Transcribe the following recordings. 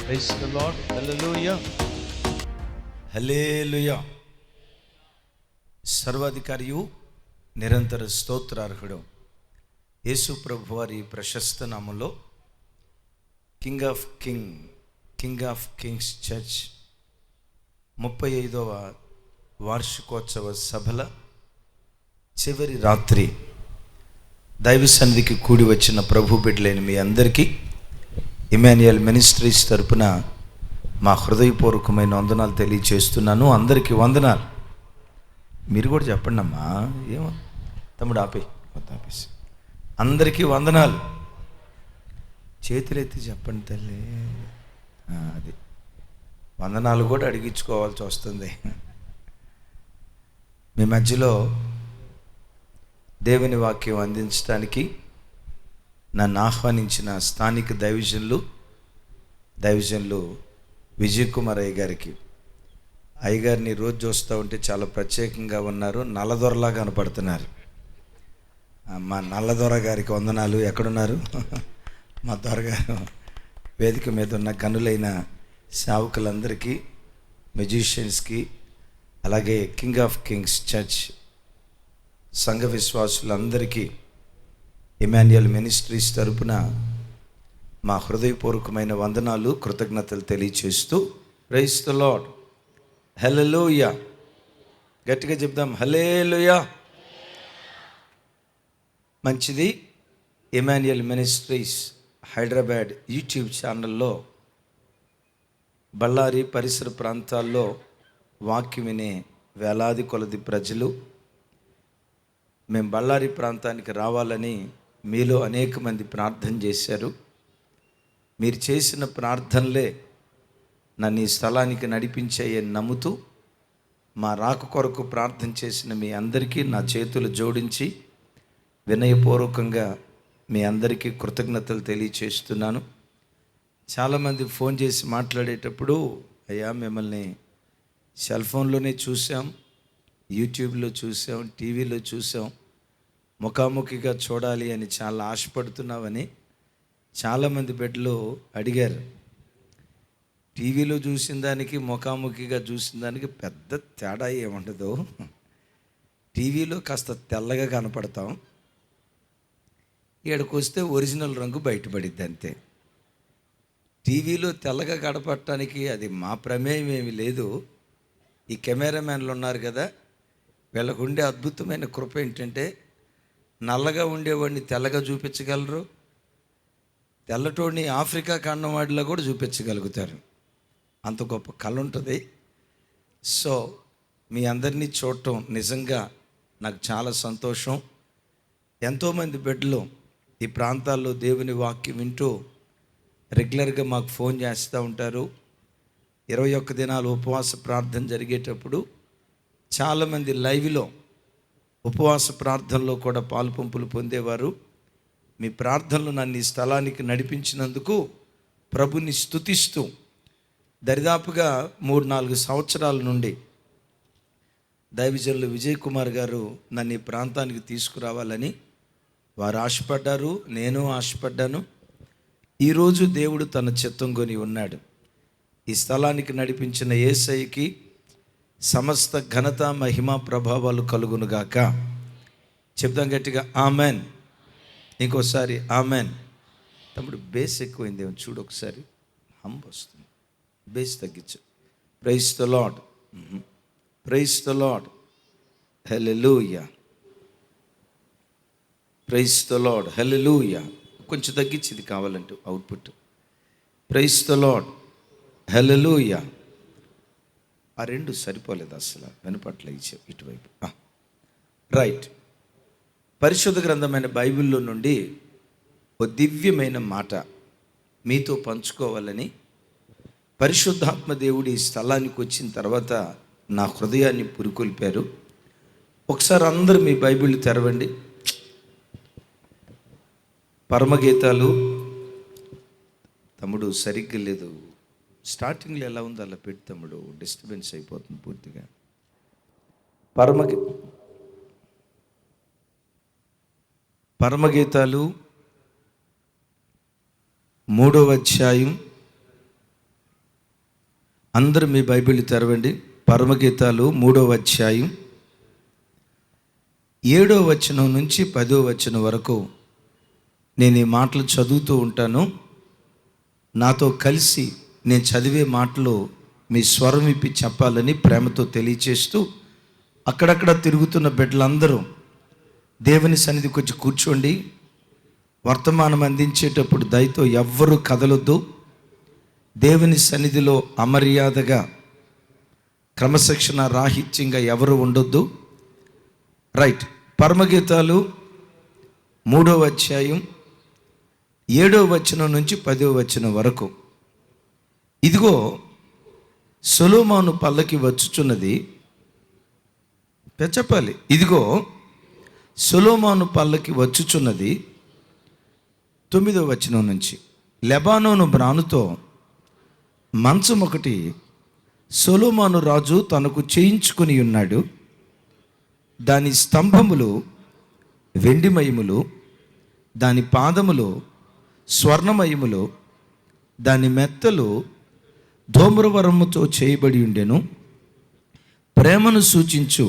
Praise the Lord. Hallelujah. Hallelujah. సర్వాధికారియు నిరంతర స్తోత్రార్హుడు యేసు ప్రభు వారి ప్రశస్త నామంలో కింగ్ ఆఫ్ కింగ్స్ చర్చ్ 35వ వార్షికోత్సవ సభల చివరి రాత్రి దైవ సన్నిధికి కూడి వచ్చిన ప్రభు బిడ్డలైన మీ అందరికీ ఇమాన్యుయల్ మినిస్ట్రీస్ తరపున మా హృదయపూర్వకమైన వందనాలు తెలియచేస్తున్నాను. అందరికీ వందనాలు. మీరు కూడా చెప్పండి అమ్మా. ఏమో తమ్ముడు ఆపేసి అందరికీ వందనాలు. చేతులెత్తి చెప్పండి తల్లి. అది వందనాలు కూడా అడిగించుకోవాల్సి వస్తుంది. మీ మధ్యలో దేవుని వాక్యం అందించడానికి నన్ను ఆహ్వానించిన స్థానిక దైవజనులు విజయ్ కుమార్ అయ్యగారికి, అయ్యగారిని రోజు చూస్తూ ఉంటే చాలా ప్రత్యేకంగా ఉన్నారు. నల్లదొరలాగా కనపడుతున్నారు. మా నల్లదొర గారికి వందనాలు. ఎక్కడున్నారు మా దొరగారు? వేదిక మీద ఉన్న గనులైన సేవకులందరికీ, మ్యూజిషియన్స్కి, అలాగే కింగ్ ఆఫ్ కింగ్స్ చర్చ్ సంఘ విశ్వాసులందరికీ ఇమాన్యుయల్ మినిస్ట్రీస్ తరపున మా హృదయపూర్వకమైన వందనాలు, కృతజ్ఞతలు తెలియచేస్తూ ప్రైజ్ ది లార్డ్. హల్లెలూయా. గట్టిగా చెప్దాం, హల్లెలూయా. మంచిది. ఇమాన్యుయల్ మినిస్ట్రీస్ హైదరాబాద్ యూట్యూబ్ ఛానల్లో బళ్ళారి పరిసర ప్రాంతాల్లో వాక్యం వినే వేలాది కొలది ప్రజలు, మేము బళ్ళారి ప్రాంతానికి రావాలని మీలో అనేక మంది ప్రార్థన చేశారు. మీరు చేసిన ప్రార్థనలే నన్ను ఈ స్థలానికి నడిపించాయని నమ్ముతూ మా రాక కొరకు ప్రార్థన చేసిన మీ అందరికీ నా చేతులు జోడించి వినయపూర్వకంగా మీ అందరికీ కృతజ్ఞతలు తెలియచేస్తున్నాను. చాలామంది ఫోన్ చేసి మాట్లాడేటప్పుడు, అయ్యా మిమ్మల్ని సెల్ ఫోన్లోనే చూసాం, యూట్యూబ్లో చూసాం, టీవీలో చూసాం, ముఖాముఖిగా చూడాలి అని చాలా ఆశపడుతున్నామని చాలామంది బిడ్డలు అడిగారు. టీవీలో చూసిన దానికి ముఖాముఖిగా చూసిన దానికి పెద్ద తేడా ఏముండదు. టీవీలో కాస్త తెల్లగా కనపడతాం, ఇక్కడికి వస్తే ఒరిజినల్ రంగు బయటపడిద్ది అంతే. టీవీలో తెల్లగా కనపడటానికి అది మా ప్రమేయం ఏమీ లేదు. ఈ కెమెరామ్యాన్లు ఉన్నారు కదా, వీళ్ళకు ఉండే అద్భుతమైన కృప ఏంటంటే నల్లగా ఉండేవాడిని తెల్లగా చూపించగలరు, తెల్లటోడిని ఆఫ్రికా ఖండం వాడిలో కూడా చూపించగలుగుతారు. అంత గొప్ప కళ ఉంటుంది. సో మీ అందరినీ చూడటం నిజంగా నాకు చాలా సంతోషం. ఎంతోమంది బిడ్డలు ఈ ప్రాంతాల్లో దేవుని వాక్యం వింటూ రెగ్యులర్గా మాకు ఫోన్ చేస్తూ ఉంటారు. 21 దినాలు ఉపవాస ప్రార్థన జరిగేటప్పుడు చాలామంది లైవ్లో ఉపవాస ప్రార్థనలో కూడా పాలుపంపులు పొందేవారు. మీ ప్రార్థనలు నన్ను ఈ స్థలానికి నడిపించినందుకు ప్రభుని స్తుతిస్తూ దరిదాపుగా 3-4 సంవత్సరాల నుండి దైవజనులు విజయ్ కుమార్ గారు నన్ను ఈ ప్రాంతానికి తీసుకురావాలని వారు ఆశపడ్డారు, నేను ఆశపడ్డాను. ఈరోజు దేవుడు తన చిత్తం కొని ఉన్నాడు. ఈ స్థలానికి నడిపించిన యేసయ్యకి సమస్త ఘనత, మహిమ, ప్రభావాలు కలుగునుగాక. చెప్దాం గట్టిగా ఆమెన్. ఇంకోసారి ఆమెన్. తమ్ముడు బేస్ ఎక్కువైందేమో చూడు ఒకసారి. హంబ్ వస్తుంది, బేస్ తగ్గించు. Praise the Lord, praise the Lord, hallelujah, praise the Lord, hallelujah. కొంచెం తగ్గించింది కావాలంటూ output. Praise the Lord, hallelujah. ఆ రెండు సరిపోలేదు అసలు, వెనపట్ల ఇచ్చే ఇటువైపు. రైట్. పరిశుద్ధ గ్రంథమైన బైబిల్లో నుండి ఒక దివ్యమైన మాట మీతో పంచుకోవాలని పరిశుద్ధాత్మ దేవుడు ఈ స్థలానికి వచ్చిన తర్వాత నా హృదయాన్ని పురికొల్పారు. ఒకసారి అందరూ మీ బైబిల్ తెరవండి. పరమగీతాలు. తమ్ముడు సరిగ్గా లేదు, స్టార్టింగ్లో ఎలా ఉందో అలా పెట్టి తమ్ముడు, డిస్టర్బెన్స్ అయిపోతుంది పూర్తిగా. పరమగీతాలు 3వ అధ్యాయం అందరూ మీ బైబిల్ తెరవండి. పరమగీతాలు 3వ అధ్యాయం 7వ వచనం నుంచి 10వ వచనం వరకు నేను ఈ మాటలు చదువుతూ ఉంటాను. నాతో కలిసి నేను చదివే మాటలు మీ స్వరం విప్పి చెప్పాలని ప్రేమతో తెలియచేస్తూ, అక్కడక్కడ తిరుగుతున్న బిడ్డలందరూ దేవుని సన్నిధికి వచ్చి కూర్చోండి. వర్తమానం అందించేటప్పుడు దయతో ఎవ్వరూ కదలొద్దు. దేవుని సన్నిధిలో అమర్యాదగా, క్రమశిక్షణ రాహిత్యంగా ఎవరు ఉండొద్దు. రైట్. పరమగీతాలు 3వ అధ్యాయం 7వ వచనం నుంచి 10వ వచనం వరకు. ఇదిగో సొలొమోను పల్లకి వచ్చుచున్నది. చెప్పాలి. ఇదిగో సొలొమోను పల్లకి వచ్చుచున్నది. 9వ వచనం నుంచి, లెబానోను బ్రానుతో మంచం ఒకటి సొలొమోను రాజు తనకు చేయించుకుని ఉన్నాడు. దాని స్తంభములు వెండిమయములు, దాని పాదములు స్వర్ణమయములు, దాని మెత్తలు ధూమ్రవరముతో చేయబడి ఉండెను. ప్రేమను సూచించు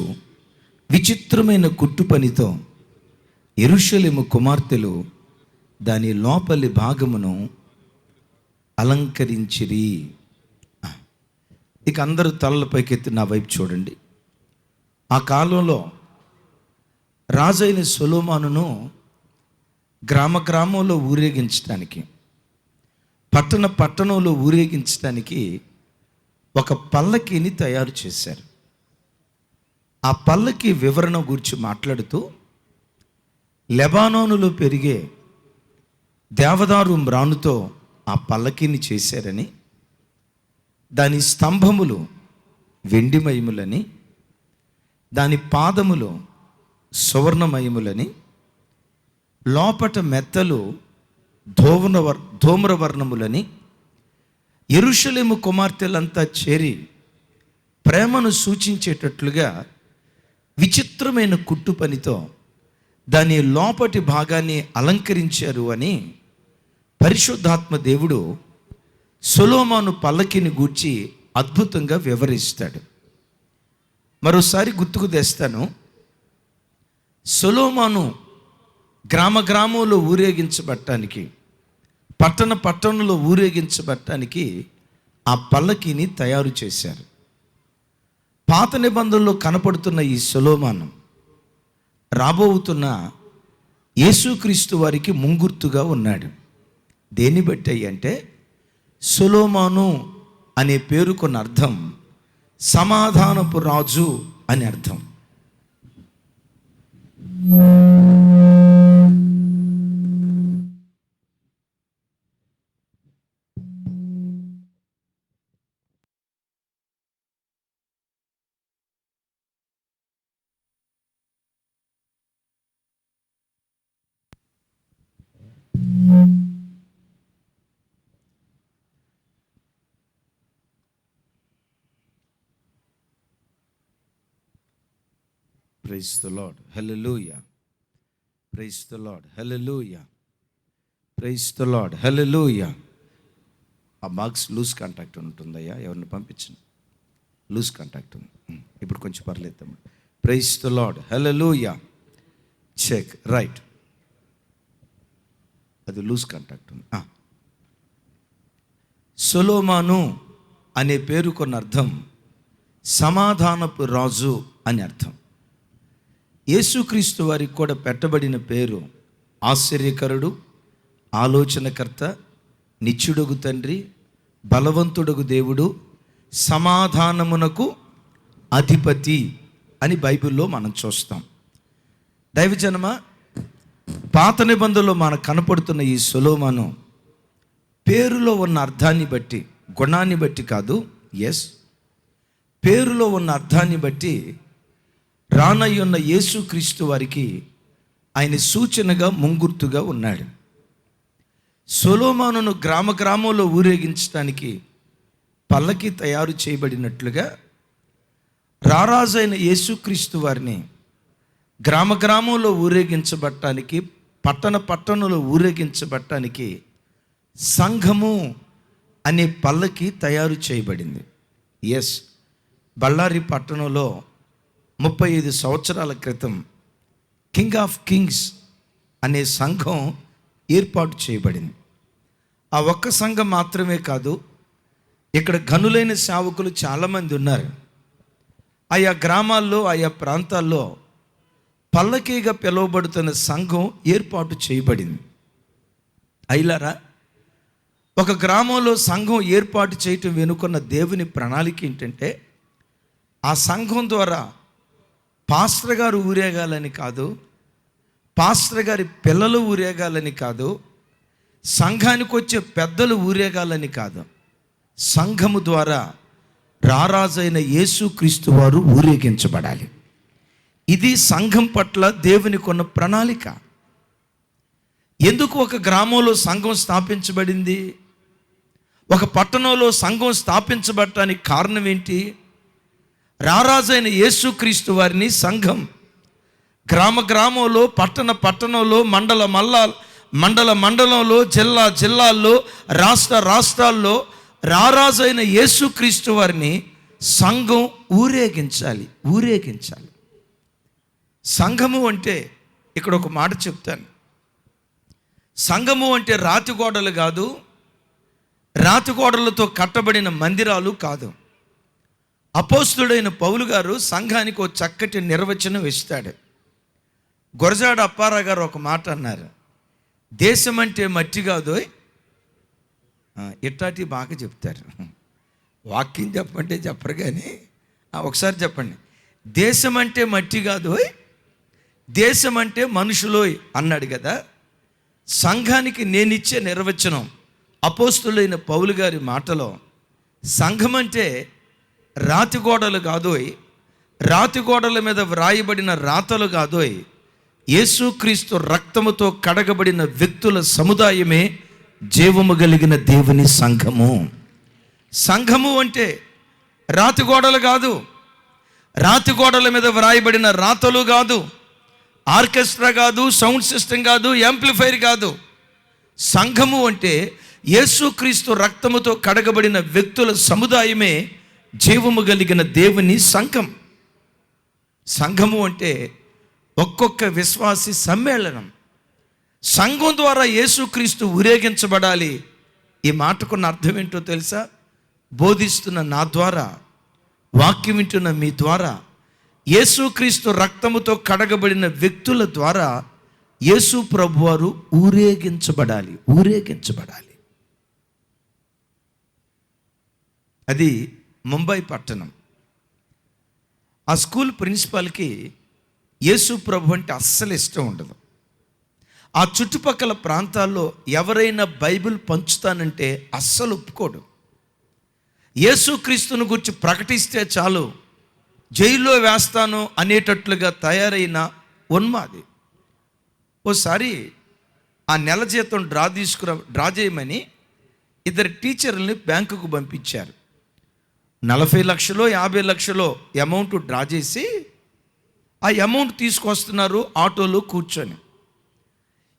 విచిత్రమైన కుట్టు పనితో యెరూషలేము కుమార్తెలు దాని లోపలి భాగమును అలంకరించిరి. ఇక అందరూ తలల పైకెత్తి నా వైపు చూడండి. ఆ కాలంలో రాజైన సొలొమోనును గ్రామ గ్రామంలో ఊరేగించడానికి, పట్టణంలో ఊరేగించడానికి ఒక పల్లకీని తయారు చేశారు. ఆ పల్లకి వివరణ గురించి మాట్లాడుతూ, లెబానోనులో పెరిగే దేవదారు మ్రానుతో ఆ పల్లకీని చేశారని, దాని స్తంభములు వెండిమయములని, దాని పాదములు సువర్ణమయములని, లోపట మెత్తలు ధూమ్రవర్ణములని, యెరూషలేము కుమార్తెలంతా చేరి ప్రేమను సూచించేటట్లుగా విచిత్రమైన కుట్టు పనితో దాని లోపటి భాగాన్ని అలంకరించారు అని పరిశుద్ధాత్మ దేవుడు సొలొమోను పల్లకిని గూర్చి అద్భుతంగా వివరిస్తాడు. మరోసారి గుర్తుకు తెస్తాను. సొలొమోను గ్రామ గ్రామంలో ఊరేగించబడటానికి, పట్టణంలో ఊరేగించబడటానికి ఆ పల్లకిని తయారు చేశారు. పాత నిబంధనలో కనపడుతున్న ఈ సొలొమోను రాబోతున్న యేసుక్రీస్తు వారికి ముంగుర్తుగా ఉన్నాడు. దేన్ని బట్టి అంటే, సొలొమోను అనే పేరుకున్న అర్థం సమాధానపు రాజు అని అర్థం. Praise the Lord. Hallelujah. Praise the Lord. Hallelujah. Praise the Lord. Hallelujah. ఆ బాక్స్ లూజ్ కాంటాక్ట్ ఉంటుందయ్యా, ఎవరిని పంపించండి. లూజ్ కాంటాక్ట్ ఉంది. ఇప్పుడు కొంచెం పర్లేదు. Praise the Lord. Hallelujah. Check. Right. అది లూజ్ కాంటాక్ట్ ఉంది. సొలొమోను అనే పేరుకున్న అర్థం సమాధానపు రాజు అని అర్థం. యేసుక్రీస్తు వారికి కూడా పెట్టబడిన పేరు ఆశ్చర్యకరుడు, ఆలోచనకర్త, నిత్యుడగు తండ్రి, బలవంతుడగు దేవుడు, సమాధానమునకు అధిపతి అని బైబిల్లో మనం చూస్తాం. దైవజనమా, పాత నిబంధనలో మనకు కనపడుతున్న ఈ సొలొమోను పేరులో ఉన్న అర్థాన్ని బట్టి, గుణాన్ని బట్టి కాదు, పేరులో ఉన్న అర్థాన్ని బట్టి రానయ్యున్న యేసుక్రీస్తు వారికి ఆయన సూచనగా, ముంగుర్తుగా ఉన్నాడు. సొలొమోనును గ్రామ గ్రామంలో ఊరేగించడానికి పల్లకి తయారు చేయబడినట్లుగా రారాజైన యేసుక్రీస్తు వారిని గ్రామ గ్రామంలో ఊరేగించబడటానికి, పట్టణంలో ఊరేగించబడటానికి సంఘము అనే పల్లకి తయారు చేయబడింది. ఎస్, బళ్ళారి పట్టణంలో 35 సంవత్సరాల క్రితం కింగ్ ఆఫ్ కింగ్స్ అనే సంఘం ఏర్పాటు చేయబడింది. ఆ ఒక్క సంఘం మాత్రమే కాదు, ఇక్కడ ఘనులైన సేవకులు చాలామంది ఉన్నారు. ఆయా గ్రామాల్లో, ఆయా ప్రాంతాల్లో పల్లకీగా పిలువబడుతున్న సంఘం ఏర్పాటు చేయబడింది. అయిలారా, ఒక గ్రామంలో సంఘం ఏర్పాటు చేయటం వెనుకున్న దేవుని ప్రణాళిక ఏంటంటే, ఆ సంఘం ద్వారా పాస్టర్ గారు ఊరేగాలని కాదు, పాస్టర్ గారి పిల్లలు ఊరేగాలని కాదు, సంఘానికి వచ్చే పెద్దలు ఊరేగాలని కాదు, సంఘము ద్వారా రారాజైన యేసుక్రీస్తు వారు ఊరేగించబడాలి. ఇది సంఘం పట్ల దేవునికి ఉన్న ప్రణాళిక. ఎందుకు ఒక గ్రామంలో సంఘం స్థాపించబడింది? ఒక పట్టణంలో సంఘం స్థాపించబడటానికి కారణం ఏంటి? రారాజైన యేసుక్రీస్తు వారిని సంఘం గ్రామంలో, పట్టణంలో, మండలంలో, జిల్లాల్లో, రాష్ట్రాల్లో రారాజైన యేసుక్రీస్తు వారిని సంఘం ఊరేగించాలి. సంఘము అంటే ఇక్కడ ఒక మాట చెప్తాను. సంఘము అంటే రాతి గోడలు కాదు, రాతి గోడలతో కట్టబడిన మందిరాలు కాదు. అపోస్తుడైన పౌలు గారు సంఘానికి ఒక చక్కటి నిర్వచనం ఇస్తాడు. గురజాడ అప్పారావు గారు ఒక మాట అన్నారు, దేశం అంటే మట్టి కాదు. ఇట్లాంటి బాగా చెప్తారు. వాక్యం చెప్పంటే చెప్పరు కానీ ఒకసారి చెప్పండి. దేశం అంటే మట్టి కాదు, దేశం అంటే మనుషులోయ్ అన్నాడు కదా. సంఘానికి నేనిచ్చే నిర్వచనం అపోస్తులైన పౌలు గారి మాటలో, సంఘం అంటే రాతి గోడలు కాదోయ్, రాతి గోడల మీద వ్రాయబడిన రాతలు కాదోయ్, యేసుక్రీస్తు రక్తముతో కడగబడిన వ్యక్తుల సముదాయమే జీవము కలిగిన దేవుని సంఘము. సంఘము అంటే రాతి గోడలు కాదు, రాతి గోడల మీద వ్రాయబడిన రాతలు కాదు, ఆర్కెస్ట్రా కాదు, సౌండ్ సిస్టమ్ కాదు, యాంప్లిఫైర్ కాదు. సంఘము అంటే యేసుక్రీస్తు రక్తముతో కడగబడిన వ్యక్తుల సముదాయమే జీవము కలిగిన దేవుని సంఘం. సంఘము అంటే ఒక్కొక్క విశ్వాసి సమ్మేళనం. సంఘం ద్వారా యేసుక్రీస్తు ఊరేగించబడాలి. ఈ మాటకున్న అర్థం ఏంటో తెలుసా? బోధిస్తున్న నా ద్వారా, వాక్యం వింటున్న మీ ద్వారా, యేసుక్రీస్తు రక్తముతో కడగబడిన వ్యక్తుల ద్వారా యేసు ప్రభువారు ఊరేగించబడాలి. అది ముంబై పట్టణం. ఆ స్కూల్ ప్రిన్సిపాల్కి యేసు ప్రభు అంటే అస్సలు ఇష్టం ఉండదు. ఆ చుట్టుపక్కల ప్రాంతాల్లో ఎవరైనా బైబిల్ పంచుతానంటే అస్సలు ఒప్పుకోడు. యేసుక్రీస్తుని గురించి ప్రకటిస్తే చాలు జైల్లో వేస్తాను అనేటట్లుగా తయారైన ఉన్మాది. ఓసారి ఆ నెల జీతం డ్రా చేయమని 2 టీచర్లని బ్యాంకుకు పంపించారు. 40 లక్షలో 50 లక్షలో అమౌంట్ డ్రా చేసి ఆ అమౌంట్ తీసుకొస్తున్నారు ఆటోలో కూర్చొని.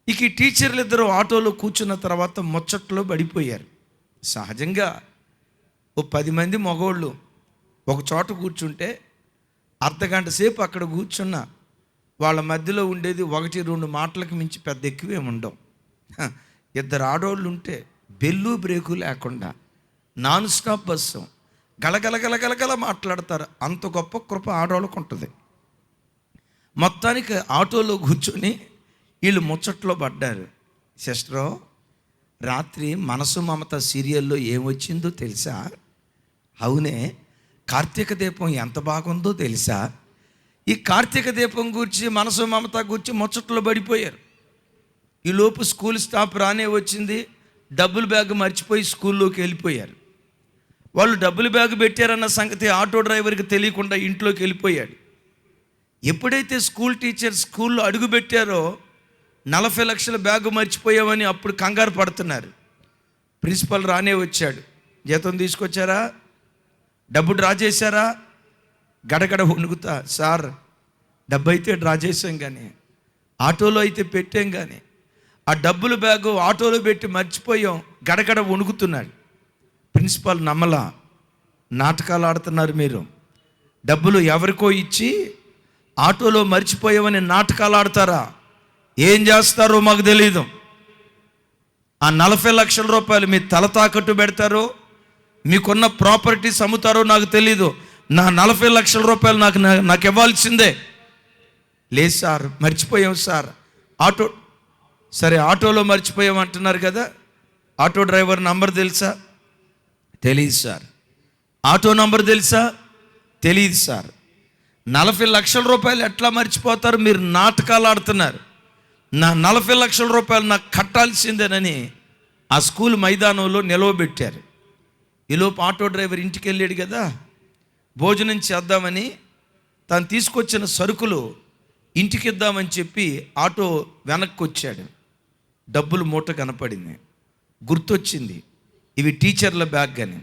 ఇక ఈ టీచర్లు ఇద్దరు ఆటోలో కూర్చున్న తర్వాత ముచ్చట్లో పడిపోయారు. సహజంగా ఓ 10 మంది మగవాళ్ళు ఒక చోట కూర్చుంటే అర్ధగంట సేపు అక్కడ కూర్చున్న వాళ్ళ మధ్యలో ఉండేది 1-2 మాటలకు మించి పెద్ద ఎక్కువేమి ఉండవు. 2 ఆడోళ్ళు ఉంటే బెల్లు బ్రేకు లేకుండా నాన్ స్టాప్ బస్సు గలగల మాట్లాడతారు. అంత గొప్ప కృప ఆడవాళ్ళకు ఉంటుంది. మొత్తానికి ఆటోలో కూర్చొని వీళ్ళు ముచ్చట్లో పడ్డారు. సిస్టరు, రాత్రి మనసు మమత సీరియల్లో ఏమొచ్చిందో తెలుసా? అవునే, కార్తీక దీపం ఎంత బాగుందో తెలుసా? ఈ కార్తీక దీపం గురించి, మనసు మమత గురించి ముచ్చట్లో పడిపోయారు. ఈలోపు స్కూల్ స్టాఫ్ రానే వచ్చింది. డబ్బులు బ్యాగ్ మర్చిపోయి స్కూల్లోకి వెళ్ళిపోయారు. వాళ్ళు డబ్బులు బ్యాగ్ పెట్టారన్న సంగతి ఆటో డ్రైవర్కి తెలియకుండా ఇంట్లోకి వెళ్ళిపోయాడు. ఎప్పుడైతే స్కూల్ టీచర్ స్కూల్లో అడుగు పెట్టారో 40 లక్షల బ్యాగు మర్చిపోయామని అప్పుడు కంగారు పడుతున్నారు. ప్రిన్సిపల్ రానే వచ్చాడు. జీతం తీసుకొచ్చారా? డబ్బు డ్రా చేశారా? గడగడ వణుకుతా, సార్ డబ్బు అయితే డ్రా చేసాం కానీ ఆటోలో అయితే పెట్టాం కానీ ఆ డబ్బుల బ్యాగు ఆటోలో పెట్టి మర్చిపోయాం. గడగడ వణుకుతున్నాడు. ప్రిన్సిపాల్ నమ్మలా. నాటకాలు ఆడుతున్నారు మీరు. డబ్బులు ఎవరికో ఇచ్చి ఆటోలో మర్చిపోయామని నాటకాలు ఆడతారా? ఏం చేస్తారో మాకు తెలీదు. ఆ 40 లక్షల రూపాయలు మీ తల తాకట్టు పెడతారో, మీకున్న ప్రాపర్టీస్ అమ్ముతారో నాకు తెలీదు. నా 40 లక్షల రూపాయలు నాకు ఇవ్వాల్సిందే. లేదు సార్, మర్చిపోయాం సార్. సరే ఆటోలో మర్చిపోయాం అంటున్నారు కదా, ఆటో డ్రైవర్ నంబర్ తెలుసా? తెలియదు సార్. ఆటో నంబర్ తెలుసా? తెలియదు సార్. 40 లక్షల రూపాయలు ఎట్లా మర్చిపోతారు? మీరు నాటకాలు ఆడుతున్నారు. నా 40 లక్షల రూపాయలు నాకు కట్టాల్సిందేనని ఆ స్కూల్ మైదానంలో నిలవబెట్టారు. ఈలోపు ఆటో డ్రైవర్ ఇంటికి వెళ్ళాడు కదా, భోజనం చేద్దామని తను తీసుకొచ్చిన సరుకులు ఇంటికి ఇద్దామని చెప్పి ఆటో వెనక్కి వచ్చాడు. డబ్బులు మూట కనపడింది, గుర్తొచ్చింది ఇవి టీచర్ల బ్యాగ్ అని.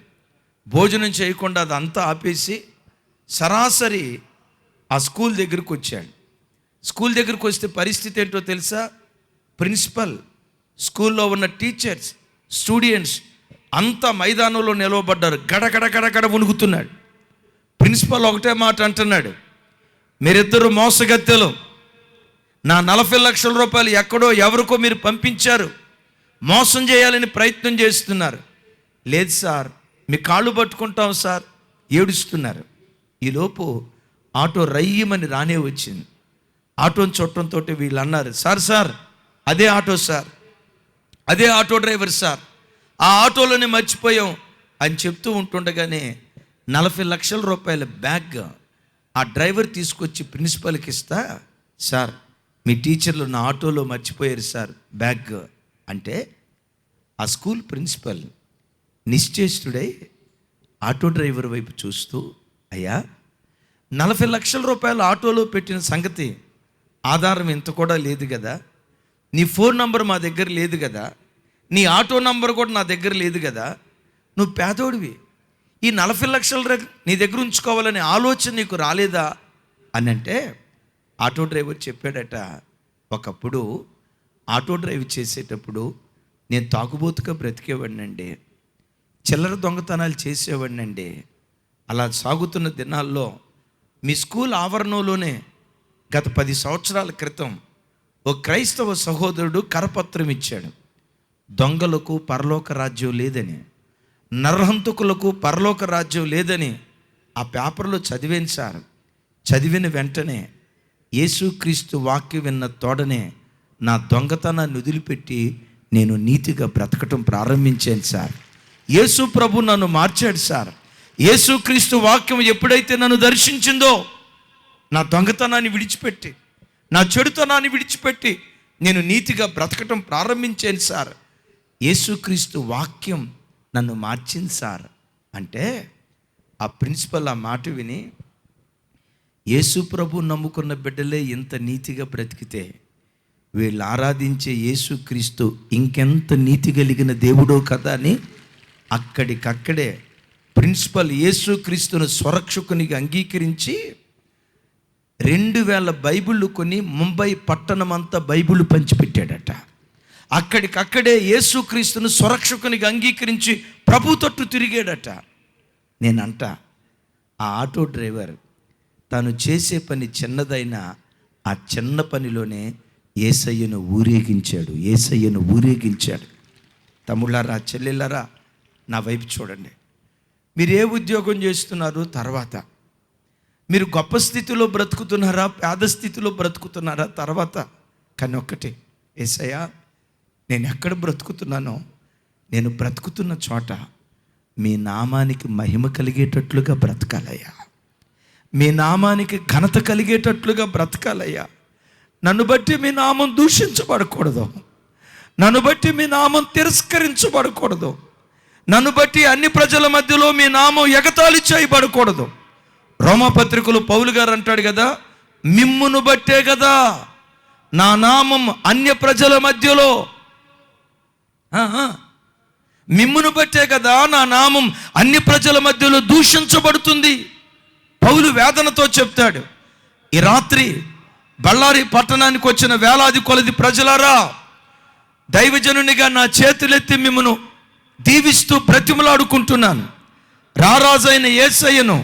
భోజనం చేయకుండా అదంతా ఆపేసి సరాసరి ఆ స్కూల్ దగ్గరికి వచ్చాడు. స్కూల్ దగ్గరికి వస్తే పరిస్థితి ఏంటో తెలుసా? ప్రిన్సిపల్, స్కూల్లో ఉన్న టీచర్స్, స్టూడెంట్స్ అంతా మైదానంలో నిలవబడ్డారు. గడగడ వణుకుతున్నాడు. ప్రిన్సిపల్ ఒకటే మాట అంటున్నాడు, మీరిద్దరు మోసగత్తెలు, నా 40 లక్షల రూపాయలు ఎక్కడో ఎవరికో మీరు పంపించారు, మోసం చేయాలని ప్రయత్నం చేస్తున్నారు. లేదు సార్, మీ కాళ్ళు పట్టుకుంటాం సార్, ఏడుస్తున్నారు. ఈలోపు ఆటో రయ్యమని రానే వచ్చింది. ఆటోని చూడటంతో వీళ్ళు అన్నారు, సార్ అదే ఆటో సార్, అదే ఆటో డ్రైవర్ సార్, ఆ ఆటోలోనే మర్చిపోయాం అని చెప్తూ ఉంటుండగానే 40 లక్షల రూపాయల బ్యాగ్ ఆ డ్రైవర్ తీసుకొచ్చి ప్రిన్సిపల్కి ఇస్తా, సార్ మీ టీచర్లు నా ఆటోలో మర్చిపోయారు సార్ బ్యాగ్ అంటే, ఆ స్కూల్ ప్రిన్సిపల్ నిశ్చేష్టుడై ఆటో డ్రైవర్ వైపు చూస్తూ, అయ్యా 40 లక్షల రూపాయలు ఆటోలో పెట్టిన సంగతి ఆధారం ఇంత కూడా లేదు కదా, నీ ఫోన్ నంబర్ మా దగ్గర లేదు కదా, నీ ఆటో నంబర్ కూడా నా దగ్గర లేదు కదా, నువ్వు పేదోడివి, ఈ 40 లక్షల నీ దగ్గర ఉంచుకోవాలనే ఆలోచన నీకు రాలేదా అని అంటే, ఆటో డ్రైవర్ చెప్పాడట, ఒకప్పుడు ఆటో డ్రైవ్ చేసేటప్పుడు నేను తాగుబోతుగా బ్రతికేవాడినండి, చిల్లర దొంగతనాలు చేసేవాడినండి. అలా సాగుతున్న దినాల్లో మీ స్కూల్ ఆవరణలోనే గత 10 సంవత్సరాల క్రితం ఓ క్రైస్తవ సహోదరుడు కరపత్రం ఇచ్చాడు. దొంగలకు పరలోక రాజ్యం లేదని, నరహంతకులకు పరలోక రాజ్యం లేదని ఆ పేపర్లో చదివాను సార్. చదివిన వెంటనే యేసుక్రీస్తు వాక్యం విన్న తోడనే నా దొంగతనాన్ని వదిలిపెట్టి నేను నీతిగా బ్రతకటం ప్రారంభించాను సార్. యేసు ప్రభు నన్ను మార్చాడు సార్. యేసుక్రీస్తు వాక్యం ఎప్పుడైతే నన్ను దర్శించిందో, నా దొంగతనాన్ని విడిచిపెట్టి, నా చెడుతనాన్ని విడిచిపెట్టి నేను నీతిగా బ్రతకటం ప్రారంభించాను సార్. యేసుక్రీస్తు వాక్యం నన్ను మార్చింది సార్ అంటే, ఆ ప్రిన్సిపల్ ఆ మాట విని, యేసు ప్రభు నమ్ముకున్న బిడ్డలే ఇంత నీతిగా బ్రతికితే వీళ్ళు ఆరాధించే యేసుక్రీస్తు ఇంకెంత నీతి కలిగిన దేవుడో కదా అని అక్కడికక్కడే ప్రిన్సిపల్ యేసుక్రీస్తును స్వరక్షకునిగా అంగీకరించి 2000 బైబిళ్ళు కొని ముంబై పట్టణమంతా బైబిళ్ళు పంచిపెట్టాడట. అక్కడికక్కడే యేసుక్రీస్తును స్వరక్షకునిగా అంగీకరించి ప్రభు తట్టు తిరిగాడట. నేనంట, ఆ ఆటో డ్రైవర్ తాను చేసే పని చిన్నదైనా ఆ చిన్న పనిలోనే యేసయ్యను ఊరేగించాడు. తమ్ముళ్ళారా, చెల్లెళ్ళారా, నా వైపు చూడండి. మీరు ఏ ఉద్యోగం చేస్తున్నారు తర్వాత, మీరు గొప్ప స్థితిలో బ్రతుకుతున్నారా, పేద స్థితిలో బ్రతుకుతున్నారా తర్వాత, కానీ ఒక్కటే, యేసయ్యా నేను ఎక్కడ బ్రతుకుతున్నానో, నేను బ్రతుకుతున్న చోట మీ నామానికి మహిమ కలిగేటట్లుగా బ్రతకాలయ్యా, మీ నామానికి ఘనత కలిగేటట్లుగా బ్రతకాలయ్యా. నన్ను బట్టి మీ నామం దూషించబడకూడదు, నన్ను బట్టి మీ నామం తిరస్కరించబడకూడదు, నన్ను బట్టి అన్ని ప్రజల మధ్యలో మీ నామం ఎగతాళి చేయబడకూడదు. రోమాపత్రికలో పౌలు గారు అంటాడు కదా, మిమ్మును బట్టే కదా నా నామం అన్య ప్రజల మధ్యలో, మిమ్మును బట్టే కదా నా నామం అన్య ప్రజల మధ్యలో దూషించబడుతుంది. పౌలు వేదనతో చెప్తాడు, ఈ రాత్రి బళ్ళారి పట్టణానికి వచ్చిన వేలాది కొలది ప్రజలారా, దైవజనునిగా నా చేతులెత్తి మిమ్మను దీవిస్తూ బ్రతిమలాడుకుంటున్నాను. రారాజైన యేసయ్యను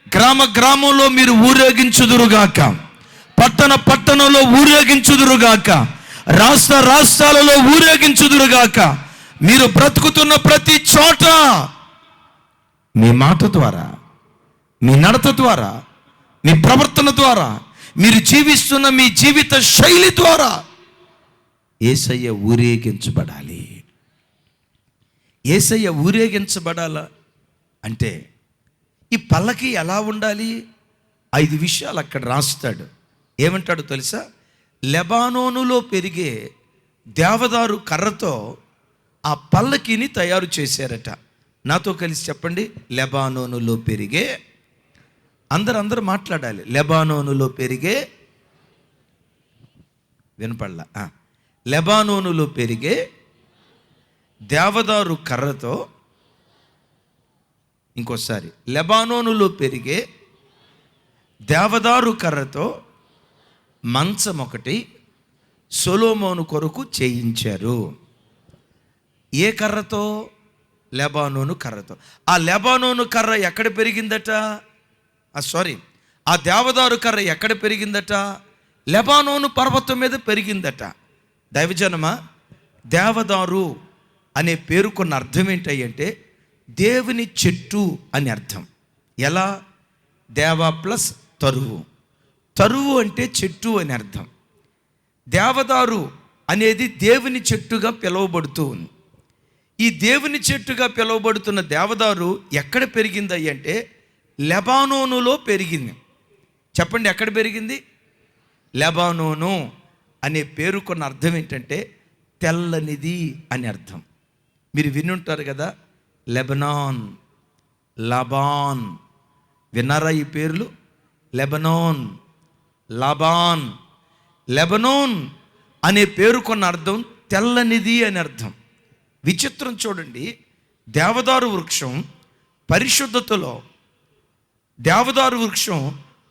గ్రామ గ్రామంలో మీరు ఊరేగించుదురుగాక, పట్టణ పట్టణంలో ఊరేగించుదురుగాక, రాష్ట్ర రాష్ట్రాలలో ఊరేగించుదురుగాక. మీరు బ్రతుకుతున్న ప్రతి చోట మీ మాట ద్వారా, మీ నడత ద్వారా, మీ ప్రవర్తన ద్వారా, మీరు జీవిస్తున్న మీ జీవిత శైలి ద్వారా యేసయ్య ఊరేగించబడాలి. యేసయ్య ఊరేగించబడాలా అంటే ఈ పల్లకి ఎలా ఉండాలి? 5 విషయాలు అక్కడ రాస్తాడు. ఏమంటాడు తెలుసా? లెబానోనులో పెరిగే దేవదారు కర్రతో ఆ పల్లకిని తయారు చేశారట. నాతో కలిసి చెప్పండి, లెబానోనులో పెరిగే. అందరూ మాట్లాడాలి. లెబానోనులో పెరిగే, వినపడలా, లెబానోనులో పెరిగే దేవదారు కర్రతో, ఇంకోసారి, లెబానోనులో పెరిగే దేవదారు కర్రతో మంచం ఒకటి సొలొమోను కొరకు చేయించారు. ఏ కర్రతో? లెబానోను కర్రతో. ఆ లెబానోను కర్ర ఎక్కడ పెరిగిందట? ఆ దేవదారు కర్ర ఎక్కడ పెరిగిందట? లెబానోను పర్వతం మీద పెరిగిందట. దైవజనమా, దేవదారు అనే పేరుకున్న అర్థం ఏంటంటే దేవుని చెట్టు అని అర్థం. ఎలా? దేవ ప్లస్ తరువు. తరువు అంటే చెట్టు అని అర్థం. దేవదారు అనేది దేవుని చెట్టుగా పిలువబడుతూ ఉంది. ఈ దేవుని చెట్టుగా పిలువబడుతున్న దేవదారు ఎక్కడ పెరిగింది అంటే లెబానోనులో పెరిగింది. చెప్పండి, ఎక్కడ పెరిగింది? లెబానోను అనే పేరుకున్న అర్థం ఏంటంటే తెల్లనిది అని అర్థం. మీరు వినుంటారు కదా, లెబనాన్, లబాన్. విన్నారా ఈ పేర్లు? లెబనాన్, లబాన్. లెబనాన్ అనే పేరుకున్న అర్థం తెల్లనిది అని అర్థం. విచిత్రం చూడండి, దేవదారు వృక్షం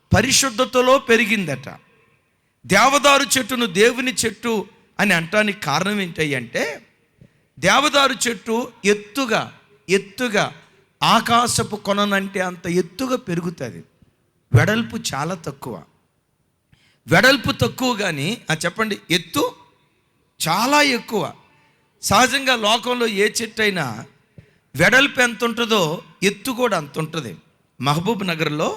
పరిశుద్ధతలో పెరిగిందట. దేవదారు చెట్టును దేవుని చెట్టు అని అంటానికి కారణం ఏంటంటే దేవదారు చెట్టు ఎత్తుగా ఆకాశపు కొననంటే అంత ఎత్తుగా పెరుగుతుంది. వెడల్పు చాలా తక్కువ. వెడల్పు తక్కువ కానీ చెప్పండి, ఎత్తు చాలా ఎక్కువ. సహజంగా లోకంలో ఏ చెట్టు అయినా వెడల్పు ఎంత ఉంటుందో ఎత్తు కూడా అంత ఉంటుంది. మహబూబ్ నగర్లో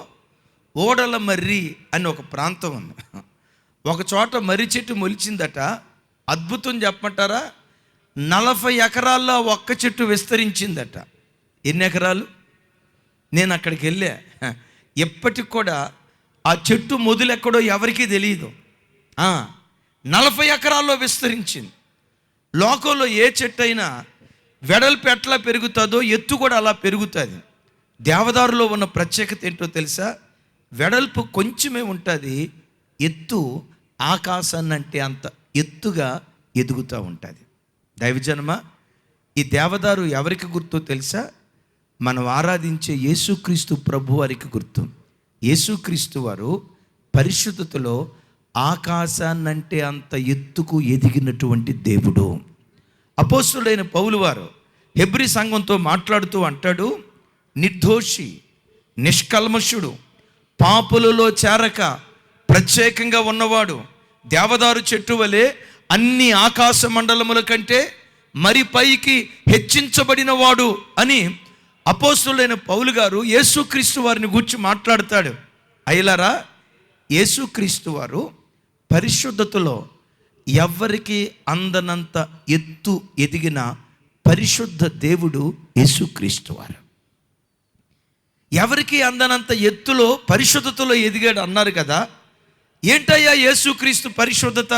ఓడల మర్రి అని ఒక ప్రాంతం ఉంది. ఒక చోట మర్రి చెట్టు మొలిచిందట. అద్భుతం చెప్పమంటారా? 40 ఎకరాల్లో ఒక్క చెట్టు విస్తరించిందట. ఎన్ని ఎకరాలు? నేను అక్కడికి వెళ్ళా. ఎప్పటికి కూడా ఆ చెట్టు మొదలెక్కడో ఎవరికీ తెలియదు. 40 ఎకరాల్లో విస్తరించింది. లోకంలో ఏ చెట్టు అయినా వెడల్పు ఎట్లా పెరుగుతుందో ఎత్తు కూడా అలా పెరుగుతుంది. దేవదారులో ఉన్న ప్రత్యేకత ఏంటో తెలుసా? వెడల్పు కొంచెమే ఉంటుంది, ఎత్తు ఆకాశాన్ని అంటే అంత ఎత్తుగా ఎదుగుతూ ఉంటుంది. దైవజనమ, ఈ దేవదారు ఎవరికి గుర్తు తెలుసా? మనం ఆరాధించే యేసుక్రీస్తు ప్రభు వారికి గుర్తు. యేసుక్రీస్తు వారు పరిశుద్ధతలో ఆకాశాన్నంటే అంత ఎత్తుకు ఎదిగినటువంటి దేవుడు. అపోస్తులైన పౌలు వారు హెబ్రీ సంఘంతో మాట్లాడుతూ అంటాడు, నిర్దోషి, నిష్కల్మషుడు, పాపులలో చేరక ప్రత్యేకంగా ఉన్నవాడు, దేవదారు చెట్టు వలె అన్ని ఆకాశ మండలముల కంటే మరి పైకి హెచ్చించబడిన వాడు అని అపోస్తులైన పౌలు గారు యేసుక్రీస్తు వారిని గూర్చి మాట్లాడతాడు. అయ్యలారా, యేసుక్రీస్తు వారు పరిశుద్ధతలో ఎవ్వరికి అందనంత ఎత్తు ఎదిగిన పరిశుద్ధ దేవుడు యేసుక్రీస్తు వారు. ఎవరికి అందనంత ఎత్తులో పరిశుద్ధతలో ఎదిగాడు అన్నారు కదా. ఏంటయ్యా యేసుక్రీస్తు పరిశుద్ధత?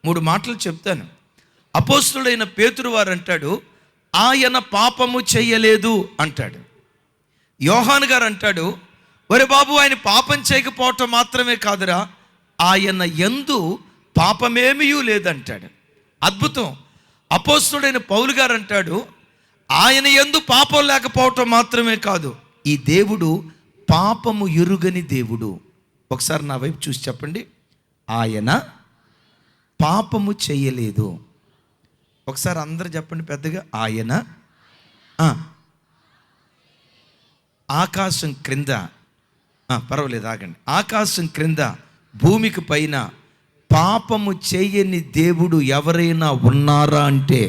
3 మాటలు చెప్తాను. అపోస్తులైన పేతురు వారు అంటాడు, ఆయన పాపము చేయలేదు అంటాడు. యోహాను గారు అంటాడు, ఒరే బాబు, ఆయన పాపం చేయకపోవటం మాత్రమే కాదురా, ఆయన యందు పాపమేమీ లేదంటాడు. అద్భుతం. అపోస్తుడైన పౌలు గారు అంటాడు, ఆయన యందు పాపం లేకపోవటం మాత్రమే కాదు, ఈ దేవుడు పాపము ఎరుగని దేవుడు. ఒకసారి నా వైపు చూసి చెప్పండి, ఆయన పాపము చేయలేదు. ఒకసారి అందరూ చెప్పండి పెద్దగా, ఆయన ఆకాశం క్రింద పర్వాలేదు ఆగండి, ఆకాశం క్రింద భూమికి పైన పాపము చేయని దేవుడు ఎవరైనా ఉన్నారా అంటే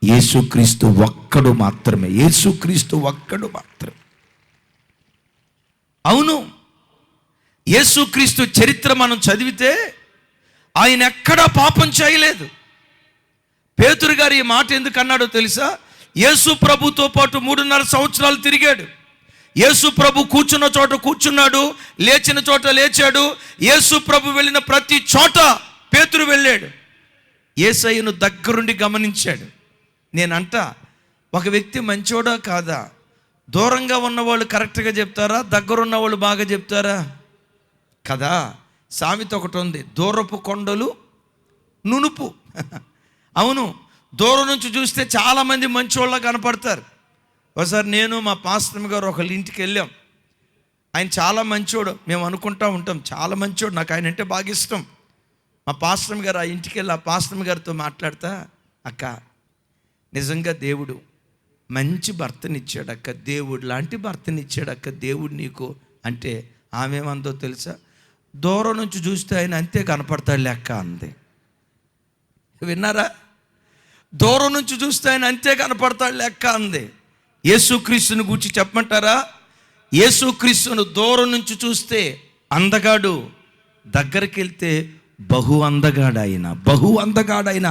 యేసుక్రీస్తు ఒక్కడు మాత్రమే. యేసుక్రీస్తు ఒక్కడు మాత్రమే. అవును, యేసుక్రీస్తు చరిత్ర మనం చదివితే ఆయన ఎక్కడా పాపం చేయలేదు. పేతురు గారు ఈ మాట ఎందుకు అన్నాడో తెలుసా? యేసు ప్రభుతో పాటు 3.5 సంవత్సరాలు తిరిగాడు. యేసు ప్రభు కూర్చున్న చోట కూర్చున్నాడు, లేచిన చోట లేచాడు. యేసు ప్రభు వెళ్ళిన ప్రతి చోట పేతురు వెళ్ళాడు. యేసయ్యను దగ్గరుండి గమనించాడు. నేనంట, ఒక వ్యక్తి మంచోడా కాదా, దూరంగా ఉన్నవాళ్ళు కరెక్ట్గా చెప్తారా, దగ్గరున్న వాళ్ళు బాగా చెప్తారా? కదా, సామెత ఒకటి ఉంది, దూరపు కొండలు నునుపు. అవును, దూరం నుంచి చూస్తే చాలామంది మంచోళ్ళ కనపడతారు. ఒకసారి నేను మా పాస్టర్ గారు ఒకళ్ళ ఇంటికి వెళ్ళాం. ఆయన చాలా మంచోడు, మేము అనుకుంటూ ఉంటాం చాలా మంచోడు, నాకు ఆయన అంటే బాగా ఇష్టం. మా పాస్టర్ గారు ఆ ఇంటికి వెళ్ళి ఆ పాస్టర్ గారితో మాట్లాడతా, అక్క నిజంగా దేవుడు మంచి భర్తనిచ్చాడు అక్క, దేవుడు లాంటి భర్తనిచ్చాడు అక్క దేవుడు నీకు అంటే, ఆమె ఏమందో తెలుసా? దూరం నుంచి చూస్తే ఆయన అంతే కనపడతాడు లెక్క అంది. విన్నారా? దూరం నుంచి చూస్తే ఆయన అంతే కనపడతాడు లెక్క అంది. యేసుక్రీస్తుని గురించి చెప్పమంటారా? యేసుక్రీస్తును దూరం నుంచి చూస్తే అందగాడు, దగ్గరికి వెళ్తే బహు అందగాడైన, బహు అందగాడైన,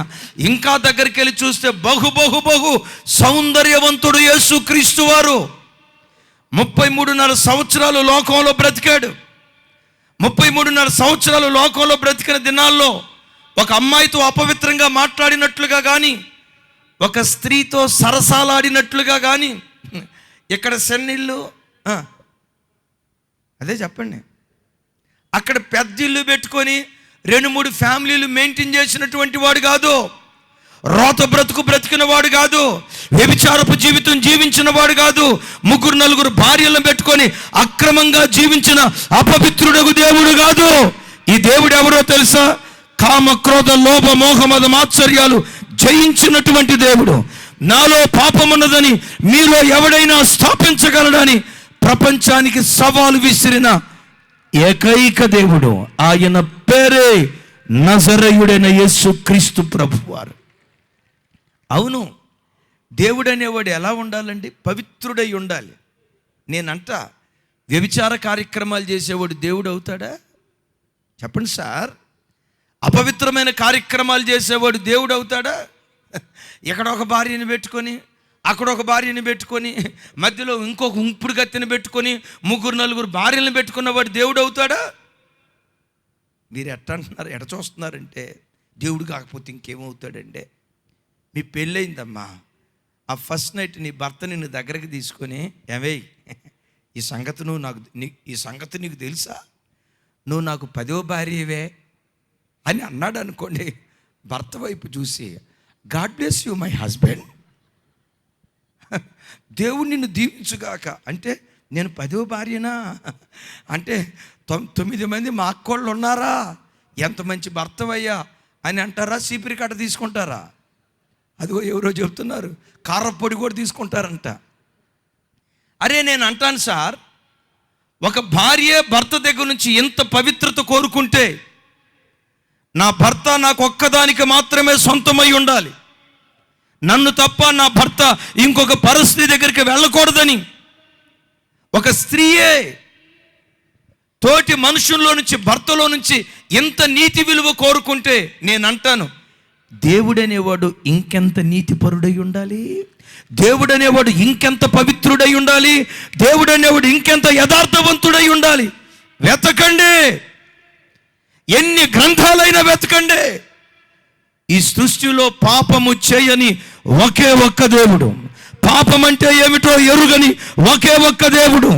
ఇంకా దగ్గరికి వెళ్ళి చూస్తే బహు బహు బహు సౌందర్యవంతుడు యేసుక్రీస్తు వారు. 33.5 సంవత్సరాలు లోకంలో బ్రతికాడు. 33.5 సంవత్సరాలు లోకంలో బ్రతికిన దినాల్లో ఒక అమ్మాయితో అపవిత్రంగా మాట్లాడినట్లుగా కానీ, ఒక స్త్రీతో సరసాలాడినట్లుగా కానీ, ఇక్కడ సెన్నిళ్ళు అదే చెప్పండి, అక్కడ పెద్ద ఇల్లు పెట్టుకొని 2-3 ఫ్యామిలీలు మెయింటైన్ చేసినటువంటి వాడు కాదు. రోత బ్రతుకు బ్రతికిన వాడు కాదు. వ్యభిచారపు జీవితం జీవించిన వాడు కాదు. 3-4 భార్యలను పెట్టుకొని అక్రమంగా జీవించిన అపవిత్రుడగు దేవుడు కాదు. ఈ దేవుడు ఎవరో తెలుసా? కామ క్రోధ లోభ మోహ మద మాత్సర్యాలు జయించినటువంటి దేవుడు. నాలో పాపమున్నదని మీలో ఎవడైనా స్థాపించగలడని ప్రపంచానికి సవాలు విసిరిన ఏకైక దేవుడు. ఆయన పేరే నజరేయుడైన యేసుక్రీస్తు ప్రభువారు. అవును, దేవుడు అనేవాడు ఎలా ఉండాలండి? పవిత్రుడై ఉండాలి. నేనంట, వ్యభిచార కార్యక్రమాలు చేసేవాడు దేవుడు అవుతాడా? చెప్పండి సార్. అపవిత్రమైన కార్యక్రమాలు చేసేవాడు దేవుడు అవుతాడా? ఇక్కడ ఒక భార్యని పెట్టుకొని, అక్కడ ఒక భార్యని పెట్టుకొని, మధ్యలో ఇంకొక ఉంపుడు గత్తిని పెట్టుకొని 3-4 భార్యలను పెట్టుకున్నవాడు దేవుడు అవుతాడా? మీరు అంటున్నారు, ఎట చూస్తున్నారంటే దేవుడు కాకపోతే ఇంకేమవుతాడండి? మీ పెళ్ళయిందమ్మా, ఆ ఫస్ట్ నైట్ నీ భర్త నిన్ను దగ్గరికి తీసుకొని, ఏమై ఈ సంగతి నీకు తెలుసా, నువ్వు నాకు 10వ భార్యవే అని అన్నాడు అనుకోండి. భర్త వైపు చూసి, God bless you my husband, దేవుడు నిన్ను దీవించుగాక అంటే, నేను 10వ భార్యనా అంటే 9 మంది మా అక్కోళ్ళు ఉన్నారా, ఎంత మంచి భర్తవయ్యా అని అంటారా? చీపిరి కట్ట తీసుకుంటారా? అదిగో ఎవరో చెప్తున్నారు, కారపొడి కూడా తీసుకుంటారంట. అరే నేను అంటాను సార్, ఒక భార్య భర్త దగ్గర నుంచి ఎంత పవిత్రత కోరుకుంటే, నా భర్త నాకు ఒక్కదానికి మాత్రమే సొంతమై ఉండాలి, నన్ను తప్ప నా భర్త ఇంకొక పరిస్థితి దగ్గరికి వెళ్ళకూడదని ఒక స్త్రీయే తోటి మనుషుల్లో నుంచి, భర్తలో నుంచి ఎంత నీతి విలువ కోరుకుంటే, నేను అంటాను, దేవుడనేవాడు ఇంకెంత నీతిపరుడై ఉండాలి, దేవుడనేవాడు ఇంకెంత పవిత్రుడై ఉండాలి, దేవుడనేవాడు ఇంకెంత యథార్థవంతుడై ఉండాలి. వెతకండి, ఎన్ని గ్రంథాలైనా వెతకండి. ఈ సృష్టిలో పాపము చేయని ఒకే ఒక్క దేవుడు, పాపం అంటే ఏమిటో ఎరుగని ఒకే ఒక్క దేవుడు,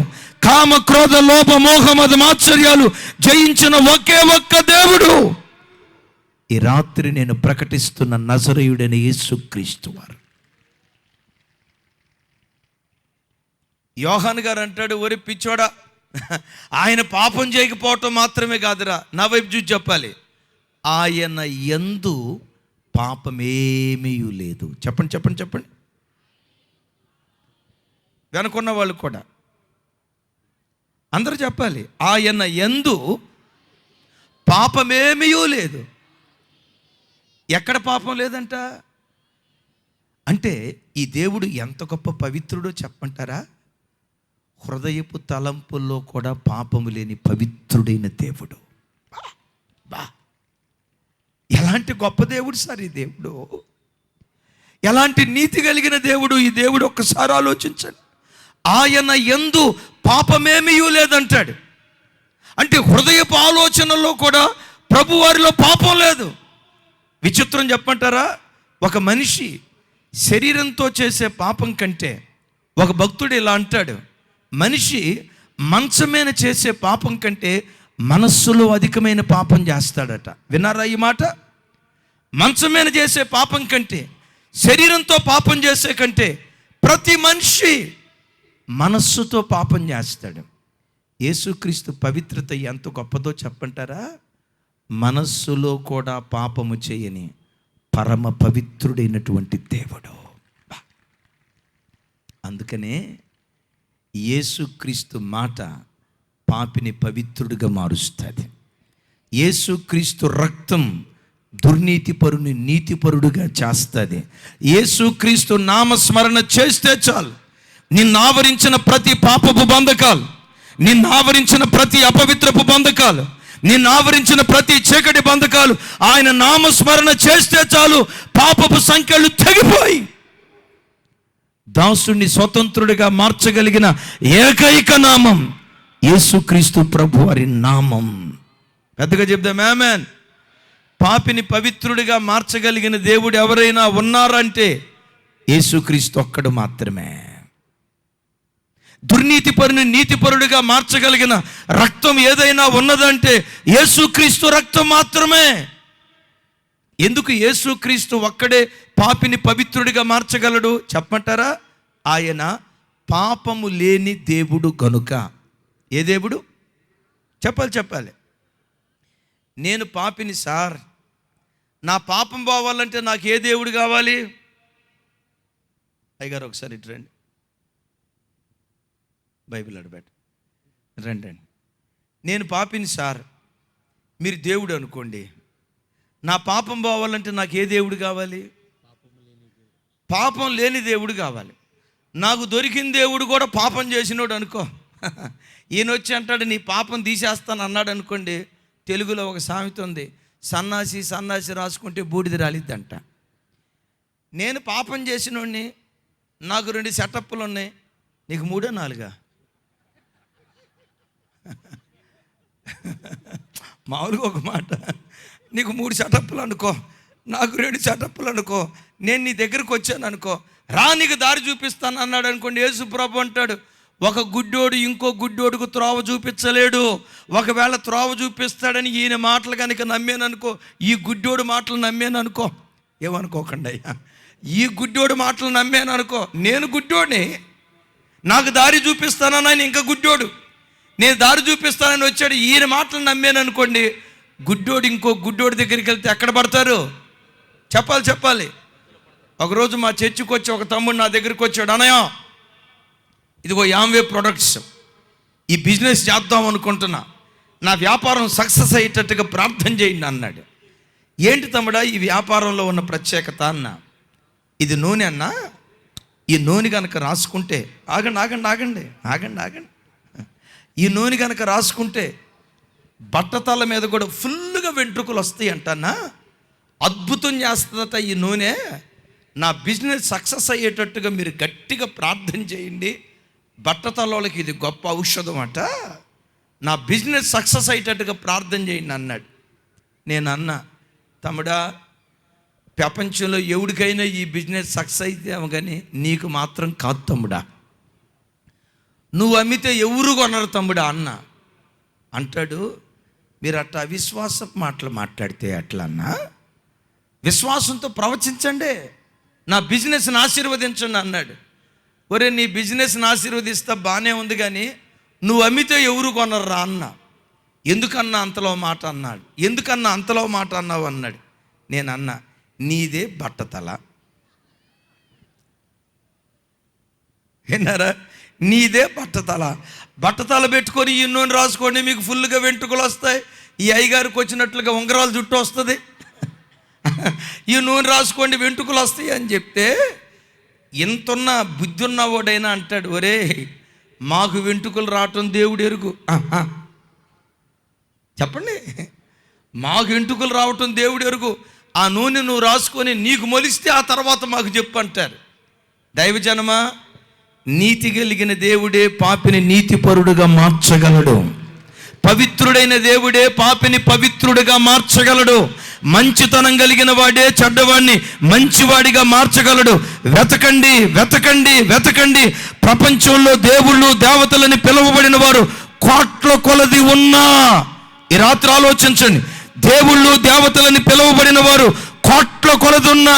కామ క్రోధ లోభ మోహ మద మాత్సర్యాలు జయించిన ఒకే ఒక్క దేవుడు. ఈ రాత్రి నేను ప్రకటిస్తున్న నజరేయుడైన యేసుక్రీస్తు వారు. యోహాను గారు అంటాడు, ఒరి పిచ్చోడా, ఆయన పాపం చేయకపోవటం మాత్రమే కాదురా, నా వైపు చూసి చెప్పాలి, ఆయన యందు పాపమేమీ లేదు. చెప్పండి చెప్పండి చెప్పండి. వెనుకున్న వాళ్ళు కూడా అందరూ చెప్పాలి, ఆయన యందు పాపమేమీ లేదు. ఎక్కడ పాపం లేదంట? అంటే ఈ దేవుడు ఎంత గొప్ప పవిత్రుడో చెప్పంటారా? హృదయపు తలంపుల్లో కూడా పాపము లేని పవిత్రుడైన దేవుడు. బా, ఎలాంటి గొప్ప దేవుడు సార్ ఈ దేవుడు! ఎలాంటి నీతి కలిగిన దేవుడు ఈ దేవుడు! ఒక్కసారి ఆలోచించండి. ఆయన యందు పాపమేమీ లేదంటాడు. అంటే హృదయపు ఆలోచనల్లో కూడా ప్రభువారిలో పాపం లేదు. విచిత్రం చెప్పంటారా? ఒక మనిషి శరీరంతో చేసే పాపం కంటే, ఒక భక్తుడు ఇలా అంటాడు, మనిషి మంచమైన చేసే పాపం కంటే మనస్సులో అధికమైన పాపం చేస్తాడట. విన్నారా ఈ మాట? మంచమైన చేసే పాపం కంటే, శరీరంతో పాపం చేసే కంటే ప్రతి మనిషి మనస్సుతో పాపం చేస్తాడు. యేసుక్రీస్తు పవిత్రత ఎంత గొప్పదో చెప్పంటారా? మనస్సులో కూడా పాపము చేయని పరమ పవిత్రుడైనటువంటి దేవుడు. అందుకనే యేసుక్రీస్తు మాట పాపిని పవిత్రుడిగా మారుస్తుంది. యేసుక్రీస్తు రక్తం దుర్నీతిపరుని నీతిపరుడుగా చేస్తుంది. యేసుక్రీస్తు నామస్మరణ చేస్తే చాలు, నిన్ను ఆవరించిన ప్రతి పాపపు బంధకాలు, నిన్ను ఆవరించిన ప్రతి అపవిత్రపు బంధకాలు, నిన్ను ఆవరించిన ప్రతి చీకటి బంధకాలు ఆయన నామస్మరణ చేస్తే చాలు, పాపపు సంఖ్యలు తెగిపోయి దాసుని స్వతంత్రుడిగా మార్చగలిగిన ఏకైక నామం యేసుక్రీస్తు ప్రభువారి నామం. పెద్దగా చెప్దాం ఆమేన్. పాపిని పవిత్రుడిగా మార్చగలిగిన దేవుడు ఎవరైనా ఉన్నారంటే యేసుక్రీస్తు ఒక్కడు మాత్రమే. దుర్నీతిపరుని నీతిపరుడిగా మార్చగలిగిన రక్తం ఏదైనా ఉన్నదంటే యేసుక్రీస్తు రక్తం మాత్రమే. ఎందుకు యేసుక్రీస్తు ఒక్కడే పాపిని పవిత్రుడిగా మార్చగలడు చెప్పమంటారా? ఆయన పాపము లేని దేవుడు గనుక. ఏ దేవుడు? చెప్పాలి. నేను పాపిని సార్, నా పాపం పోవాలంటే నాకు ఏ దేవుడు కావాలి? అయ్యగారు ఒకసారి ఇటు రండి, బైబిల్ అడబెట్ట రండి. నేను పాపిని సార్, మీరు దేవుడు అనుకోండి. నా పాపం పోవాలంటే నాకు ఏ దేవుడు కావాలి? పాపం లేని దేవుడు కావాలి. నాకు దొరికిన దేవుడు కూడా పాపం చేసినోడు అనుకో. ఈయన వచ్చి అంటాడు నీ పాపం తీసేస్తాను అన్నాడు అనుకోండి. తెలుగులో ఒక సామెత ఉంది, సన్నాసి రాసుకుంటే బూడిద రాలిద్దంట. నేను పాపం చేసినోడిని, నాకు 2 సెటప్పులు ఉన్నాయి, నీకు 3 4? మామూలుగా ఒక మాట, నీకు 3 సెటప్పులు అనుకో, నాకు 2 సెటప్పులు అనుకో, నేను నీ దగ్గరకు వచ్చాను అనుకో, రా నీకు దారి చూపిస్తాను అన్నాడు అనుకోండి. యేసు ప్రభు అంటాడు, ఒక గుడ్డోడు ఇంకో గుడ్డోడుకు త్రోవ చూపించలేడు. ఒకవేళ త్రోవ చూపిస్తాడని ఈయన మాటలు కనుక నమ్మాననుకో, ఈ గుడ్డోడు మాటలు నమ్మాననుకో, ఏమనుకోకండి అయ్యా, ఈ గుడ్డోడు మాటలు నమ్మాననుకో, నేను గుడ్డోడిని, నాకు దారి చూపిస్తానని ఆయన ఇంకా గుడ్డోడు, నేను దారి చూపిస్తానని వచ్చాడు, ఈయన మాటలు నమ్మాననుకోండి, గుడ్డోడు ఇంకో గుడ్డోడి దగ్గరికి వెళ్తే ఎక్కడ పడతారు? చెప్పాలి. ఒకరోజు మా చర్చికి వచ్చి ఒక తమ్ముడు నా దగ్గరికి వచ్చాడు, అన్నయ్య ఇదిగో యాంవే ప్రొడక్ట్స్, ఈ బిజినెస్ చేద్దాం అనుకుంటున్నా, నా వ్యాపారం సక్సెస్ అయ్యేటట్టుగా ప్రార్థన చేయండి అన్నాడు. ఏంటి తమ్ముడా ఈ వ్యాపారంలో ఉన్న ప్రత్యేకత అన్న? ఇది నూనె అన్నా, ఈ నూనె కనుక రాసుకుంటే ఆగండి, ఈ నూనె కనుక రాసుకుంటే బట్టతల మీద కూడా ఫుల్గా వెంట్రుకలు వస్తాయి అంటన్నా, అద్భుతం చేస్తుందట ఈ నూనె. నా బిజినెస్ సక్సెస్ అయ్యేటట్టుగా మీరు గట్టిగా ప్రార్థన చేయండి, బట్టతలకి ఇది గొప్ప ఔషధం అట, నా బిజినెస్ సక్సెస్ అయ్యేటట్టుగా ప్రార్థన చేయండి అన్నాడు. నేను అన్నా, తమ్ముడా ప్రపంచంలో ఎవరికైనా ఈ బిజినెస్ సక్సెస్ అయితేమో కానీ నీకు మాత్రం కాదు తమ్ముడా, నువ్వు అమ్మితే ఎవరు కొనరు తమ్ముడా అన్న. అంటాడు, మీరు అట్లా అవిశ్వాస మాటలు మాట్లాడితే అట్లా అన్నా, విశ్వాసంతో ప్రవచించండి, నా బిజినెస్ని ఆశీర్వదించండి అన్నాడు. ఒరే నీ బిజినెస్ని ఆశీర్వదిస్తా బాగానే ఉంది కానీ నువ్వు అమ్మితే ఎవరు కొనర్రా అన్న. ఎందుకన్నా అంతలో మాట అన్నాడు. ఎందుకన్నా అంతలో మాట అన్నావు అన్నాడు. నేను అన్నా, నీదే బట్టతల, విన్నారా, నీదే బట్టతల పెట్టుకొని ఈ నూనె రాసుకోండి, మీకు ఫుల్గా వెంట్రుకలు వస్తాయి, ఈ అయ్యగారికి వచ్చినట్లుగా ఉంగరాలు జుట్టు వస్తుంది, ఈ నూనె రాసుకోండి వెంట్రుకలు వస్తాయి అని చెప్తే, ఇంతున్న బుద్ధి ఉన్నవాడైనా అంటాడు, ఒరే మాకు వెంట్రుకలు రావటం దేవుడు ఎరుగు. చెప్పండి, మాకు వెంట్రుకలు రావటం దేవుడు ఎరుగు, ఆ నూనె నువ్వు రాసుకొని నీకు మొలిస్తే ఆ తర్వాత మాకు చెప్పు అంటారు. దైవజనమా, నీతి కలిగిన దేవుడే పాపిని నీతిపరుడుగా మార్చగలడు. పవిత్రుడైన దేవుడే పాపిని పవిత్రుడిగా మార్చగలడు. మంచితనం కలిగిన వాడే చెడ్డవాడిని మంచివాడిగా మార్చగలడు. వెతకండి వెతకండి వెతకండి. ప్రపంచంలో దేవుళ్ళు దేవతలని పిలువబడిన వారు కోట్ల కొలది ఉన్నా, ఈ రాత్రి ఆలోచించండి, దేవుళ్ళు దేవతలని పిలువబడిన వారు కోట్ల కొలది ఉన్నా,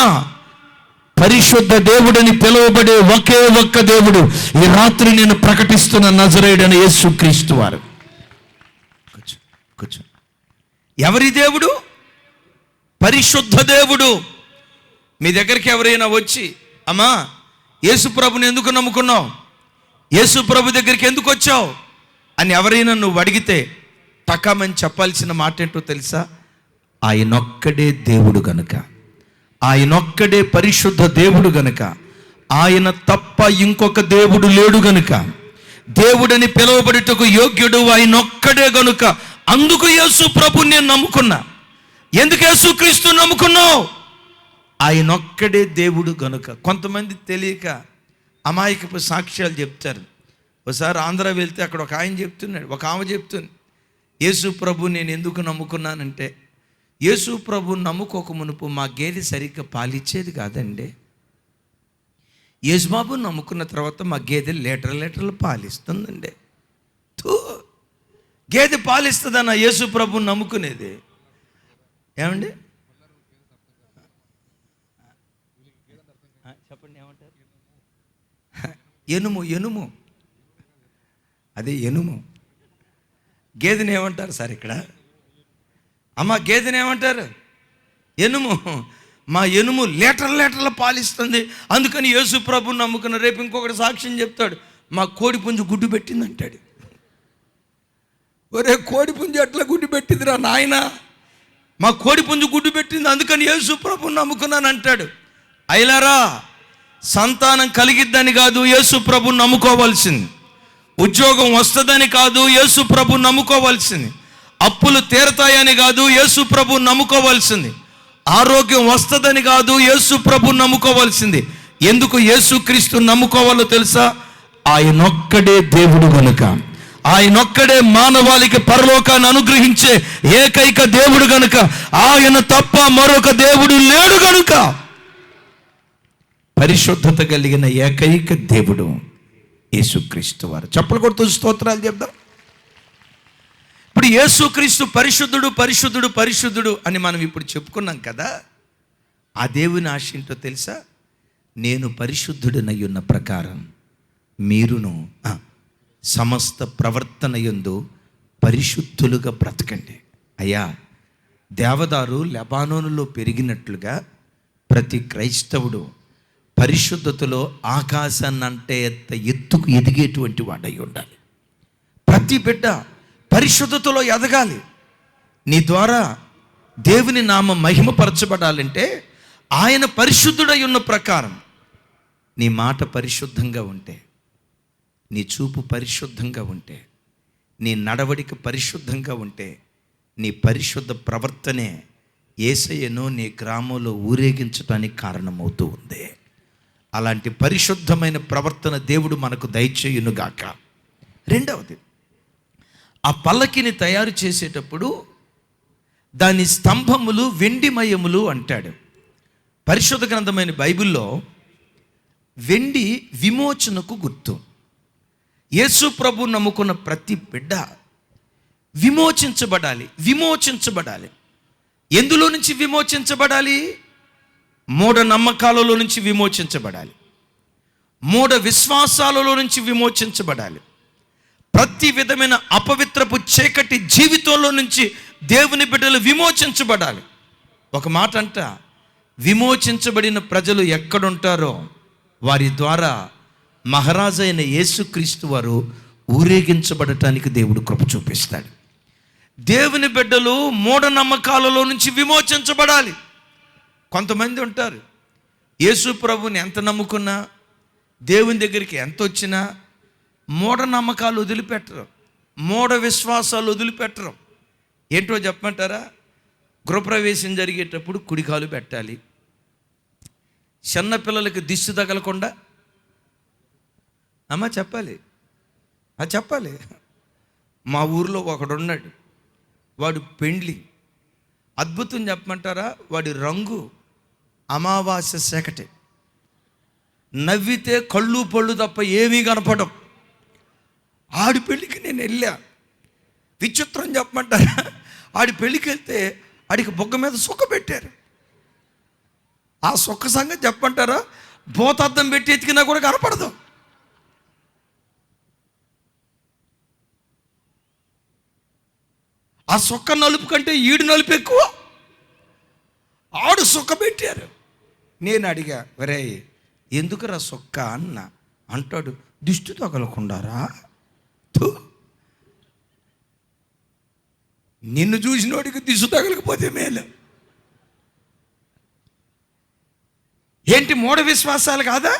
పరిశుద్ధ దేవుడని పిలువబడే ఒకే ఒక్క దేవుడు ఈ రాత్రి నేను ప్రకటిస్తున్న నజరేయుడైన యేసుక్రీస్తు వారు. కూర్చో. ఎవరి దేవుడు? పరిశుద్ధ దేవుడు. మీ దగ్గరికి ఎవరైనా వచ్చి, అమ్మా యేసు ప్రభుని ఎందుకు నమ్ముకున్నావు, యేసు ప్రభు దగ్గరికి ఎందుకు వచ్చావు అని ఎవరైనా నువ్వు అడిగితే టకామని చెప్పాల్సిన మాట ఏంటో తెలుసా? ఆయనొక్కడే దేవుడు గనుక, ఆయనొక్కడే పరిశుద్ధ దేవుడు గనుక, ఆయన తప్ప ఇంకొక దేవుడు లేడు గనుక, దేవుడని పిలువబడుటకు యోగ్యుడు ఆయనొక్కడే గనుక, అందుకు యేసు ప్రభుని నేను నమ్ముకున్నా. ఎందుకు యేసుక్రీస్తు నమ్ముకున్నావు? ఆయనొక్కడే దేవుడు గనుక. కొంతమంది తెలియక అమాయకపు సాక్ష్యాలు చెప్తారు. ఒకసారి ఆంధ్ర వెళ్తే అక్కడ ఒక ఆయన చెప్తున్నాడు, ఒక ఆమె చెప్తుంది, యేసు ప్రభు నేను ఎందుకు నమ్ముకున్నానంటే, యేసు ప్రభు నమ్ముకోక మునుపు మా గేదె సరిగ్గా పాలిచ్చేది కాదండి. యేసుబాబు నమ్ముకున్న తర్వాత మా గేదె లీటర్లు పాలిస్తుందండి. గేదె పాలిస్తుందన్న యేసు ప్రభు నమ్ముకునేది. ఏమండి చెప్పండి, ఏమంటారు? ఎనుము అదే ఎనుము. గేదెని ఏమంటారు సార్ ఇక్కడ? అమ్మ గేదెని ఏమంటారు? ఎనుము. మా ఎనుము లీటర్లు పాలిస్తుంది, అందుకని యేసు ప్రభుని నమ్ముకున్న. రేపు ఇంకొకటి సాక్ష్యం చెప్తాడు, మా కోడి పుంజు గుడ్డు పెట్టింది అంటాడు. ఒరే కోడి పుంజు ఎట్లా గుడ్డు పెట్టిందిరా నాయన, మా కోడి పుంజు గుడ్డు పెట్టింది అందుకని యేసు ప్రభుని నమ్ముకున్నాను అంటాడు. అయిలారా, సంతానం కలిగిద్దని కాదు యేసు ప్రభుని నమ్ముకోవాల్సింది, ఉద్యోగం వస్తుందని కాదు యేసు ప్రభుని నమ్ముకోవాల్సింది, అప్పులు తీరతాయని కాదు యేసు ప్రభుని నమ్ముకోవాల్సింది, ఆరోగ్యం వస్తుందని కాదు యేసు ప్రభుని నమ్ముకోవాల్సింది. ఎందుకు యేసుక్రీస్తు నమ్ముకోవాలో తెలుసా? ఆయనొక్కడే దేవుడు గనుక, ఆయనొక్కడే మానవాళికి పరలోకాన్ని అనుగ్రహించే ఏకైక దేవుడు గనుక, ఆయన తప్ప మరొక దేవుడు లేడు గనుక, పరిశుద్ధత కలిగిన ఏకైక దేవుడు యేసుక్రీస్తు వారు. చప్పలు కొడుతూ స్తోత్రాలు చెప్దాం. ఇప్పుడు యేసుక్రీస్తు పరిశుద్ధుడు పరిశుద్ధుడు పరిశుద్ధుడు అని మనం ఇప్పుడు చెప్పుకున్నాం కదా. ఆ దేవుని ఆశ ఏంటో తెలుసా? నేను పరిశుద్ధుడనై ఉన్న ప్రకారం మీరును సమస్త ప్రవర్తన యందు పరిశుద్ధులుగా బ్రతకండి. అయ్యా, దేవదారు లెబానోనులో పెరిగినట్లుగా ప్రతి క్రైస్తవుడు పరిశుద్ధతలో ఆకాశాన్నంటే ఎత్తుకు ఎదిగేటువంటి వాడై ఉండాలి. ప్రతి బిడ్డ పరిశుద్ధతలో ఎదగాలి. నీ ద్వారా దేవుని నామం మహిమపరచబడాలంటే ఆయన పరిశుద్ధుడై ఉన్న ప్రకారం నీ మాట పరిశుద్ధంగా ఉంటే, నీ చూపు పరిశుద్ధంగా ఉంటే, నీ నడవడిక పరిశుద్ధంగా ఉంటే, నీ పరిశుద్ధ ప్రవర్తనే యేసయ్యను నీ గ్రామంలో ఊరేగించడానికి కారణమవుతూ ఉంది. అలాంటి పరిశుద్ధమైన ప్రవర్తన దేవుడు మనకు దయచేయునుగాక. రెండవది, ఆ పల్లకిని తయారు చేసేటప్పుడు దాని స్తంభములు వెండిమయములు అంటాడు. పరిశుద్ధ గ్రంథమైన బైబిల్లో వెండి విమోచనకు గుర్తు. యేసు ప్రభు నమ్ముకున్న ప్రతి బిడ్డ విమోచించబడాలి. ఎందులో నుంచి విమోచించబడాలి? మూఢ నమ్మకాలలో నుంచి విమోచించబడాలి, మూఢ విశ్వాసాలలో నుంచి విమోచించబడాలి, ప్రతి విధమైన అపవిత్రపు చీకటి జీవితంలో నుంచి దేవుని బిడ్డలు విమోచించబడాలి. ఒక మాట అంట, విమోచించబడిన ప్రజలు ఎక్కడుంటారో వారి ద్వారా మహారాజు అయిన యేసుక్రీస్తు వారు ఊరేగించబడటానికి దేవుడు కృప చూపిస్తాడు. దేవుని బిడ్డలు మూఢనమ్మకాలలో నుంచి విమోచించబడాలి. కొంతమంది ఉంటారు, యేసు ప్రభుని ఎంత నమ్ముకున్నా, దేవుని దగ్గరికి ఎంత వచ్చినా మూఢనమ్మకాలు వదిలిపెట్టరు, మూఢ విశ్వాసాలు వదిలిపెట్టరు. ఏంటో చెప్పమంటారా? గృహప్రవేశం జరిగేటప్పుడు కుడికాలు పెట్టాలి, చిన్నపిల్లలకి దిష్టి తగలకుండా అమ్మ చెప్పాలి, అది చెప్పాలి. మా ఊరిలో ఒకడున్నాడు, వాడు పెండ్లి అద్భుతం చెప్పమంటారా? వాడి రంగు అమావాస్య సేకటే, నవ్వితే కళ్ళు పళ్ళు తప్ప ఏమీ కనపడం. ఆడి పెళ్ళికి నేను వెళ్ళా. విచిత్రం చెప్పమంటారా? ఆడి పెళ్ళికి వెళ్తే ఆడికి బొగ్గ మీద సుక్క పెట్టారు. ఆ సుక్క సంగతి చెప్పమంటారా? భూతద్దం పెట్టి ఎతికినా కూడా కనపడదు. ఆ సుక్క నలుపు కంటే ఈడు నలుపు ఎక్కువ. ఆడు సుక్క పెట్టారు. నేను అడిగా, వరే ఎందుకురా సుక్క అన్న. అంటాడు, దిష్టి తగలకుండారా. నిన్ను చూసినోడికి దిష్టి తగలకపోతే మేలు. ఏంటి మూఢ విశ్వాసాలు కాదా?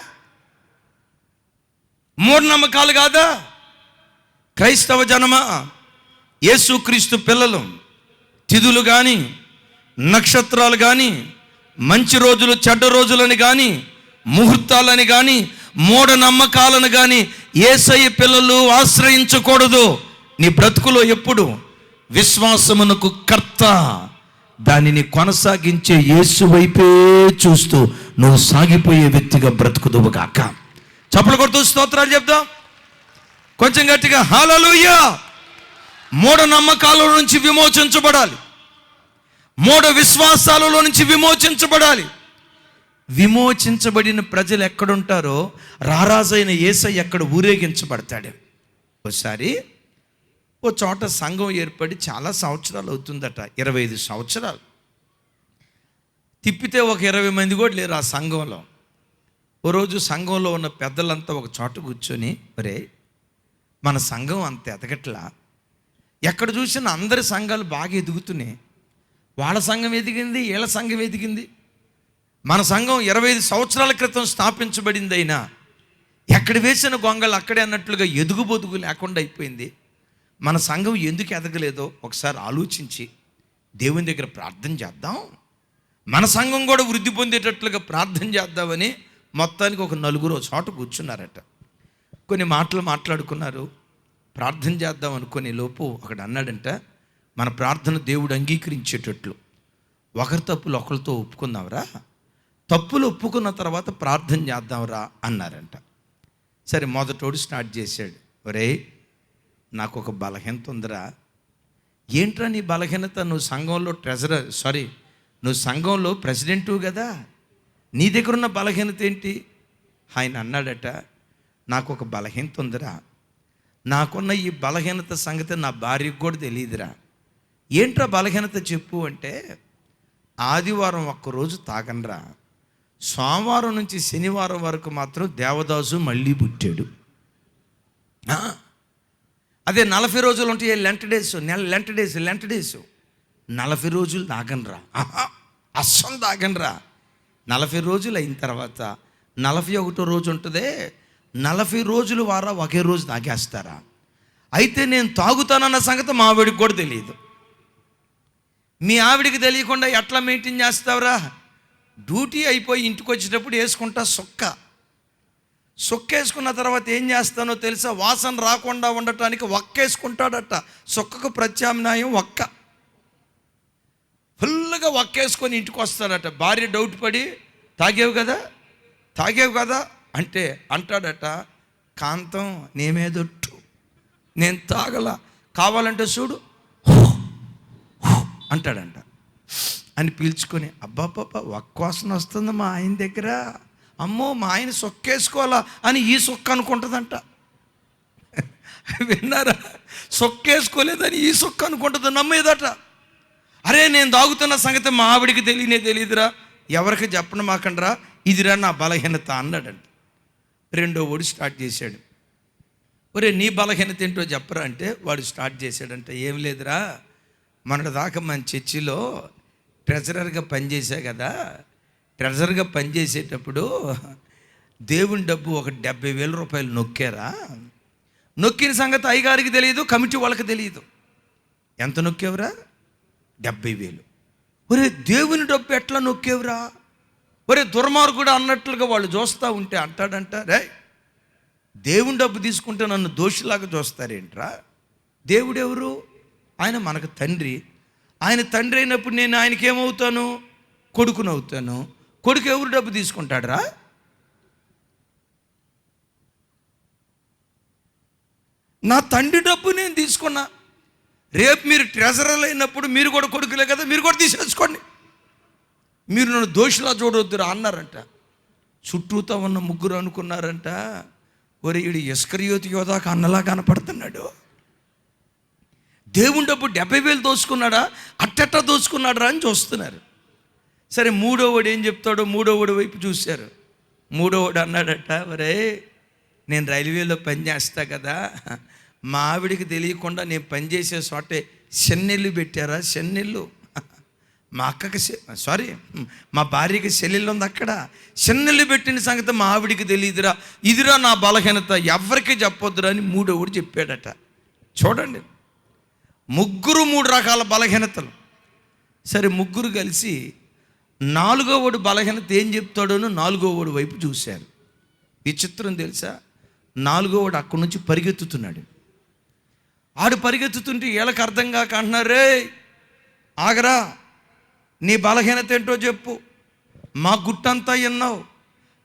మూఢనమ్మకాలు కాదా? క్రైస్తవ జనమా, యేసుక్రీస్తు పిల్లలు, తిథులు కానీ, నక్షత్రాలు కానీ, మంచి రోజులు చెడ్డ రోజులని కానీ, ముహూర్తాలని కానీ, మూఢనమ్మకాలను కానీ యేసయ్య పిల్లలు ఆశ్రయించకూడదు. నీ బ్రతుకులో ఎప్పుడు విశ్వాసమునకు కర్త, దానిని కొనసాగించే యేసు వైపే చూస్తూ నువ్వు సాగిపోయే వ్యక్తిగా బ్రతుకుదువుగాక. చప్పలు కొడుతూ స్తోత్రాలు చెప్దాం కొంచెం గట్టిగా. హల్లెలూయా. మూఢ నమ్మకాల నుంచి విమోచించబడాలి, మూఢ విశ్వాసాలలో నుంచి విమోచించబడాలి. విమోచించబడిన ప్రజలు ఎక్కడుంటారో రారాజైన యేసయ్య ఎక్కడ ఊరేగించబడతాడు. ఒకసారి ఓ చోట సంఘం ఏర్పడి చాలా సంవత్సరాలు అవుతుందట, 25 సంవత్సరాలు. తిప్పితే ఒక 20 మంది కూడా లేరు ఆ సంఘంలో. ఓ రోజు సంఘంలో ఉన్న పెద్దలంతా ఒక చోట కూర్చొని, ఒరే మన సంఘం అంత ఎదగట్లా, ఎక్కడ చూసినా అందరి సంఘాలు బాగా ఎదుగుతున్నాయి, వాళ్ళ సంఘం ఎదిగింది, వీళ్ళ సంఘం ఎదిగింది, మన సంఘం 25 సంవత్సరాల క్రితం స్థాపించబడిందైనా ఎక్కడ వేసిన గొంగళ్ళు అక్కడే అన్నట్లుగా ఎదుగుబొదుగు లేకుండా అయిపోయింది. మన సంఘం ఎందుకు ఎదగలేదో ఒకసారి ఆలోచించి దేవుని దగ్గర ప్రార్థన చేద్దాం, మన సంఘం కూడా వృద్ధి పొందేటట్లుగా ప్రార్థన చేద్దామని మొత్తానికి ఒక 4 చోట కూర్చున్నారట. కొన్ని మాటలు మాట్లాడుకున్నారు, ప్రార్థన చేద్దాం అనుకునే లోపు ఒకడు అన్నాడంట, మన ప్రార్థన దేవుడు అంగీకరించేటట్లు ఒకరి తప్పులు ఒకరితో ఒప్పుకుందాంరా, తప్పులు ఒప్పుకున్న తర్వాత ప్రార్థన చేద్దాంరా అన్నారంట. సరే మొదటోడు స్టార్ట్ చేశాడు, ఒరే నాకు ఒక బలహీనత ఉందిరా. ఏంట్రా నీ బలహీనత? నువ్వు సంఘంలో నువ్వు సంఘంలో ప్రెసిడెంటు కదా, నీ దగ్గర ఉన్న బలహీనత ఏంటి? ఆయన అన్నాడట, నాకు ఒక బలహీనత ఉందిరా, నాకున్న ఈ బలహీనత సంగతి నా భార్యకు కూడా తెలియదురా. ఏంట్రా బలహీనత చెప్పు అంటే, ఆదివారం ఒక్కరోజు తాగనరా, సోమవారం నుంచి శనివారం వరకు మాత్రం దేవదాసు మళ్ళీ పుట్టాడు. అదే 40 రోజులు ఉంటాయి లెంట్ డేస్, లెంట్ డేస్ 40 రోజులు తాగనరా, అస్సలు తాగనరా. 40 రోజులు అయిన తర్వాత 41వ రోజు ఉంటుందే, 40 రోజులు వారా ఒకే రోజు తాగేస్తారా? అయితే నేను తాగుతానన్న సంగతి మా ఆవిడికి కూడా తెలియదు. మీ ఆవిడికి తెలియకుండా ఎట్లా మెయింటైన్ చేస్తావురా? డ్యూటీ అయిపోయి ఇంటికి వచ్చేటప్పుడు వేసుకుంటా సొక్క వేసుకున్న తర్వాత ఏం చేస్తానో తెలుసా? వాసన రాకుండా ఉండటానికి వక్కేసుకుంటాడట. సొక్కకు ప్రత్యామ్నాయం వక్క. ఫుల్గా వక్కేసుకొని ఇంటికి వస్తాడట. భార్య డౌట్ పడి, తాగేవు కదా అంటే అంటాడట, కాంతం నేమేదొట్టు, నేను తాగల, కావాలంటే చూడు అంటాడంట. అని పీల్చుకొని, అబ్బాబ్బా ఒక్కవాసన వస్తుంది మా ఆయన దగ్గర, అమ్మో మా ఆయన సొక్కేసుకోవాలా అని ఈ సొక్క అనుకుంటుందంట. విన్నారా? సొక్కేసుకోలేదని ఈ సొక్క అనుకుంటుంది, నమ్మేదట. అరే నేను తాగుతున్న సంగతి మా ఆవిడికి తెలియదురా, ఎవరికి చెప్పను మాకండ్రా, ఇదిరా నా బలహీనత అన్నాడంట. రెండో వాడు స్టార్ట్ చేశాడు. ఒరే నీ బలహీనత ఏంటో చెప్పరా అంటే వాడు స్టార్ట్ చేశాడంట, ఏం లేదురా, మొన్నటిదాకా మన చర్చిలో ట్రెజరర్గా పనిచేశా కదా, ట్రెజరర్గా పనిచేసేటప్పుడు దేవుని డబ్బు ఒక 70,000 రూపాయలు నొక్కారా, నొక్కిన సంగతి అయ్యగారికి తెలియదు, కమిటీ వాళ్ళకి తెలియదు. ఎంత నొక్కేవరా? 70,000. ఒరే దేవుని డబ్బు ఎట్లా నొక్కేవరా? ఒరే దుర్మార్గుడు అన్నట్లుగా వాళ్ళు చూస్తూ ఉంటే అంటాడంట, రే దేవుని డబ్బు తీసుకుంటే నన్ను దోషిలాగా చూస్తారేంట్రా? దేవుడు ఎవరు? ఆయన మనకు తండ్రి. ఆయన తండ్రి అయినప్పుడు నేను ఆయనకి ఏమవుతాను? కొడుకునవుతాను. కొడుకు ఎవరు డబ్బు తీసుకుంటాడురా? నా తండ్రి డబ్బు నేను తీసుకున్నా. రేపు మీరు ట్రెజరర్లు అయినప్పుడు మీరు కూడా కొడుకులే కదా, మీరు కూడా తీసేసుకోండి. మీరు నన్ను దోషిలా చూడవద్దురా అన్నారంట. చుట్టూతో ఉన్న ముగ్గురు అనుకున్నారంట, ఒరే వీడు ఇస్కరియోతు యోధాకు అన్నలా కనపడుతున్నాడు. దేవుని డబ్బు 70,000 దోచుకున్నాడా, అట్టట్టా దోచుకున్నాడా అని చూస్తున్నారు. సరే మూడోవాడు ఏం చెప్తాడో మూడోవాడు వైపు చూశారు. మూడోవాడు అన్నాడట, ఒరే నేను రైల్వేలో పనిచేస్తా కదా, మా ఆవిడికి తెలియకుండా నేను పనిచేసే చోటే చెన్నెళ్ళు పెట్టారా? చెన్నెళ్ళు మా అక్కకి మా భార్యకి చెల్లెళ్ళు ఉంది, అక్కడ చెన్నెళ్ళు పెట్టిన సంగతి మా ఆవిడికి తెలియదురా, ఇదిరా నా బలహీనత, ఎవరికి చెప్పొద్దురా అని మూడోవాడు చెప్పాడట. చూడండి, ముగ్గురు 3 రకాల బలహీనతలు. సరే ముగ్గురు కలిసి 4వవాడు బలహీనత ఏం చెప్తాడోనో 4వవాడు వైపు చూశారు. విచిత్రం తెలుసా, 4వవాడు అక్కడి నుంచి పరిగెత్తుతున్నాడు. ఆడు పరిగెత్తుతుంటే వీళ్ళకి అర్థం కాక అంటున్నారు, రే ఆగరా, నీ బలహీనత ఏంటో చెప్పు, మా గుట్టంతా విన్నావు,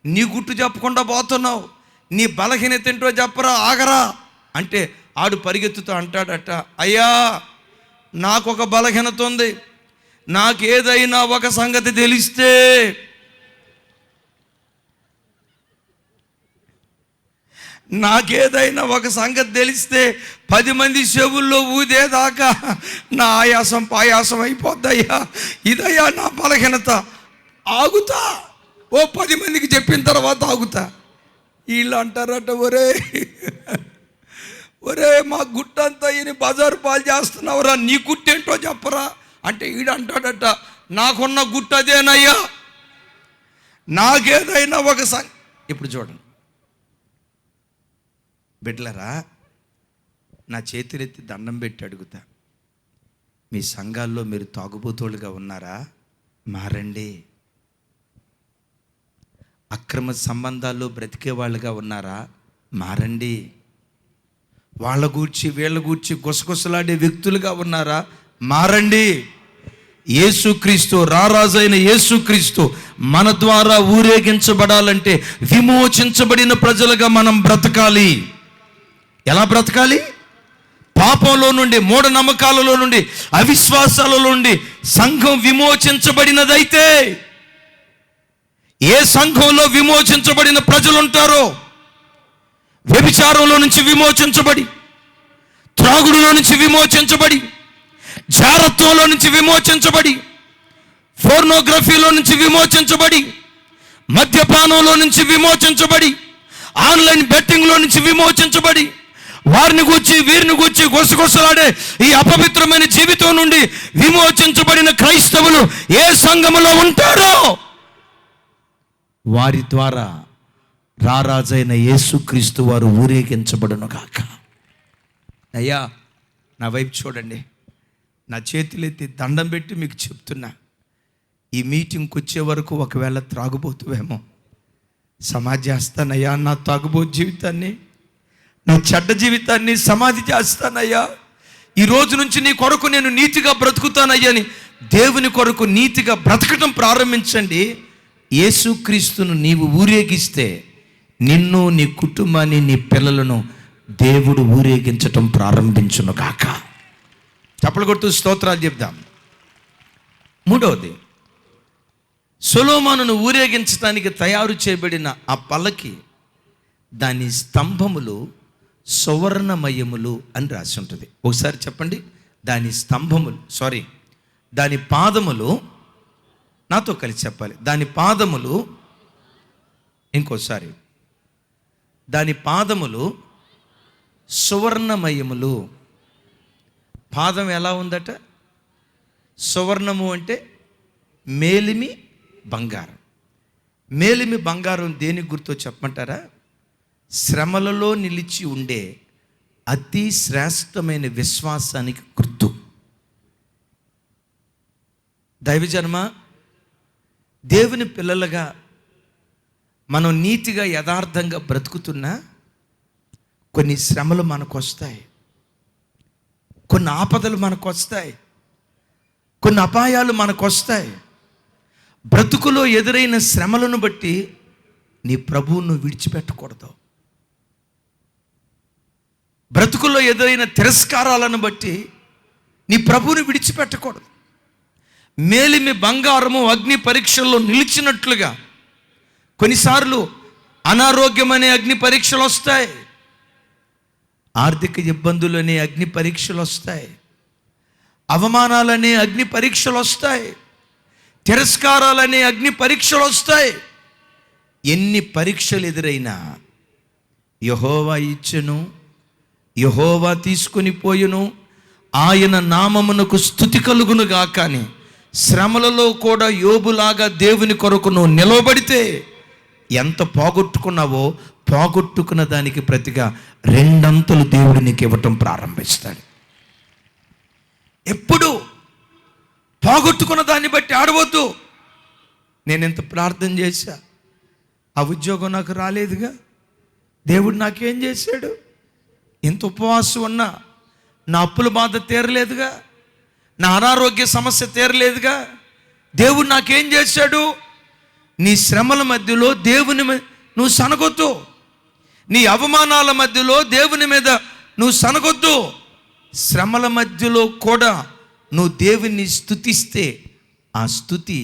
నీ గుట్టు చెప్పకుండా పోతున్నావు, నీ బలహీనత ఏంటో చెప్పరా, ఆగరా అంటే ఆడు పరిగెత్తుతూ అంటాడట, అయ్యా నాకొక బలహీనత ఉంది, నాకేదైనా ఒక సంగతి తెలిస్తే నాకేదైనా ఒక సంగతి తెలిస్తే 10 మంది చెవుల్లో ఊదేదాకా నా ఆయాసం పాయాసం అయిపోద్దయ్యా, ఇదయ్యా నా బలహీనత, ఆగుతా, ఓ 10 మందికి చెప్పిన తర్వాత ఆగుతా. వీళ్ళు అంటారట, ఒరే మా గుట్టంతా ఈయన బజారు పాలు చేస్తున్నావురా, నీ గుట్టేంటో చెప్పరా అంటే ఈడు అంటాడట, నాకున్న గుట్టు అదేనయ్యా, నాకేదైనా ఒక ఇప్పుడు చూడండి బిడ్డలరా, నా చేతులెత్తి దండం పెట్టి అడుగుతా, మీ సంఘాల్లో మీరు తాగుబోతోళ్ళుగా ఉన్నారా? మారండి. అక్రమ సంబంధాల్లో బ్రతికే వాళ్ళుగా ఉన్నారా? మారండి. వాళ్ళ గూర్చి వీళ్ళ గూర్చి గుసగుసలాడే వ్యక్తులుగా ఉన్నారా? మారండి. యేసుక్రీస్తు, రారాజైన యేసుక్రీస్తు మన ద్వారా ఊరేగించబడాలంటే విమోచించబడిన ప్రజలుగా మనం బ్రతకాలి. ఎలా బ్రతకాలి? పాపంలో నుండి, మూఢనమ్మకాలలో నుండి, అవిశ్వాసాలలో నుండి సంఘం విమోచించబడినదైతే, ఏ సంఘంలో విమోచించబడిన ప్రజలు ఉంటారో, వ్యభిచారంలో నుంచి విమోచించబడి, త్రాగుడులో నుంచి విమోచించబడి, జారత్వంలో నుంచి విమోచించబడి, పోర్నోగ్రఫీలో నుంచి విమోచించబడి, మద్యపానంలో నుంచి విమోచించబడి, ఆన్లైన్ బెట్టింగ్లో నుంచి విమోచించబడి, వారిని గూర్చి వీరిని గూర్చి గుసగుసలాడే ఈ అపవిత్రమైన జీవితం నుండి విమోచించబడిన క్రైస్తవులు ఏ సంఘములో ఉంటారో వారి ద్వారా రారాజైన యేసుక్రీస్తు వారు ఊరేగించబడును గాక. అయ్యా నా వైపు చూడండి, నా చేతులెత్తి దండం పెట్టి మీకు చెప్తున్నా, ఈ మీటింగ్కి వచ్చే వరకు ఒకవేళ త్రాగుబోతువేమో, సమాధి చేస్తానయ్యా నా తాగుబోతు జీవితాన్ని, నా చెడ్డ జీవితాన్ని సమాధి చేస్తానయ్యా, ఈ రోజు నుంచి నీ కొరకు నేను నీతిగా బ్రతుకుతానయ్యా అని దేవుని కొరకు నీతిగా బ్రతకటం ప్రారంభించండి. యేసుక్రీస్తును నీవు ఊరేగిస్తే నిన్ను, నీ కుటుంబాన్ని, నీ పిల్లలను దేవుడు ఊరేగించటం ప్రారంభించును కాక. చప్పలు కొడుతూ స్తోత్రాలు చెప్దాం. మూడవది, సొలొమోనును ఊరేగించడానికి తయారు చేయబడిన ఆ పల్లకి, దాని స్తంభములు సువర్ణమయములు అని రాసి ఉంటుంది. ఒకసారి చెప్పండి, దాని స్తంభములు, దాని పాదములు, నాతో కలిసి చెప్పాలి, దాని పాదములు, ఇంకోసారి దాని పాదములు సువర్ణమయములు. పాదం ఎలా ఉందట? సువర్ణము అంటే మేలిమి బంగారం. మేలిమి బంగారం దేనికి గుర్తో చెప్పమంటారా? శ్రమలలో నిలిచి ఉండే అతి శ్రేష్టమైన విశ్వాసానికి గుర్తు. దైవజన్మ, దేవుని పిల్లలుగా మనం నీతిగా యథార్థంగా బ్రతుకుతున్నా కొన్ని శ్రమలు మనకు వస్తాయి, కొన్ని ఆపదలు మనకు వస్తాయి, కొన్ని అపాయాలు మనకు వస్తాయి. బ్రతుకులో ఎదురైన శ్రమలను బట్టి నీ ప్రభువును విడిచిపెట్టకూడదు. బ్రతుకుల్లో ఎదురైన తిరస్కారాలను బట్టి నీ ప్రభువుని విడిచిపెట్టకూడదు. మేలిమి బంగారము అగ్ని పరీక్షల్లో నిలిచినట్లుగా కొన్నిసార్లు అనారోగ్యం అనే అగ్ని పరీక్షలు వస్తాయి, ఆర్థిక ఇబ్బందులు అనే అగ్ని పరీక్షలు వస్తాయి, అవమానాలనే అగ్ని పరీక్షలు వస్తాయి, తిరస్కారాలనే అగ్ని పరీక్షలు వస్తాయి. ఎన్ని పరీక్షలు ఎదురైనా యెహోవా ఇచ్చెను, యెహోవా తీసుకొని పోయును, ఆయన నామమునకు స్తుతి కలుగును గాక అని శ్రమలలో కూడా యోబులాగా దేవుని కొరకు నువ్వు నిలవబడితే ఎంత పోగొట్టుకున్నావో పోగొట్టుకున్న దానికి ప్రతిగా రెండంతలు దేవుడు నీకు ఇవ్వటం ప్రారంభిస్తాడు. ఎప్పుడు పోగొట్టుకున్న దాన్ని బట్టి ఆడవద్దు. నేను ఎంత ప్రార్థన చేశా, ఆ ఉద్యోగం నాకు రాలేదుగా, దేవుడు నాకేం చేశాడు? ఎంత ఉపవాసం ఉన్నా నా అప్పుల బాధ తీరలేదుగా, నా అనారోగ్య సమస్య తీరలేదుగా, దేవుడు నాకేం చేశాడు? నీ శ్రమల మధ్యలో దేవుని నువ్వు సనగొద్దు, నీ అవమానాల మధ్యలో దేవుని మీద నువ్వు సనగొద్దు. శ్రమల మధ్యలో కూడా నువ్వు దేవుని స్తుతిస్తే ఆ స్తుతి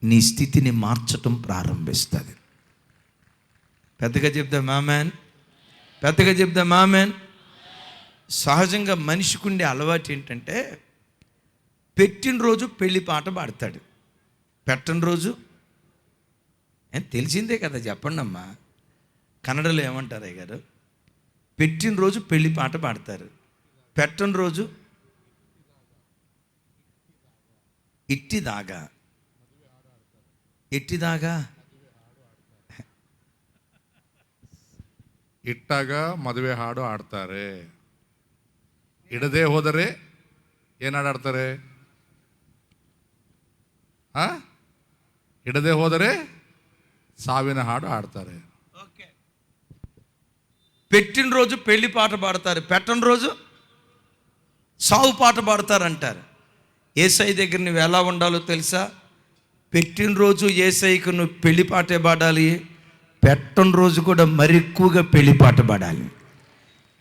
నీ స్థితిని మార్చటం ప్రారంభిస్తుంది. పెద్దగా చెప్దాం ఆమెన్, పెద్దగా చెప్దాం ఆమెన్. సహజంగా మనిషికి ఉండే అలవాటు ఏంటంటే పెట్టిన రోజు పెళ్లి పాట పాడతాడు, పెట్టని రోజు తెలిసిందే కదా, చెప్పండి అమ్మా. కన్నడలో ఏమంటారు అయ్య గారు? పెట్టిన రోజు పెళ్లి పాట పాడతారు, పెట్టని రోజు ఇట్టిదాగా ಇಟ್ಟಾಗ ಮದುವೆ ಹಾಡು ಆಡ್ತಾರೆ. ಇಡದೆ ಹೋದರೆ ಏನು ಹಾಡು ಆಡ್ತಾರೆ? ಇಡದೆ ಹೋದರೆ ಸಾವಿನ ಹಾಡು ఆడతారు. పెట్టిన రోజు పెళ్లి పాట పాడతారు, పెట్టని రోజు సావు పాట పాడతారు అంటారు. యేసయ్య దగ్గర నువ్వు ఎలా ఉండాలో తెలుసా? పెట్టిన రోజు యేసయ్యకు నువ్వు పెళ్లి పాటే పాడాలి, పెట్టని రోజు కూడా మరి ఎక్కువగా పెళ్లి పాట పాడాలి.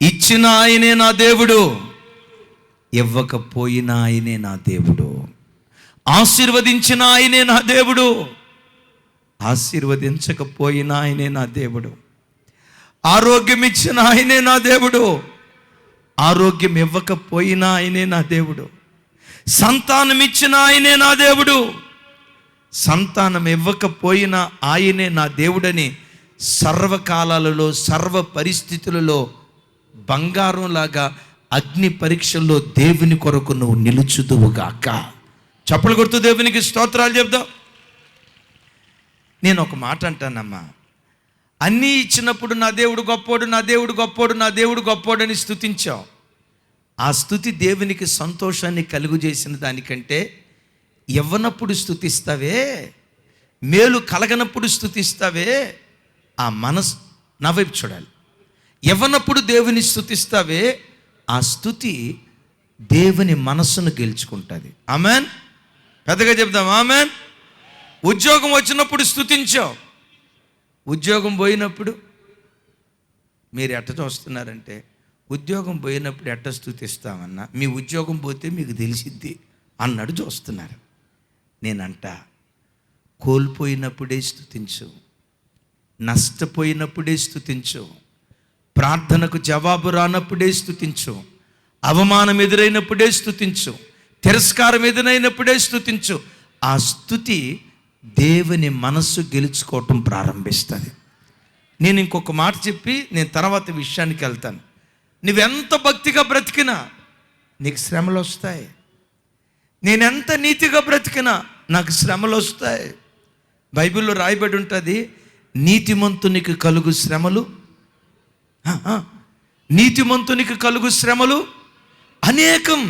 ఇచ్చిన ఆయనే నా దేవుడు, ఇవ్వకపోయిన ఆయనే నా దేవుడు, ఆశీర్వదించిన ఆయనే నా దేవుడు, ఆశీర్వదించకపోయిన ఆయనే నా దేవుడు, ఆరోగ్యం ఇచ్చిన ఆయనే నా దేవుడు, ఆరోగ్యం ఇవ్వకపోయినా ఆయనే నా దేవుడు, సంతానం ఇచ్చిన ఆయనే నా దేవుడు, సంతానం ఇవ్వకపోయినా ఆయనే నా దేవుడని సర్వకాలాలలో సర్వ పరిస్థితులలో బంగారంలాగా అగ్ని పరీక్షల్లో దేవుని కొరకు నువ్వు నిలుచుదువుగాక. చప్పలు కొడుతూ దేవునికి స్తోత్రాలు చెప్దాం. నేను ఒక మాట అంటానమ్మా, అన్నీ ఇచ్చినప్పుడు నా దేవుడు గొప్పోడు, నా దేవుడు గొప్పోడు, నా దేవుడు గొప్పోడు అని స్తుతించావు. ఆ స్తుతి దేవునికి సంతోషాన్ని కలుగు చేసిన దానికంటే ఇవ్వనప్పుడు స్తుతిస్తావే, మేలు కలగనప్పుడు స్తుతిస్తావే, ఆ మనసు నా వైపు చూడాలి. ఇవ్వనప్పుడు దేవుని స్తుతిస్తావే, ఆ స్తుతి దేవుని మనస్సును గెలుచుకుంటుంది. ఆమెన్. పెద్దగా చెప్దాం ఆమెన్. ఉద్యోగం వచ్చినప్పుడు స్తుతించావు, ఉద్యోగం పోయినప్పుడు మీరు ఎట్ట చూస్తున్నారంటే, ఉద్యోగం పోయినప్పుడు ఎట్ట స్తుతిస్తామన్నా మీ ఉద్యోగం పోతే మీకు తెలిసిద్ది అన్నాడు చూస్తున్నారు. నేనంట, కోల్పోయినప్పుడే స్తుతించు, నష్టపోయినప్పుడే స్తుతించు, ప్రార్థనకు జవాబు రానప్పుడే స్తుతించు, అవమానం ఎదురైనప్పుడే స్తుతించు, తిరస్కారం ఎదురైనప్పుడే స్తుతించు. ఆ స్తుతి దేవుని మనస్సు గెలుచుకోవటం ప్రారంభిస్తుంది. నేను ఇంకొక మాట చెప్పి నేను తర్వాత విషయానికి వెళ్తాను. నువ్వెంత భక్తిగా బ్రతికినా నీకు శ్రమలు వస్తాయి. నేనెంత నీతిగా బ్రతికినా నాకు శ్రమలు వస్తాయి. బైబిల్లో రాయబడి ఉంటుంది, నీతిమంతునికి కలుగు శ్రమలు, నీతిమంతునికి కలుగు శ్రమలు అనేకం.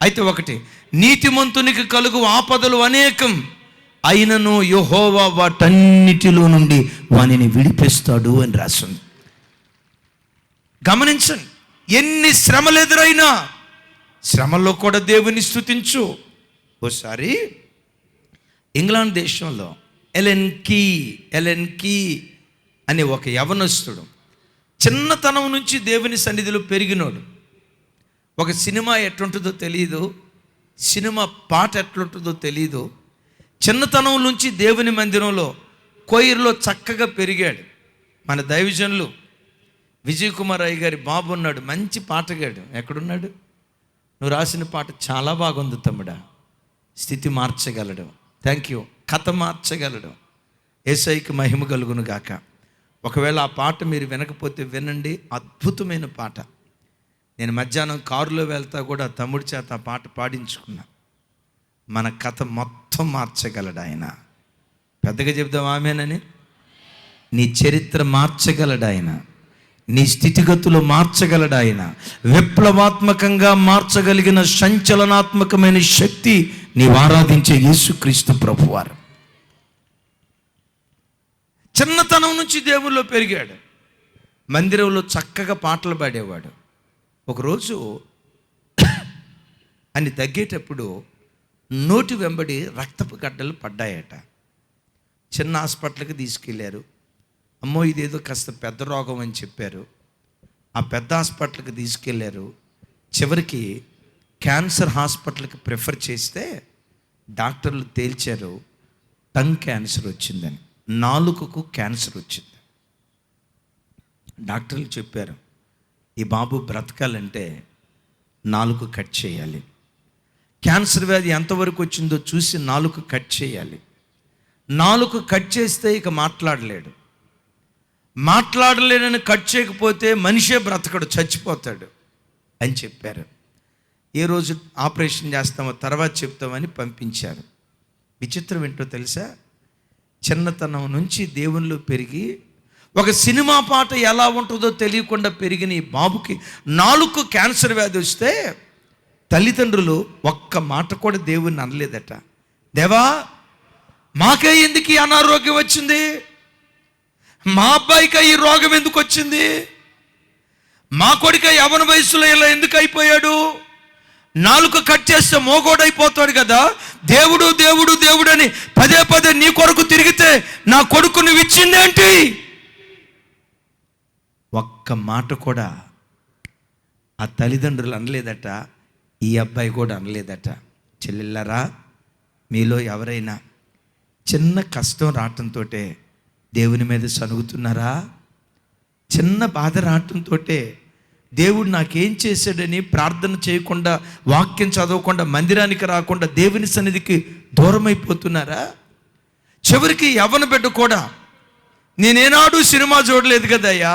అయితే ఒకటి, నీతిమంతునికి కలుగు ఆపదలు అనేకం, అయినను యెహోవా వాటన్నిటిలో నుండి వానిని విడిపిస్తాడు అని రాస్తుంది. గమనించండి, ఎన్ని శ్రమలు ఎదురైనా శ్రమల్లో కూడా దేవుని స్తుతించు. ఓసారి ఇంగ్లాండ్ దేశంలో ఎలెన్ కీ అనే ఒక యవనస్తుడు చిన్నతనం నుంచి దేవుని సన్నిధిలో పెరిగినోడు. ఒక సినిమా ఎట్లుంటుందో తెలియదు, సినిమా పాట ఎట్లుంటుందో తెలియదు. చిన్నతనం నుంచి దేవుని మందిరంలో కోయిర్లో చక్కగా పెరిగాడు. మన దైవజనులు విజయ్ కుమార్ అయ్య గారి బాబు ఉన్నాడు, మంచి పాటగాడు. ఎక్కడున్నాడు? నువ్వు రాసిన పాట చాలా బాగుంది తమ్ముడా, స్థితి మార్చగలడు. Thank you. కథ మార్చగలడు. యేసయ్యకి మహిమ కలుగును గాక. ఒకవేళ ఆ పాట మీరు వినకపోతే వినండి, అద్భుతమైన పాట. నేను మధ్యాహ్నం కారులో వెళ్తా కూడా తమ్ముడి చేత ఆ పాట పాడించుకున్నా. మన కథ మొత్తం మార్చగలడు ఆయన. పెద్దగా చెప్దాం ఆమేనని. నీ చరిత్ర మార్చగలడు ఆయన, నీ స్థితిగతులు మార్చగలడు ఆయన. విప్లవాత్మకంగా మార్చగలిగిన సంచలనాత్మకమైన శక్తి నీవు ఆరాధించే యేసుక్రీస్తు ప్రభువారు. చిన్నతనం నుంచి దేవుల్లో పెరిగాడు, మందిరంలో చక్కగా పాటలు పాడేవాడు. ఒకరోజు అని తగ్గేటప్పుడు నోటి వెంబడి రక్తపు గడ్డలు పడ్డాయట. చిన్న హాస్పిటల్కి తీసుకెళ్ళారు. అమ్మో ఇదేదో కాస్త పెద్ద రోగం అని చెప్పారు. ఆ పెద్ద హాస్పిటల్కి తీసుకెళ్ళారు. చివరికి క్యాన్సర్ హాస్పిటల్కి ప్రిఫర్ చేస్తే డాక్టర్లు తేల్చారు టంగ్ క్యాన్సర్ వచ్చిందని, నాలుకకు క్యాన్సర్ వచ్చింది. డాక్టర్లు చెప్పారు, ఈ బాబు బ్రతకాలంటే నాలుక కట్ చేయాలి. క్యాన్సర్ వ్యాధి ఎంతవరకు వచ్చిందో చూసి నాలుక కట్ చేయాలి. నాలుక కట్ చేస్తే ఇక మాట్లాడలేనని కట్ చేయకపోతే మనిషే బ్రతకడు, చచ్చిపోతాడు అని చెప్పారు. ఏ రోజు ఆపరేషన్ చేస్తామో తర్వాత చెప్తామని పంపించారు. విచిత్రం ఏంటో తెలుసా? చిన్నతనం నుంచి దేవునిలో పెరిగి ఒక సినిమా పాట ఎలా ఉంటుందో తెలియకుండా పెరిగిన ఈ బాబుకి నాలుగు క్యాన్సర్ వ్యాధి వస్తే తల్లిదండ్రులు ఒక్క మాట కూడా దేవుణ్ణి అనలేదట. దేవా, మాకే ఎందుకు ఈ అనారోగ్యం వచ్చింది? మా అబ్బాయికి ఈ రోగం ఎందుకు వచ్చింది? మా కొడుకు యవ్వన వయసులో ఇలా ఎందుకు అయిపోయాడు? నాలుక కట్ చేస్తే మోగోడైపోతాడు కదా. దేవుడు దేవుడు దేవుడు అని పదే పదే నీ కొరకు తిరిగితే నా కొడుకు నువ్వు ఇచ్చిందేంటి? ఒక్క మాట కూడా ఆ తల్లిదండ్రులు అనలేదట, ఈ అబ్బాయి కూడా అనలేదట. చెల్లెళ్ళారా, మీలో ఎవరైనా చిన్న కష్టం రావటంతో దేవుని మీద సనుగుతున్నారా? చిన్న బాధ రావటంతో దేవుడు నాకేం చేశాడని ప్రార్థన చేయకుండా, వాక్యం చదవకుండా, మందిరానికి రాకుండా దేవుని సన్నిధికి దూరం అయిపోతున్నారా? చివరికి యవ్వన బిడ్డ కూడా నేనేనాడు సినిమా చూడలేదు కదయ్యా,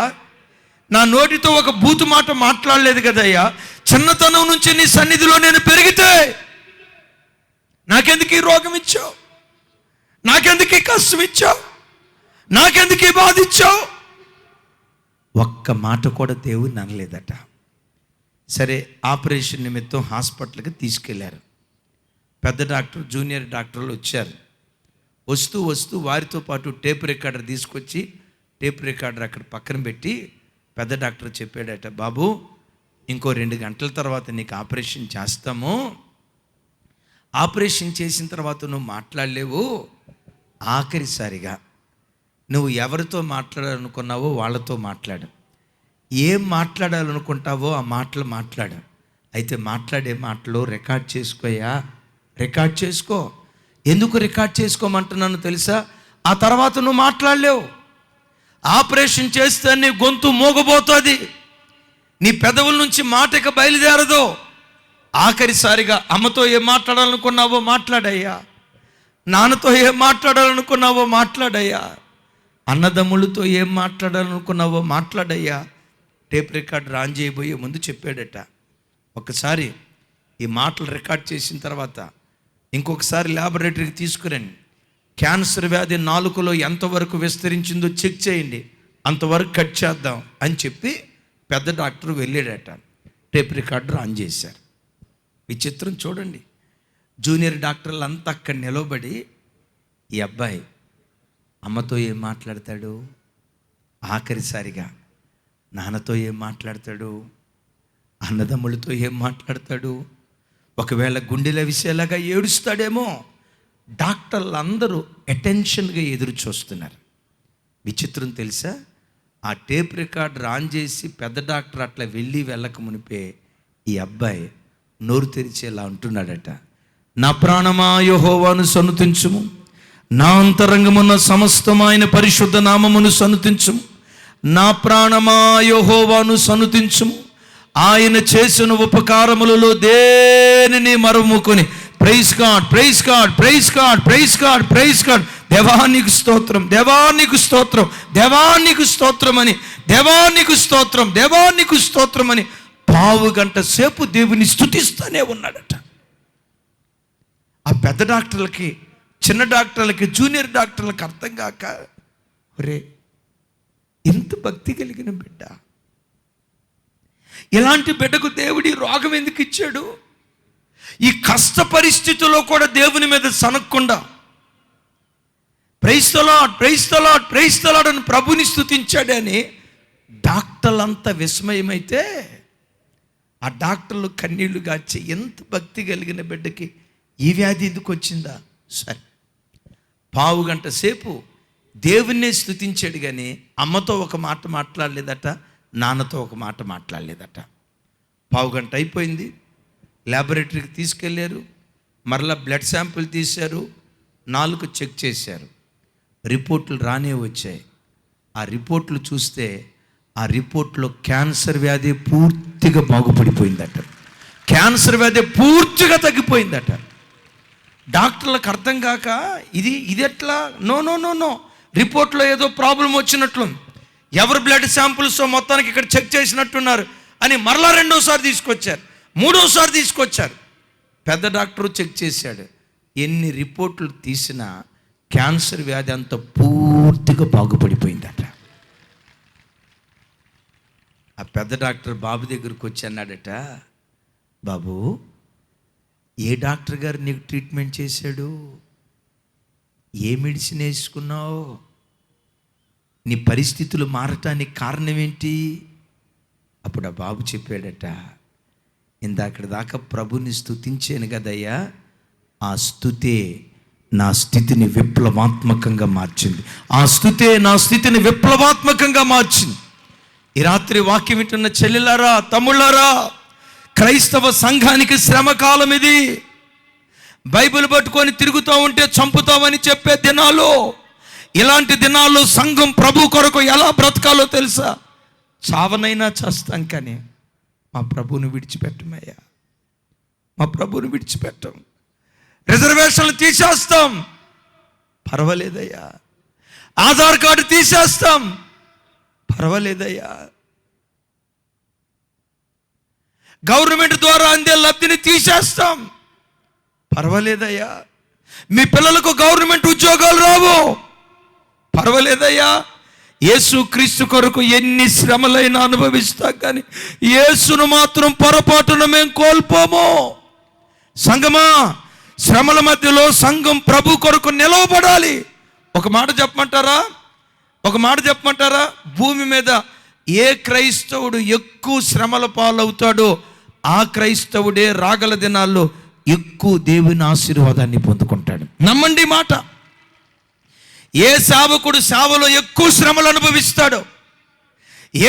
నా నోటితో ఒక బూతు మాట మాట్లాడలేదు కదయ్యా, చిన్నతనం నుంచి నీ సన్నిధిలో నేను పెరిగితే నాకెందుకు ఈ రోగం ఇచ్చావు? నాకెందుకు ఈ కష్టం ఇచ్చావు? నాకెందుకు ఈ బాధ ఇచ్చావు? ఒక్క మాట కూడా దేవుని అనలేదట. సరే, ఆపరేషన్ నిమిత్తం హాస్పిటల్కి తీసుకెళ్లారు. పెద్ద డాక్టర్, జూనియర్ డాక్టర్లు వచ్చారు. వస్తూ వస్తూ వారితో పాటు టేప్ రికార్డర్ తీసుకొచ్చి టేప్ రికార్డర్ అక్కడ పక్కన పెట్టి పెద్ద డాక్టర్ చెప్పాడట, బాబు ఇంకో 2 గంటల తర్వాత నీకు ఆపరేషన్ చేస్తాము. ఆపరేషన్ చేసిన తర్వాత నువ్వు మాట్లాడలేవు. ఆఖరిసారిగా నువ్వు ఎవరితో మాట్లాడాలనుకున్నావో వాళ్ళతో మాట్లాడు. ఏం మాట్లాడాలనుకుంటావో ఆ మాటలు మాట్లాడు. అయితే మాట్లాడే మాటలు రికార్డ్ చేసుకోయా, రికార్డ్ చేసుకో. ఎందుకు రికార్డ్ చేసుకోమంటున్నాను తెలుసా? ఆ తర్వాత నువ్వు మాట్లాడలేవు. ఆపరేషన్ చేస్తే నీ గొంతు మోగబోతుంది, నీ పెదవుల నుంచి మాట ఇక బయలుదేరదు. ఆఖరిసారిగా అమ్మతో ఏం మాట్లాడాలనుకున్నావో మాట్లాడయ్యా, నాన్నతో ఏం మాట్లాడాలనుకున్నావో మాట్లాడయ్యా. అన్నదమ్ములతో ఏం మాట్లాడాలనుకున్నావో మాట్లాడయ్యా, టేప్ రికార్డ్ రాన్ చేయబోయే ముందు చెప్పాడట. ఒకసారి ఈ మాటలు రికార్డ్ చేసిన తర్వాత ఇంకొకసారి ల్యాబొరేటరీకి తీసుకురండి, క్యాన్సర్ వ్యాధి నాలుకలో ఎంతవరకు విస్తరించిందో చెక్ చేయండి, అంతవరకు కట్ చేద్దాం అని చెప్పి పెద్ద డాక్టర్ వెళ్ళాడట. టేప్ రికార్డర్ ఆన్ చేశారు. విచిత్రం చూడండి, జూనియర్ డాక్టర్లు అంతా అక్కడ నిలబడి, ఈ అబ్బాయి అమ్మతో ఏం మాట్లాడతాడు, ఆఖరిసారిగా నాన్నతో ఏం మాట్లాడతాడు, అన్నదమ్ములతో ఏం మాట్లాడతాడు, ఒకవేళ గుండెల విషయాలాగా ఏడుస్తాడేమో, డాక్టర్లు అందరూ అటెన్షన్గా ఎదురు చూస్తున్నారు. విచిత్రం తెలుసా, ఆ టేప్ రికార్డర్ ఆన్ చేసి పెద్ద డాక్టర్ అట్లా వెళ్ళక మునిపే ఈ అబ్బాయి నోరు తెరిచేలా అంటున్నాడట, నా ప్రాణమా యెహోవాను సన్నుతించుము, నా అంతరంగమున్న సమస్తమైన పరిశుద్ధ నామమును సన్నుతించుము, నా ప్రాణమా యెహోవాను సన్నుతించుము, ఆయన చేసిన ఉపకారములలో దేనిని మరుముకొని praise God, praise God, praise God, praise God, praise God, దేవానికి స్తోత్రం, దేవానికి స్తోత్రం, దేవానికి స్తోత్రం అని, దేవానికి స్తోత్రం, దేవానికి స్తోత్రం అని పావు గంట సేపు దేవుని స్తుతిస్తూనే ఉన్నాడట. ఆ పెద్ద డాక్టర్లకి, చిన్న డాక్టర్లకి, జూనియర్ డాక్టర్లకి అర్థం కాక, ఒరే ఎంత భక్తి కలిగిన బిడ్డ, ఇలాంటి బిడ్డకు దేవుడి రోగం ఎందుకు ఇచ్చాడు? ఈ కష్ట పరిస్థితుల్లో కూడా దేవుని మీద సనక్కుండా praise the Lord, praise the Lord, praise the Lord అని ప్రభుని స్తుతించాడని డాక్టర్లంతా విస్మయమైతే ఆ డాక్టర్లు కన్నీళ్లు గార్చి, ఎంత భక్తి కలిగిన బిడ్డకి ఈ వ్యాధి ఎందుకు వచ్చిందా? సరే, పావు గంట సేపు దేవుణ్ణే స్తుతించాడు, కానీ అమ్మతో ఒక మాట మాట్లాడలేదట, నాన్నతో ఒక మాట మాట్లాడలేదట. పావు గంట అయిపోయింది, ల్యాబొరేటరీకి తీసుకెళ్ళారు, మరలా బ్లడ్ శాంపుల్ తీశారు, నాలుగు చెక్ చేశారు, రిపోర్ట్లు రానే వచ్చాయి. ఆ రిపోర్ట్లు చూస్తే ఆ రిపోర్ట్లో క్యాన్సర్ వ్యాధి పూర్తిగా బాగుపడిపోయిందట, క్యాన్సర్ వ్యాధి పూర్తిగా తగ్గిపోయిందట. డాక్టర్లకు అర్థం కాక ఇది ఎట్లా, నో నో నో నో, రిపోర్ట్లో ఏదో ప్రాబ్లం వచ్చినట్లు, ఎవరు బ్లడ్ శాంపుల్స్ మొత్తానికి ఇక్కడ చెక్ చేసినట్టున్నారు అని మరలా రెండోసారి తీసుకొచ్చారు, మూడోసారి తీసుకొచ్చారు. పెద్ద డాక్టరు చెక్ చేశాడు, ఎన్ని రిపోర్ట్లు తీసినా క్యాన్సర్ వ్యాధి అంత పూర్తిగా బాగుపడిపోయిందట. ఆ పెద్ద డాక్టర్ బాబు దగ్గరికి వచ్చి అన్నాడట, బాబు ఏ డాక్టర్ గారు నీకు ట్రీట్మెంట్ చేశాడు, ఏ మెడిసిన్ వేసుకున్నావు, నీ పరిస్థితులు మారటానికి కారణం ఏంటి? అప్పుడు ఆ బాబు చెప్పాడట, ఇందాక దాకా ప్రభుని స్తుతించాను కదయ్యా, ఆ స్తుతే నా స్థితిని విప్లవాత్మకంగా మార్చింది, ఆ స్తుతే నా స్థితిని విప్లవాత్మకంగా మార్చింది. ఈ రాత్రి వాక్యం వింటున్న చెల్లెలారా, తమ్ముళ్ళారా, క్రైస్తవ సంఘానికి శ్రమకాలం ఇది. బైబిల్ పట్టుకొని తిరుగుతూ ఉంటే చంపుతామని చెప్పే దినాలు, ఇలాంటి దినాల్లో సంఘం ప్రభు కొరకు ఎలా బ్రతకాలో తెలుసా? చావనైనా చేస్తాం, కానీ మా ప్రభువుని విడిచిపెట్టమయ్యా, మా ప్రభువుని విడిచిపెట్టం. రిజర్వేషన్లు తీసేస్తాం, పర్వాలేదయ్యా. ఆధార్ కార్డు తీసేస్తాం, పర్వాలేదయ్యా. గవర్నమెంట్ ద్వారా అందే లబ్ధిని తీసేస్తాం, పర్వాలేదయ్యా. మీ పిల్లలకు గవర్నమెంట్ ఉద్యోగాలు రావు, పర్వాలేదయ్యా. యేసు క్రీస్తు కొరకు ఎన్ని శ్రమలైనా అనుభవిస్తాం, కానీ యేసును మాత్రం పొరపాటున మేము కోల్పోము. సంఘమా, శ్రమల మధ్యలో సంఘం ప్రభు కొరకు నిలవబడాలి. ఒక మాట చెప్పమంటారా, భూమి మీద ఏ క్రైస్తవుడు ఎక్కువ శ్రమల పాలవుతాడో ఆ క్రైస్తవుడే రాగల దినాల్లో ఎక్కువ దేవుని ఆశీర్వాదాన్ని పొందుకుంటాడు. నమ్మండి మాట. ఏ సేవకుడు సేవలో ఎక్కువ శ్రమలు అనుభవిస్తాడో,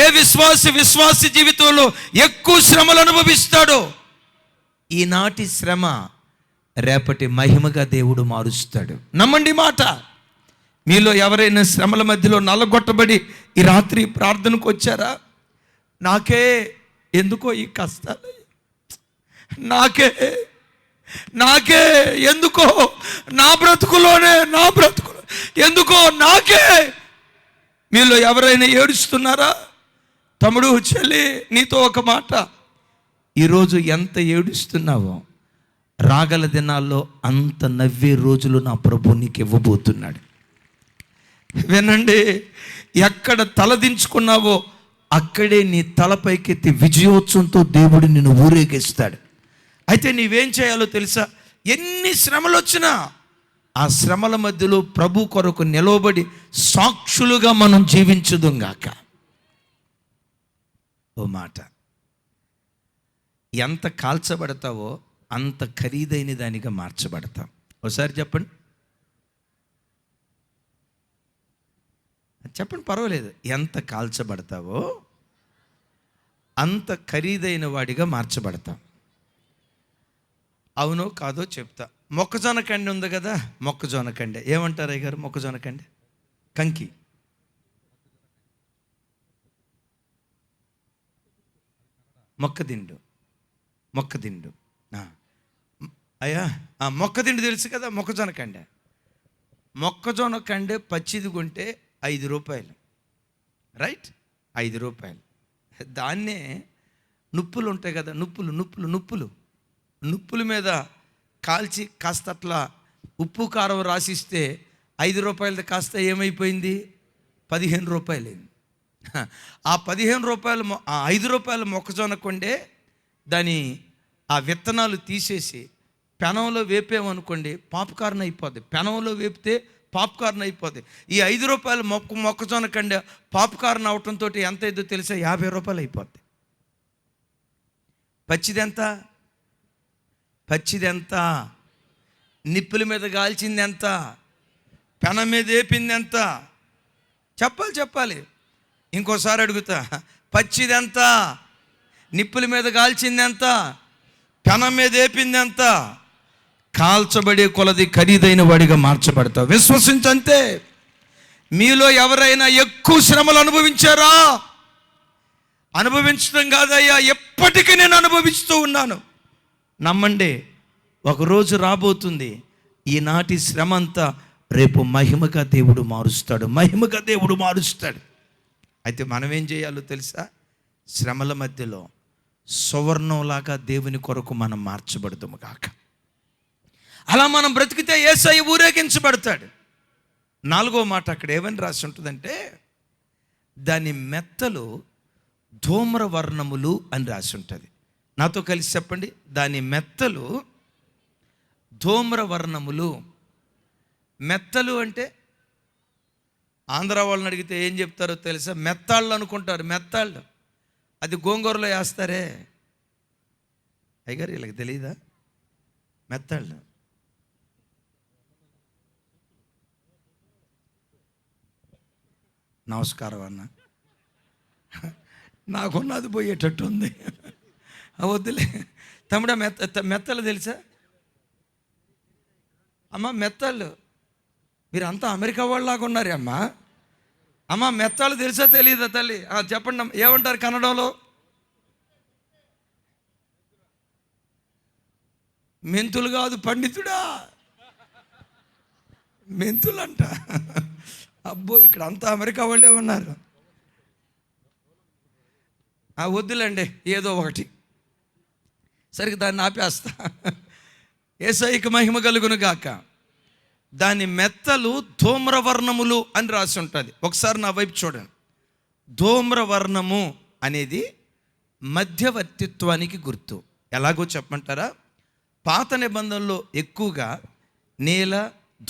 ఏ విశ్వాసి జీవితంలో ఎక్కువ శ్రమలు అనుభవిస్తాడో, ఈనాటి శ్రమ రేపటి మహిమగా దేవుడు మారుస్తాడు. నమ్మండి మాట. మీలో ఎవరైనా శ్రమల మధ్యలో నల్లగొట్టబడి ఈ రాత్రి ప్రార్థనకు వచ్చారా? నాకే ఎందుకో ఈ కష్టాలు, నాకే ఎందుకో నా బ్రతుకులో ఎందుకో నాకే మీలో ఎవరైనా ఏడుస్తున్నారా? తమ్ముడు, చెల్లి, నీతో ఒక మాట. ఈరోజు ఎంత ఏడుస్తున్నావో రాగల దినాల్లో అంత నవ్వే రోజులు నా ప్రభు నీకు ఇవ్వబోతున్నాడు. వినండి, ఎక్కడ తలదించుకున్నావో అక్కడే నీ తలపైకెత్తి విజయోత్సవంతో దేవుడు నిన్ను ఊరేగిస్తాడు. అయితే నీవేం చేయాలో తెలుసా? ఎన్ని శ్రమలు వచ్చినా ఆ శ్రమల మధ్యలో ప్రభు కొరకు నిలవబడి సాక్షులుగా మనం జీవించుదుంగాక. ఓ మాట, ఎంత కాల్చబడతావో అంత ఖరీదైన దానిగా మార్చబడతాం. ఒకసారి చెప్పండి, చెప్పండి, పర్వాలేదు. ఎంత కాల్చబడతావో అంత ఖరీదైన వాడిగా మార్చబడతాం. అవునో కాదో చెప్తా. మొక్కజొన్న కండి ఉంది కదా, మొక్కజొన్న కండి ఏమంటారు అయ్యగారు? మొక్కజొన్న కండి, కంకి, మొక్కదిండు, మొక్కదిండు. అయ్యా, మొక్కదిండు తెలుసు కదా, మొక్కజొన్న కండి. మొక్కజొన్న కండే పచ్చిది కొంటే 5 రూపాయలు, రైట్? 5 రూపాయలు. దాన్నే నుప్పులు ఉంటాయి కదా, నుప్పుల మీద కాల్చి కాస్త అట్లా ఉప్పు కారం రాసిస్తే 5 రూపాయలది కాస్త ఏమైపోయింది? 15 రూపాయలైంది. ఆ 15 రూపాయలు, ఆ 5 రూపాయల మొక్కజొన్న కొండే దాని ఆ విత్తనాలు తీసేసి పెనంలో వేపేమనుకోండి, పాప్కార్న్ అయిపోద్ది. పెనంలో వేపితే పాప్కార్న్ అయిపోద్ది. ఈ 5 రూపాయల మొక్కజొన్న కంటే పాప్కార్న్ అవటంతో ఎంత అయిందో తెలుసా? 50 రూపాయలు అయిపోద్ది. పచ్చిదెంత? నిప్పుల మీద కాల్చింది ఎంత? పెనం మీద వేపింది ఎంత? చెప్పాలి. ఇంకోసారి అడుగుతా, పచ్చిదెంత? నిప్పుల మీద కాల్చింది ఎంత? పెనం మీద వేపింది ఎంత? కాల్చబడే కొలది ఖరీదైన వాడిగా మార్చబడతావు. విశ్వసించంతే. మీలో ఎవరైనా ఎక్కువ శ్రమలు అనుభవించారా? అనుభవించడం కాదయ్యా, ఎప్పటికీ నేను అనుభవిస్తూ ఉన్నాను. నమ్మండి, ఒకరోజు రాబోతుంది, ఈనాటి శ్రమ అంతా రేపు మహిమగా దేవుడు మారుస్తాడు. అయితే మనం ఏం చేయాలో తెలుసా? శ్రమల మధ్యలో సువర్ణంలాగా దేవుని కొరకు మనం మార్చబడతాము కాక. అలా మనం బ్రతికితే యేసయ్య ఊరేగించబడతాడు. 4వ మాట అక్కడ ఏమని రాసి ఉంటుందంటే, దాని మెత్తలు ధూమ్రవర్ణములు అని రాసి ఉంటుంది. నాతో కలిసి చెప్పండి, దాని మెత్తలు ధూమ్రవర్ణములు. మెత్తలు అంటే ఆంధ్ర వాళ్ళని అడిగితే ఏం చెప్తారో తెలుసా? మెత్తాళ్ళు అనుకుంటారు. మెత్తాళ్ళు అది గోంగూరలో వేస్తారే. అయ్యగారు వీళ్ళకి తెలియదా? మెత్తాళ్ళు నమస్కారం అన్న, నాకున్నది పోయేటట్టు ఉంది. వద్దులే తమ్ముడా. మెత్తలు తెలుసా అమ్మ? మెత్తళ్ళు మీరంతా అమెరికా వాళ్ళలాగా ఉన్నారే అమ్మ. మెత్తాలు తెలుసా తెలియదా తల్లి? చెప్పండి, ఏమంటారు కన్నడంలో? మెంతులు కాదు పండితుడా, మెంతులంట. అబ్బో, ఇక్కడ అంతా అమెరికా వాళ్ళే ఉన్నారు. వద్దులేండి, ఏదో ఒకటి సరిగ్గా దాన్ని ఆపేస్తా. యేసయ్యకి మహిమ కలుగును గాక. దాని మెత్తలు ధూమ్రవర్ణములు అని రాసి ఉంటుంది. ఒకసారి నా వైపు చూడండి. ధూమ్రవర్ణము అనేది మధ్యవర్తిత్వానికి గుర్తు. ఎలాగో చెప్పమంటారా? పాత నిబంధనలో ఎక్కువగా నీల,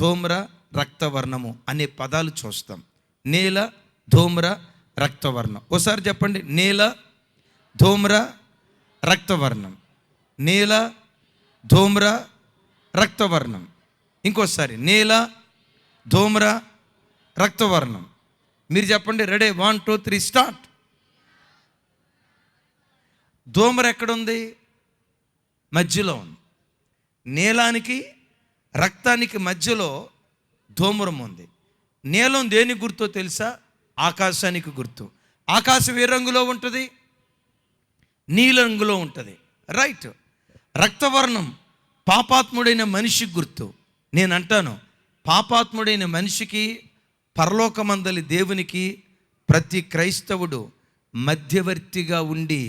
ధూమ్ర, రక్తవర్ణము అనే పదాలు చూస్తాం. నీల, ధూమ్ర, రక్తవర్ణం. ఒకసారి చెప్పండి, నీల, ధూమ్ర, రక్తవర్ణం. నీల, ధూమ్ర, రక్తవర్ణం. ఇంకోసారి నీల, ధూమ్ర, రక్తవర్ణం. మీరు చెప్పండి, రెడీ? 1 2 3 స్టార్ట్. ధూమ్ర ఎక్కడుంది? మధ్యలో ఉంది. నీలానికి రక్తానికి మధ్యలో ధూమ్రం ఉంది. నీలం దేనికి గుర్తో తెలుసా? ఆకాశానికి గుర్తు. ఆకాశం ఏ రంగులో ఉంటుంది? నీలంగులో ఉంటుంది, రైట్? రక్తవర్ణం పాపాత్ముడైన మనిషికి గుర్తు. నేను అంటాను, పాపాత్ముడైన మనిషికి పరలోకమందలి దేవునికి ప్రతి క్రైస్తవుడు మధ్యవర్తిగా ఉండి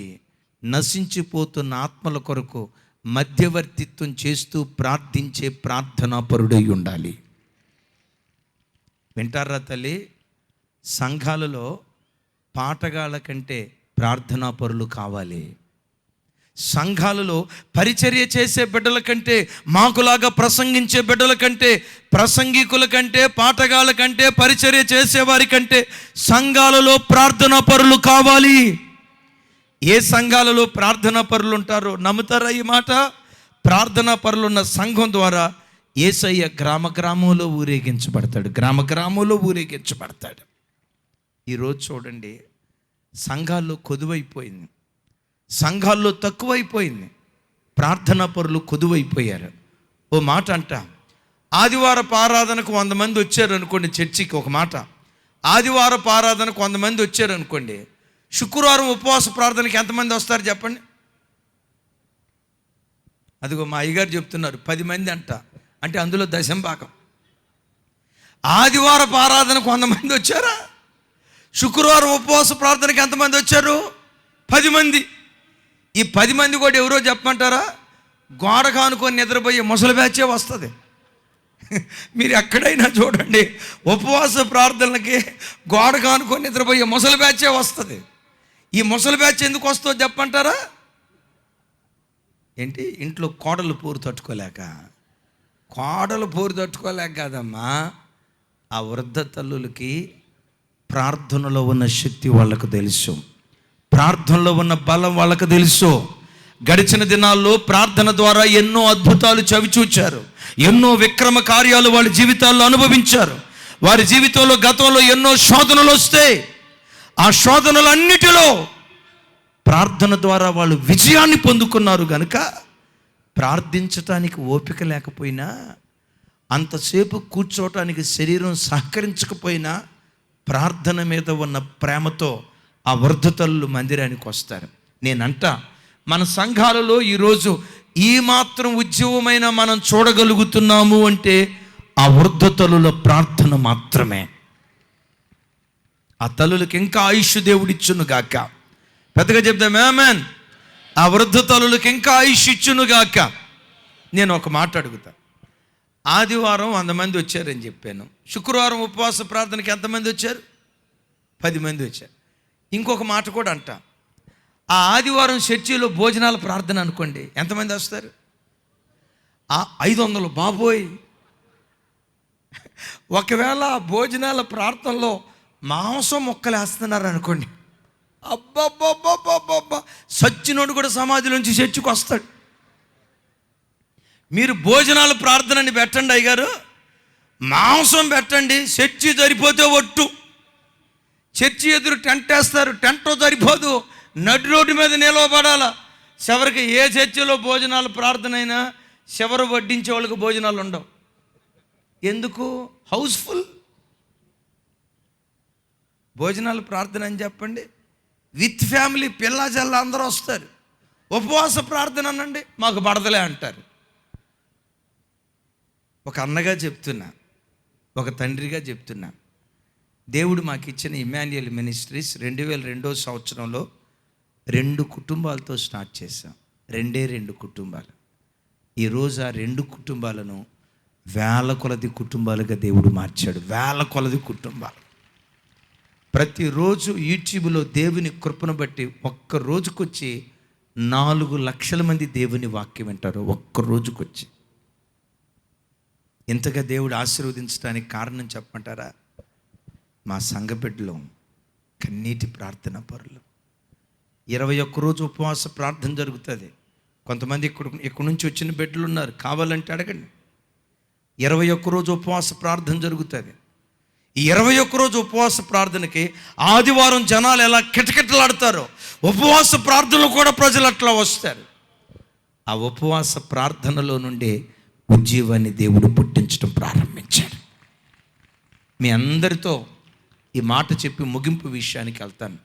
నశించిపోతున్న ఆత్మల కొరకు మధ్యవర్తిత్వం చేస్తూ ప్రార్థించే ప్రార్థనాపరుడై ఉండాలి. వింటారా తల్లి? సంఘాలలో పాటగాళ్ళ కంటే ప్రార్థనాపరులు కావాలి. సంఘాలలో పరిచర్య చేసే బిడ్డల కంటే, మాకులాగా ప్రసంగించే బిడ్డల కంటే, ప్రసంగికుల కంటే, పాటగాళ్ళ కంటే, పరిచర్య చేసేవారి కంటే సంఘాలలో ప్రార్థనా పరులు కావాలి. ఏ సంఘాలలో ప్రార్థనా పరులు ఉంటారో నమ్ముతారా ఈ మాట? ప్రార్థనా పరులు ఉన్న సంఘం ద్వారా యేసయ్య గ్రామ గ్రామంలో ఊరేగించబడతాడు. గ్రామ గ్రామంలో ఊరేగించబడతాడు. ఈరోజు చూడండి, సంఘాల్లో కొదువైపోయింది, సంఘాల్లో తక్కువైపోయింది, ప్రార్థనా పరులు కొదువైపోయారు. ఓ మాట అంట, ఆదివారపు ఆరాధనకు 100 మంది వచ్చారు అనుకోండి చర్చికి. ఒక మాట, ఆదివారపు ఆరాధనకు 100 మంది వచ్చారు అనుకోండి, శుక్రవారం ఉపవాస ప్రార్థనకి ఎంతమంది వస్తారు చెప్పండి? అదిగో మా అయ్యగారు చెప్తున్నారు 10 మంది అంట. అంటే అందులో దశంభాగం. ఆదివారపు ఆరాధనకు 100 మంది వచ్చారా? శుక్రవారం ఉపవాస ప్రార్థనకి ఎంతమంది వచ్చారు? 10 మంది. ఈ 10 మంది కూడా ఎవరో చెప్పమంటారా? గోడ కానుకొని నిద్రపోయే ముసలి బ్యాచే వస్తుంది. మీరు ఎక్కడైనా చూడండి, ఉపవాస ప్రార్థనలకి గోడ కానుకొని నిద్రపోయే ముసలి బ్యాచే వస్తుంది. ఈ ముసలి బ్యాచ్ ఎందుకు వస్తుందో చెప్పంటారా? ఏంటి, ఇంట్లో కోడలు పోరు తట్టుకోలేక కాదమ్మా, ఆ వృద్ధ తల్లులకి ప్రార్థనలో ఉన్న శక్తి వాళ్ళకు తెలుసు, ప్రార్థనలో ఉన్న బలం వాళ్ళకు తెలుసు. గడిచిన దినాల్లో ప్రార్థన ద్వారా ఎన్నో అద్భుతాలు చవిచూచారు, ఎన్నో విక్రమ కార్యాలు వాళ్ళ జీవితాల్లో అనుభవించారు. వారి జీవితంలో గతంలో ఎన్నో శోధనలు వస్తాయి. ఆ శోధనలన్నిటిలో ప్రార్థన ద్వారా వాళ్ళు విజయాన్ని పొందుకున్నారు. కనుక ప్రార్థించటానికి ఓపిక లేకపోయినా, అంతసేపు కూర్చోవటానికి శరీరం సహకరించకపోయినా, ప్రార్థన మీద ఉన్న ప్రేమతో ఆ వృద్ధ తల్లులు మందిరానికి వస్తారు. నేనంట, మన సంఘాలలో ఈరోజు ఈ మాత్రం ఉద్యమమైన మనం చూడగలుగుతున్నాము అంటే ఆ వృద్ధ తల్లుల ప్రార్థన మాత్రమే. ఆ తల్లులకి ఇంకా ఆయుష్ దేవుడిచ్చును గాక. పెద్దగా చెప్తాం ఆమేన్. ఆ వృద్ధ తల్లులకి ఇంకా ఆయుష్ ఇచ్చును గాక. నేను ఒక మాట అడుగుతా, ఆదివారం 100 మంది వచ్చారని చెప్పాను, శుక్రవారం ఉపవాస ప్రార్థనకి ఎంతమంది వచ్చారు? 10 మంది వచ్చారు. ఇంకొక మాట కూడా అంట, ఆ ఆదివారం చర్చిలో భోజనాల ప్రార్థన అనుకోండి, ఎంతమంది వస్తారు? 500. బాబోయ్, ఒకవేళ భోజనాల ప్రార్థనలో మాంసం మొక్కలు వేస్తున్నారు అనుకోండి, అబ్బబ్బబ్బబ్బబ్బబ్బా, సచ్చినోడు కూడా సమాధిలోంచి చర్చికి వస్తాడు. మీరు భోజనాల ప్రార్థనని పెట్టండి అయ్యగారు, మాంసం పెట్టండి, చర్చి సరిపోతే ఒట్టు. చర్చి ఎదురు టెంట్ వేస్తారు, టెంట్ సరిపోదు, నడి రోడ్డు మీద నిలవబడాల. చివరికి ఏ చర్చిలో భోజనాల ప్రార్థన అయినా చివరి వడ్డించే వాళ్ళకి భోజనాలు ఉండవు. ఎందుకు? హౌస్ఫుల్. భోజనాల ప్రార్థన అని చెప్పండి, విత్ ఫ్యామిలీ, పిల్ల జల్ల అందరూ వస్తారు. ఉపవాస ప్రార్థన అనండి, మాకు పడదలే అంటారు. ఒక అన్నగా చెప్తున్నా, ఒక తండ్రిగా చెప్తున్నా, దేవుడు మాకు ఇచ్చిన ఇమాన్యుయల్ మినిస్ట్రీస్ 2002వ సంవత్సరంలో 2 కుటుంబాలతో స్టార్ట్ చేశాం. 2 కుటుంబాలు. ఈరోజు ఆ 2 కుటుంబాలను వేల కొలది కుటుంబాలుగా దేవుడు మార్చాడు. వేల కొలది కుటుంబాలు. ప్రతిరోజు యూట్యూబ్లో దేవుని కృపను బట్టి ఒక్క రోజుకొచ్చి 4 లక్షల మంది దేవుని వాక్యం వింటారు. ఒక్క రోజుకొచ్చి. ఇంతగా దేవుడు ఆశీర్వదించడానికి కారణం చెప్పమంటారా? మా సంఘ బిడ్డలు కన్నీటి ప్రార్థన పరులు. 21 రోజు ఉపవాస ప్రార్థన జరుగుతుంది. కొంతమంది ఇక్కడ నుంచి వచ్చిన బిడ్డలు ఉన్నారు, కావాలంటే అడగండి. 21 రోజు ఉపవాస ప్రార్థన జరుగుతుంది. ఈ 21 రోజు ఉపవాస ప్రార్థనకి ఆదివారం జనాలు ఎలా కిటకిటలాడతారో, ఉపవాస ప్రార్థనలు కూడా ప్రజలు అట్లా వస్తారు. ఆ ఉపవాస ప్రార్థనలో నుండి ఉజ్జీవాన్ని దేవుడు పుట్టించడం ప్రారంభించాడు. మీ అందరితో ఈ మాట చెప్పి ముగింపు విషయానికి వెళ్తాను.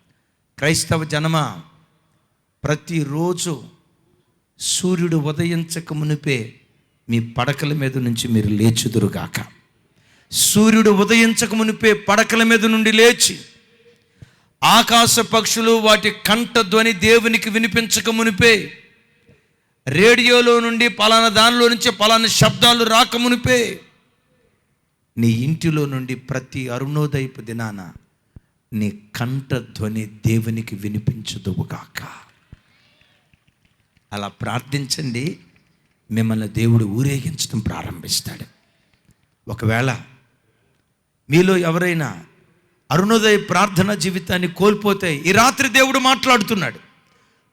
క్రైస్తవ జనమా, ప్రతిరోజు సూర్యుడు ఉదయించక మునిపే మీ పడకల మీద నుంచి మీరు లేచుదురుగాక. సూర్యుడు ఉదయించక మునిపే పడకల మీద నుండి లేచి ఆకాశ పక్షులు వాటి కంఠ ధ్వని దేవునికి వినిపించక మునిపే, రేడియోలో నుండి పలానా దానిలో నుంచి పలానా శబ్దాలు రాక మునిపే, నీ ఇంటిలో నుండి ప్రతి అరుణోదయపు దినాన నీ కంఠ ధ్వని దేవునికి వినిపించదువుగాక. అలా ప్రార్థించండి, మిమ్మల్ని దేవుడు ఊరేగించడం ప్రారంభిస్తాడు. ఒకవేళ మీలో ఎవరైనా అరుణోదయ ప్రార్థన జీవితాన్ని కోల్పోతే, ఈ రాత్రి దేవుడు మాట్లాడుతున్నాడు.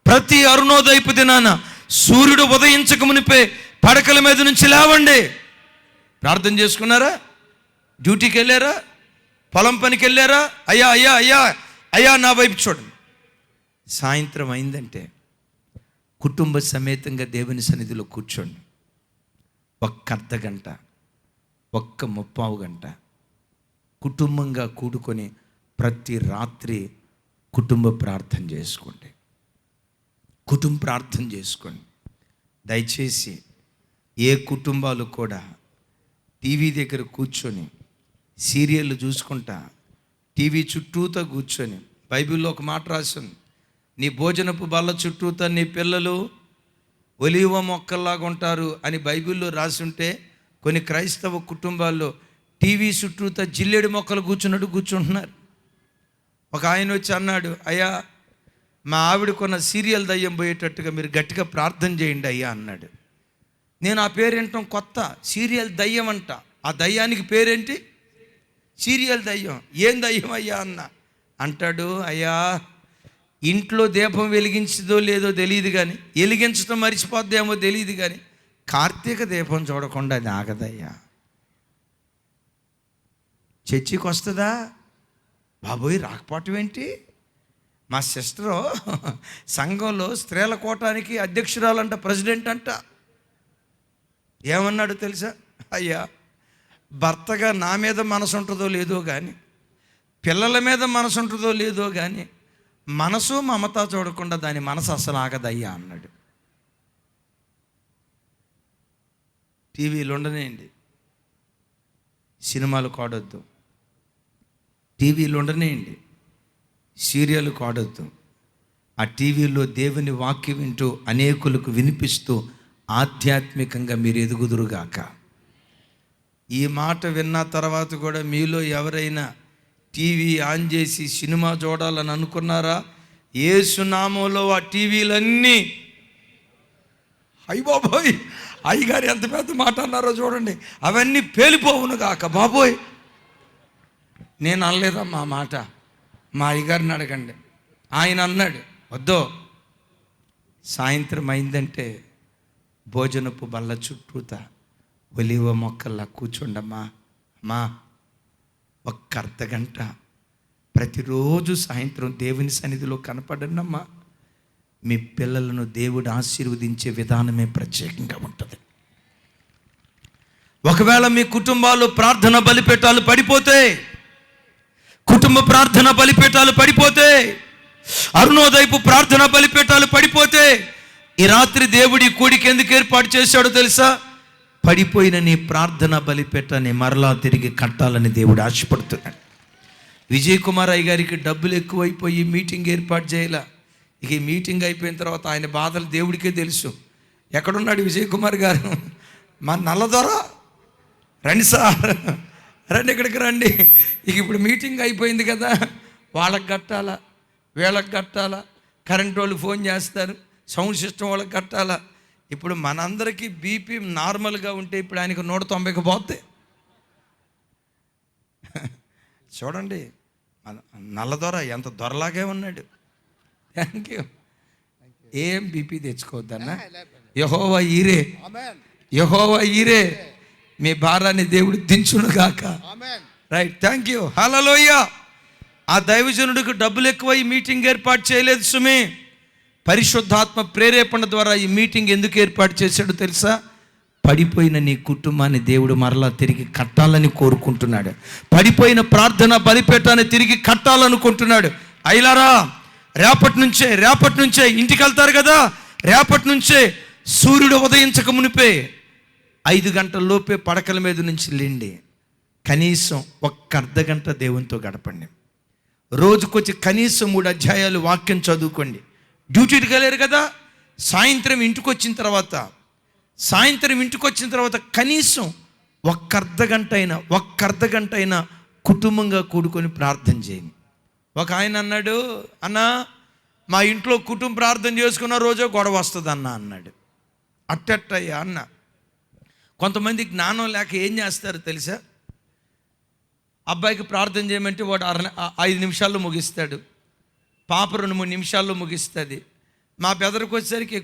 ప్రతి అరుణోదయపు దినాన సూర్యుడు ఉదయించక మునిపే పడకల మీద నుంచి లేవండి. ప్రార్థన చేసుకున్నారా? డ్యూటీకి వెళ్ళారా? పొలం పనికి వెళ్ళారా? అయ్యా అయ్యా అయ్యా అయ్యా నా వైపు చూడండి. సాయంత్రం అయిందంటే కుటుంబ సమేతంగా దేవుని సన్నిధిలో కూర్చోండి. ఒక్క అర్ధగంట, ఒక్క 30 గంట కుటుంబంగా కూడుకొని ప్రతి రాత్రి కుటుంబ ప్రార్థన చేసుకోండి. కుటుంబ ప్రార్థన చేసుకోండి. దయచేసి ఏ కుటుంబాలు కూడా టీవీ దగ్గర కూర్చొని సీరియల్ చూసుకుంటా, టీవీ చుట్టూతో కూర్చొని, బైబిల్లో ఒక మాట రాసింది, నీ భోజనపు బల్ల చుట్టూతో నీ పిల్లలు ఒలీవ మొక్కల్లాగా ఉంటారు అని బైబిల్లో రాసి ఉంటే, కొన్ని క్రైస్తవ కుటుంబాల్లో టీవీ చుట్టూతో జిల్లేడు మొక్కలు కూర్చుంటున్నారు. ఒక ఆయన వచ్చి అన్నాడు, అయ్యా మా ఆవిడ కొన్న సీరియల్ దయ్యం పోయేటట్టుగా మీరు గట్టిగా ప్రార్థన చేయండి అయ్యా అన్నాడు. నేను ఆ పేరు వింటాం కొత్త, సీరియల్ దయ్యం అంట. ఆ దయ్యానికి పేరేంటి? సీరియల్ దయ్యం. ఏం దయ్యం అయ్యా అన్న. అంటాడు, అయ్యా ఇంట్లో దీపం వెలిగించదో లేదో తెలియదు కానీ, వెలిగించడం మర్చిపోద్దేమో తెలియదు కానీ, కార్తీక దీపం చూడకుండా అది ఆగదయ్యా. చర్చికి వస్తుందా? బాబోయ్ రాకపోవటం ఏంటి? మా సిస్టరు సంఘంలో స్త్రీల కోటానికి అధ్యక్షురాలంట, ప్రెసిడెంట్ అంట. ఏమన్నాడు తెలుసా? అయ్యా భర్తగా నా మీద మనసు ఉంటుందో లేదో కానీ, పిల్లల మీద మనసు ఉంటుందో లేదో కానీ, మనసు మమత చూడకుండా దాని మనసు అసలు ఆగదయ్యా అన్నాడు. టీవీలు ఉండనేయండి, సినిమాలు కాడొద్దు. టీవీలు ఉండనేయండి, సీరియల్ కాడొద్దు. ఆ టీవీలో దేవుని వాక్యం వింటూ అనేకులకు వినిపిస్తూ ఆధ్యాత్మికంగా మీరు ఎదుగుదురుగాక. ఈ మాట విన్న తర్వాత కూడా మీలో ఎవరైనా టీవీ ఆన్ చేసి సినిమా చూడాలని అనుకున్నారా? యేసు నామంలో ఆ టీవీలన్నీ, అయ్య బాబోయ్ అయ్యగారు ఎంత పెద్ద మాట అన్నారో చూడండి, అవన్నీ పేలిపోవును కాక. బాబోయ్ నేను అనలేదమ్మా ఆ మాట, మా అయ్యగారిని అడగండి. ఆయన అన్నాడు, వద్దో సాయంత్రం అయిందంటే భోజనపు బల్ల చుట్టూత ఒలివ మొక్కల్లా కూర్చోండమ్మా. మా ఒక్క అర్ధగంట ప్రతిరోజు సాయంత్రం దేవుని సన్నిధిలో కనపడండమ్మా. మీ పిల్లలను దేవుడు ఆశీర్వదించే విధానమే ప్రత్యేకంగా ఉంటుంది. ఒకవేళ మీ కుటుంబాల్లో ప్రార్థన బలిపీఠాలు పడిపోతే, కుటుంబ ప్రార్థన బలిపీఠాలు పడిపోతే, అరుణోదయపు ప్రార్థన బలిపీఠాలు పడిపోతే, ఈ రాత్రి దేవుడి కూడికి ఎందుకు ఏర్పాటు చేశాడో తెలుసా? పడిపోయిన నీ ప్రార్థన బలిపీఠాన్ని మరలా తిరిగి కట్టాలని దేవుడు ఆశపడుతున్నాడు. విజయ్ కుమార్ అయ్య గారికి డబ్బులు ఎక్కువైపోయి మీటింగ్ ఏర్పాటు చేయాల. ఇక ఈ మీటింగ్ అయిపోయిన తర్వాత ఆయన బాధలు దేవుడికే తెలుసు. ఎక్కడున్నాడు విజయ్ కుమార్ గారు? మా నల్లదొర రండి సార్, రండి ఇక్కడికి రండి. ఇక ఇప్పుడు మీటింగ్ అయిపోయింది కదా, వాళ్ళకి కట్టాలా, వీళ్ళకి కట్టాలా, కరెంట్ వాళ్ళు ఫోన్ చేస్తారు, సౌండ్ సిస్టమ్ వాళ్ళకి కట్టాలా. ఇప్పుడు మనందరికీ బీపీ నార్మల్గా ఉంటే ఇప్పుడు ఆయనకు 190కి పోతే చూడండి, నల్లదొర ఎంత దొరలాగే ఉన్నాడు. Thank you. ఏం బీపీ తెచ్చుకోవద్దన్నా. యెహోవా ఈరే, యెహోవా ఈరే, మీ భారాన్ని దేవుడు దించును గాక. రైట్, థ్యాంక్ యూ, హల్లెలూయా. ఆ దైవజనుడికి డబ్బులు ఎక్కువ ఈ మీటింగ్ ఏర్పాటు చేయలేదు సుమి. పరిశుద్ధాత్మ ప్రేరేపణ ద్వారా ఈ మీటింగ్ ఎందుకు ఏర్పాటు చేశాడో తెలుసా? పడిపోయిన నీ కుటుంబాన్ని దేవుడు మరలా తిరిగి కట్టాలని కోరుకుంటున్నాడు. పడిపోయిన ప్రార్థన బలిపీఠాన్ని తిరిగి కట్టాలనుకుంటున్నాడు. అయిలారా, రేపటి నుంచే ఇంటికి వెళ్తారు కదా, రేపటి నుంచే సూర్యుడు ఉదయించక మునిపే 5 గంటల లోపే పడకల మీద నుంచి లేండి. కనీసం ఒక్క అర్ధగంట దేవునితో గడపండి. రోజుకొచ్చి కనీసం 3 అధ్యాయాలు వాక్యం చదువుకోండి. డ్యూటీకి వెళ్ళారు కదా, సాయంత్రం ఇంటికి వచ్చిన తర్వాత కనీసం ఒక్క అర్ధ గంట అయినా కుటుంబంగా కూడుకొని ప్రార్థన చేయండి. ఒక ఆయన అన్నాడు, అన్నా మా ఇంట్లో కుటుంబ ప్రార్థన చేసుకున్న రోజే గొడవ వస్తుంది అన్నాడు. అట్టయ్యా అన్న. కొంతమంది జ్ఞానం లేక ఏం చేస్తారో తెలుసా, అబ్బాయికి ప్రార్థన చేయమంటే వాడు 5 నిమిషాల్లో ముగిస్తాడు, పాప 2-3 నిమిషాల్లో ముగిస్తుంది. మా బెదరికి వచ్చేసరికి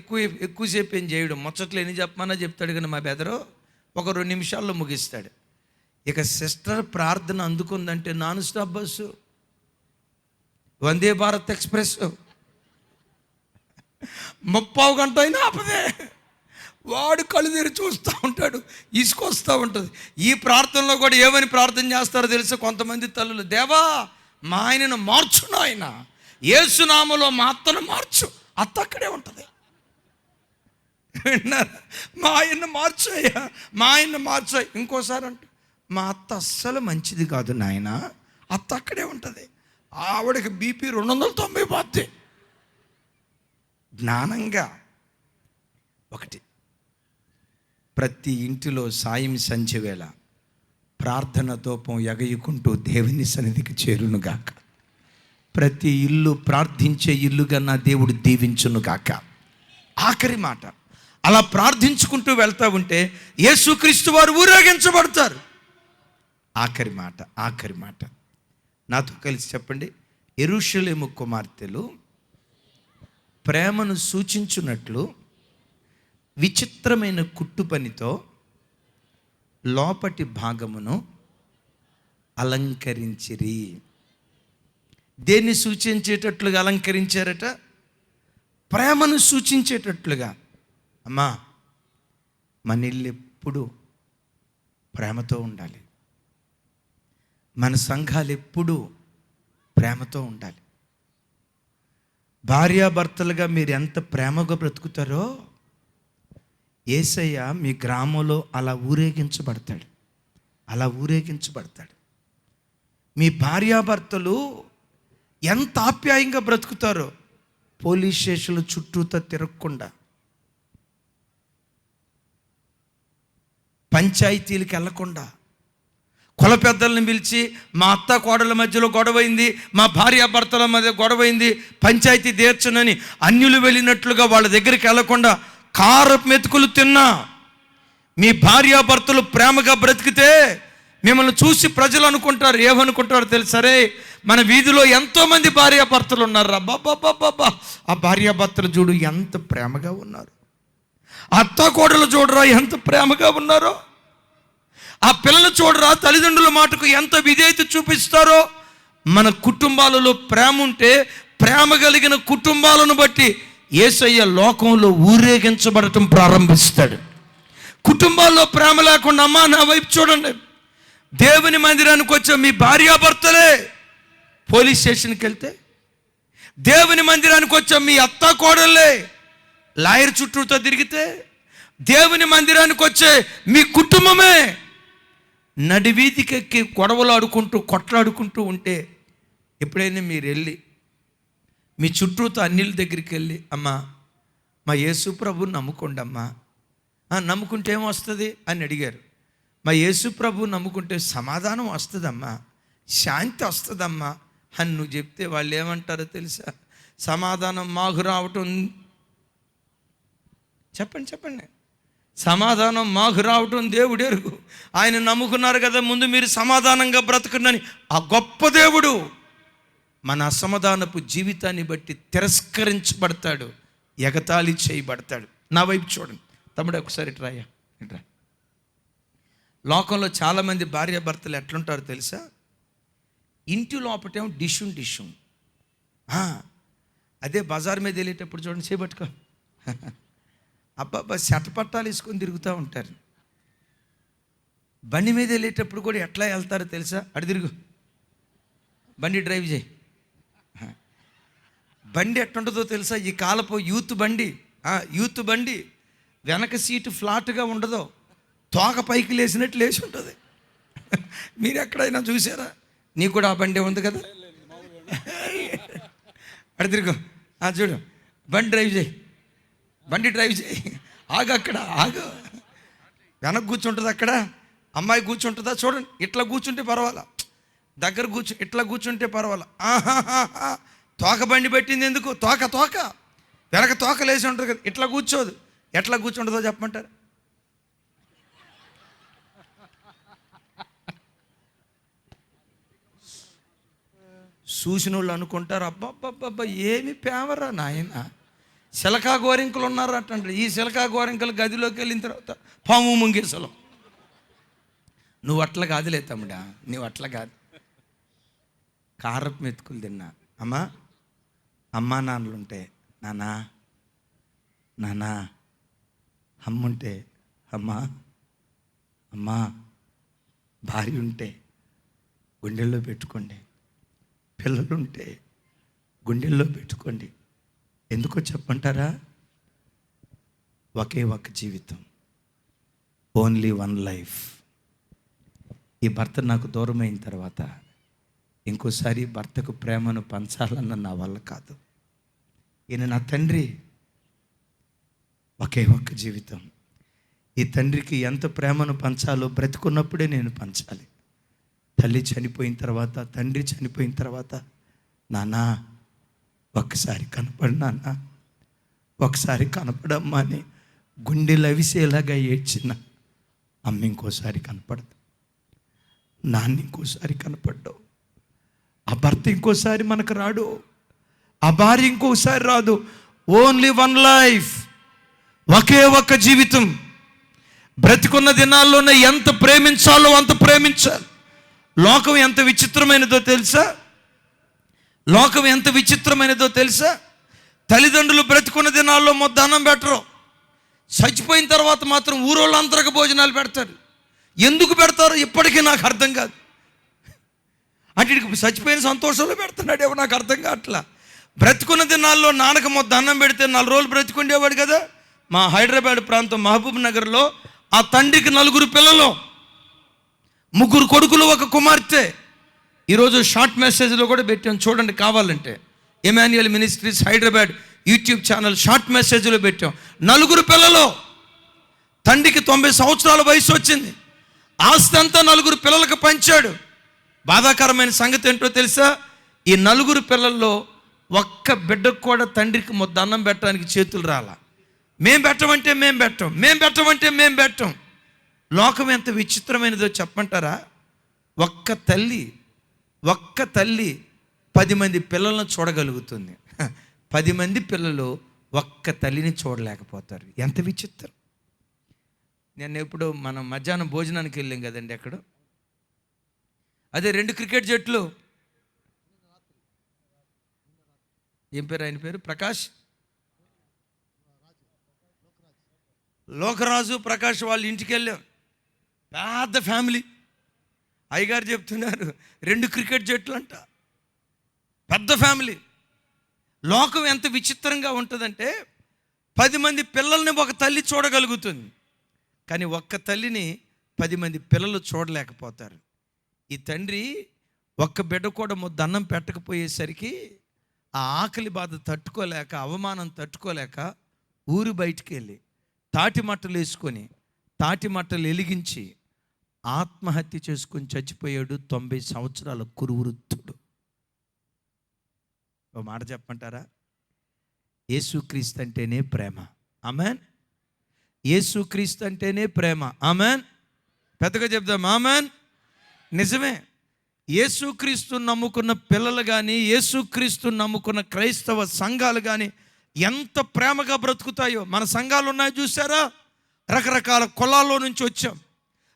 ఎక్కువసేపు ఏం చేయడం, ముచ్చట్లు ఎన్ని చెప్పమన్నా చెప్తాడు, కానీ మా బెదరు ఒక 2 నిమిషాల్లో ముగిస్తాడు. ఇక సిస్టర్ ప్రార్థన అందుకుందంటే non stop bus, Vande Bharat express 30 గంట అయినా ఆపదే. వాడు కళ్ళు తెరి చూస్తూ ఉంటాడు, ఇసుకొస్తూ ఉంటుంది. ఈ ప్రార్థనలో కూడా ఏమని ప్రార్థన చేస్తారో తెలుసా కొంతమంది తల్లులు, దేవా మా ఆయనను మార్చు నాయన, యేసునామములో మా అత్తను మార్చు. అత్త అక్కడే ఉంటుంది. మా ఆయన్ని మార్చయ్యా, మా ఆయన్ని మార్చాయి. ఇంకోసారి అంటే మా అత్త అస్సలు మంచిది కాదు నాయన, అత్త అక్కడే ఉంటుంది. ఆవిడకి బీపీ 290 పోద్ది. జ్ఞానంగా ఒకటి, ప్రతి ఇంటిలో సాయం సంధ్య వేళ ప్రార్థన ధూపం ఎగయుకుంటూ దేవుని సన్నిధికి చేరునుగాక. ప్రతి ఇల్లు ప్రార్థించే ఇల్లుగా నా దేవుడు దీవించునుగాక. ఆఖరి మాట, అలా ప్రార్థించుకుంటూ వెళ్తూ ఉంటే యేసుక్రీస్తు వారు ఊరేగించబడతారు. ఆఖరి మాట నాతో కలిసి చెప్పండి. యెరూషలేము కుమార్తెలు ప్రేమను సూచించున్నట్లు విచిత్రమైన కుట్టు పనితో లోపటి భాగమును అలంకరించిరి. దేన్ని సూచించేటట్లుగా అలంకరించారట? ప్రేమను సూచించేటట్లుగా. అమ్మా, మన ఇల్లు ఎప్పుడు ప్రేమతో ఉండాలి, మన సంఘాలు ఎప్పుడూ ప్రేమతో ఉండాలి. భార్యాభర్తలుగా మీరు ఎంత ప్రేమగా బ్రతుకుతారో యేసయ్య మీ గ్రామంలో అలా ఊరేగించబడతాడు. మీ భార్యాభర్తలు ఎంత ఆప్యాయంగా బ్రతుకుతారో పోలీస్ స్టేషన్ల చుట్టూతో తిరగకుండా, పంచాయతీలకు వెళ్లకుండా, కుల పెద్దలను పిలిచి మా అత్త కోడల మధ్యలో గొడవైంది, మా భార్యాభర్తల మధ్య గొడవైంది, పంచాయతీ తీర్చనని అన్యులు వెళ్ళినట్లుగా వాళ్ళ దగ్గరికి వెళ్లకుండా కారపు మెతుకులు తిన్నా మీ భార్యాభర్తలు ప్రేమగా బ్రతికితే మిమ్మల్ని చూసి ప్రజలు అనుకుంటారు, ఏమనుకుంటారో తెలుసరే, మన వీధిలో ఎంతోమంది భార్యాభర్తలు ఉన్నారు, అబ్బాబ్బాబ్బా ఆ భార్యాభర్తలు చూడు ఎంత ప్రేమగా ఉన్నారు, అత్త కోడలు చూడరా ఎంత ప్రేమగా ఉన్నారో, ఆ పిల్లలు చూడరా తల్లిదండ్రుల మాటకు ఎంత విధేయత చూపిస్తారో. మన కుటుంబాలలో ప్రేమ ఉంటే, ప్రేమ కలిగిన కుటుంబాలను బట్టి యేసయ్య లోకంలో ఊరేగించబడటం ప్రారంభిస్తాడు. కుటుంబాల్లో ప్రేమ లేకుండా, అమ్మా నా వైపు చూడండి, దేవుని మందిరానికి వచ్చే మీ భార్యాభర్తలే పోలీస్ స్టేషన్కి వెళ్తే, దేవుని మందిరానికి వచ్చే మీ అత్త కోడళ్ళే లాయర్ చుట్టూతో తిరిగితే, దేవుని మందిరానికి వచ్చే మీ కుటుంబమే నడివీధికెక్కి గొడవలు ఆడుకుంటూ కొట్లాడుకుంటూ ఉంటే, ఎప్పుడైనా మీరు వెళ్ళి మీ చుట్టూతో అన్నిల దగ్గరికి వెళ్ళి, అమ్మా మా యేసు ప్రభుని నమ్ముకోండి అమ్మా, నమ్ముకుంటే ఏమొస్తుంది అని అడిగారు. మా యేసు ప్రభు నమ్ముకుంటే సమాధానం వస్తుందమ్మా, శాంతి వస్తుందమ్మా అని నువ్వు చెప్తే వాళ్ళు ఏమంటారో తెలుసా? సమాధానం మాకు రావటం, చెప్పండి, సమాధానం మాకు రావటం దేవుడు ఎరుగు. ఆయన నమ్ముకున్నారు కదా, ముందు మీరు సమాధానంగా బ్రతకండి. ఆ గొప్ప దేవుడు మన అసమాధానపు జీవితాన్ని బట్టి తిరస్కరించబడతాడు, ఎగతాళి చేయబడతాడు. నా వైపు చూడండి తమ్ముడు, ఒకసారి ఇట్రా. లోకంలో చాలామంది భార్యాభర్తలు ఎట్లుంటారో తెలుసా? ఇంటి లోపటేమో డిషుం అదే బజార్ మీద వెళ్ళేటప్పుడు చూడండి, చేపట్టుకో అబ్బాబ్బా శటపట్టాలు వేసుకొని తిరుగుతూ ఉంటారు. బండి మీద వెళ్ళేటప్పుడు కూడా ఎట్లా వెళ్తారో తెలుసా? అటు తిరుగు, బండి డ్రైవ్ చేయి. బండి ఎట్టుంటుందో తెలుసా? ఈ కాలపు యూత్ బండి వెనక సీటు ఫ్లాట్గా ఉండదు, తోక పైకి లేచినట్టు లేచి ఉంటుంది. మీరు ఎక్కడైనా చూసారా? నీకు కూడా ఆ బండి ఉంది కదా, అడి తిరుగు, చూడు, బండి డ్రైవ్ చేయి, ఆగు, అక్కడ ఆగు. వెనక్కి కూర్చుంటుంది, అక్కడ అమ్మాయి కూర్చుంటుందా చూడండి. ఇట్లా కూర్చుంటే పర్వాలా, దగ్గర ఇట్లా కూర్చుంటే పర్వాలా. తోక బండి పెట్టింది ఎందుకు? తోక వెనక తోక లేచి ఉంటుంది కదా, ఇట్లా కూర్చోదు. ఎట్లా కూర్చుంటుందో చెప్పమంటారు? చూసిన వాళ్ళు అనుకుంటారు, అబ్బాబ్బాబ్బా ఏమి పేమరా నాయన, శిలకా గోరింకలు ఉన్నారు అంటారు. ఈ శిలకా గోరింకలు గదిలోకి వెళ్ళిన తర్వాత పాము ముంగేసలు. నువ్వు అట్లా కాదులే తమ్ముడా, నువ్వు అట్లా కాదు. కారపు మెతుకులు తిన్నా అమ్మా నాన్నలుంటే నానా అమ్ముంటే అమ్మా భార్య ఉంటే గుండెల్లో పెట్టుకోండి, పిల్లలుంటే గుండెల్లో పెట్టుకోండి. ఎందుకో చెప్పంటారా? ఒకే ఒక జీవితం, ఓన్లీ వన్ లైఫ్. ఈ భర్త నాకు దూరమైన తర్వాత ఇంకోసారి భర్తకు ప్రేమను పంచాలన్న నా వల్ల కాదు. ఈయన నా తండ్రి, ఒకే ఒక్క జీవితం. ఈ తండ్రికి ఎంత ప్రేమను పంచాలో బ్రతికున్నప్పుడే నేను పంచాలి. తల్లి చనిపోయిన తర్వాత, తండ్రి చనిపోయిన తర్వాత, నాన్నా ఒక్కసారి కనపడు నాన్న, ఒకసారి కనపడమ్మా అని గుండెలు అవిసేలాగా ఏడ్చిన అమ్మ ఇంకోసారి కనపడదు, నాన్న ఇంకోసారి కనపడ్డావు, ఆ భర్త ఇంకోసారి మనకు రాడు, ఆ భార్య ఇంకోసారి రాదు. ఓన్లీ వన్ లైఫ్, ఒకే ఒక్క జీవితం. బ్రతికున్న దినాల్లోనే ఎంత ప్రేమించాలో అంత ప్రేమించాలి. లోకం ఎంత విచిత్రమైనదో తెలుసా? తల్లిదండ్రులు బ్రతికున్న దినాల్లో మొత్తం అన్నం పెట్టరు, చచ్చిపోయిన తర్వాత మాత్రం ఊరోళ్ళందరికి భోజనాలు పెడతారు. ఎందుకు పెడతారో ఇప్పటికీ నాకు అర్థం కాదు. అంటే ఇక్కడికి చచ్చిపోయిన సంతోషంలో పెడుతున్నాడేమో నాకు అర్థం కావట్లా. బ్రతికున్న దినాల్లో నాన్నకు మొత్తం అన్నం పెడితే 4 రోజులు బ్రతికుండేవాడు కదా. మా హైదరాబాద్ ప్రాంతం మహబూబ్ నగర్లో ఆ తండ్రికి 4 పిల్లలు, 3 కొడుకులు, 1 కుమార్తె. ఈరోజు షార్ట్ మెసేజ్లో కూడా పెట్టాం, చూడండి కావాలంటే. Emmanuel ministries Hyderabad YouTube channel short మెసేజ్లో పెట్టాం. 4 పిల్లలు, తండ్రికి 90 సంవత్సరాల వయసు వచ్చింది. ఆస్తి అంతా 4 పిల్లలకు పంచాడు. బాధాకరమైన సంగతి ఏంటో తెలుసా? ఈ 4 పిల్లల్లో ఒక్క బిడ్డకు కూడా తండ్రికి ముద్ద అన్నం పెట్టడానికి చేతులు రాలా. మేం పెట్టం. లోకం ఎంత విచిత్రమైనదో చెప్పంటారా? ఒక్క తల్లి 10 మంది పిల్లలను చూడగలుగుతుంది. 10 మంది పిల్లలు ఒక్క తల్లిని చూడలేకపోతారు. ఎంత విచిత్రం. నేను ఎప్పుడు మనం మధ్యాహ్నం భోజనానికి వెళ్ళాం కదండి, అక్కడ అదే 2 క్రికెట్ జట్లు, ఏం పేరు ఆయన పేరు? లోకరాజు ప్రకాష్ వాళ్ళ ఇంటికి వెళ్ళాం. పెద్ద ఫ్యామిలీ. అయ్యగారు చెప్తున్నారు 2 క్రికెట్ జట్లు అంట, పెద్ద ఫ్యామిలీ. లోకం ఎంత విచిత్రంగా ఉంటుందంటే 10 మంది పిల్లల్ని ఒక తల్లి చూడగలుగుతుంది, కానీ ఒక్క తల్లిని 10 మంది పిల్లలు చూడలేకపోతారు. ఈ తండ్రి ఒక్క బిడ్డ కూడా దండం పెట్టకపోయేసరికి ఆ ఆకలి బాధ తట్టుకోలేక, అవమానం తట్టుకోలేక ఊరు బయటికి వెళ్ళి తాటి మట్టలు వెలిగించి ఆత్మహత్య చేసుకొని చచ్చిపోయాడు. 90 సంవత్సరాల కురువృద్ధుడు. ఓ మాట చెప్పంటారా? యేసుక్రీస్తు అంటేనే ప్రేమ. ఆమెన్. యేసుక్రీస్తు అంటేనే ప్రేమ. ఆమెన్. పెద్దగా చెప్దాం ఆమెన్. నిజమే. యేసుక్రీస్తు నమ్ముకున్న పిల్లలు కానీ, యేసుక్రీస్తు నమ్ముకున్న క్రైస్తవ సంఘాలు కానీ ఎంత ప్రేమగా బ్రతుకుతాయో. మన సంఘాలు ఉన్నాయి చూసారా? రకరకాల కులాల్లో నుంచి వచ్చాం,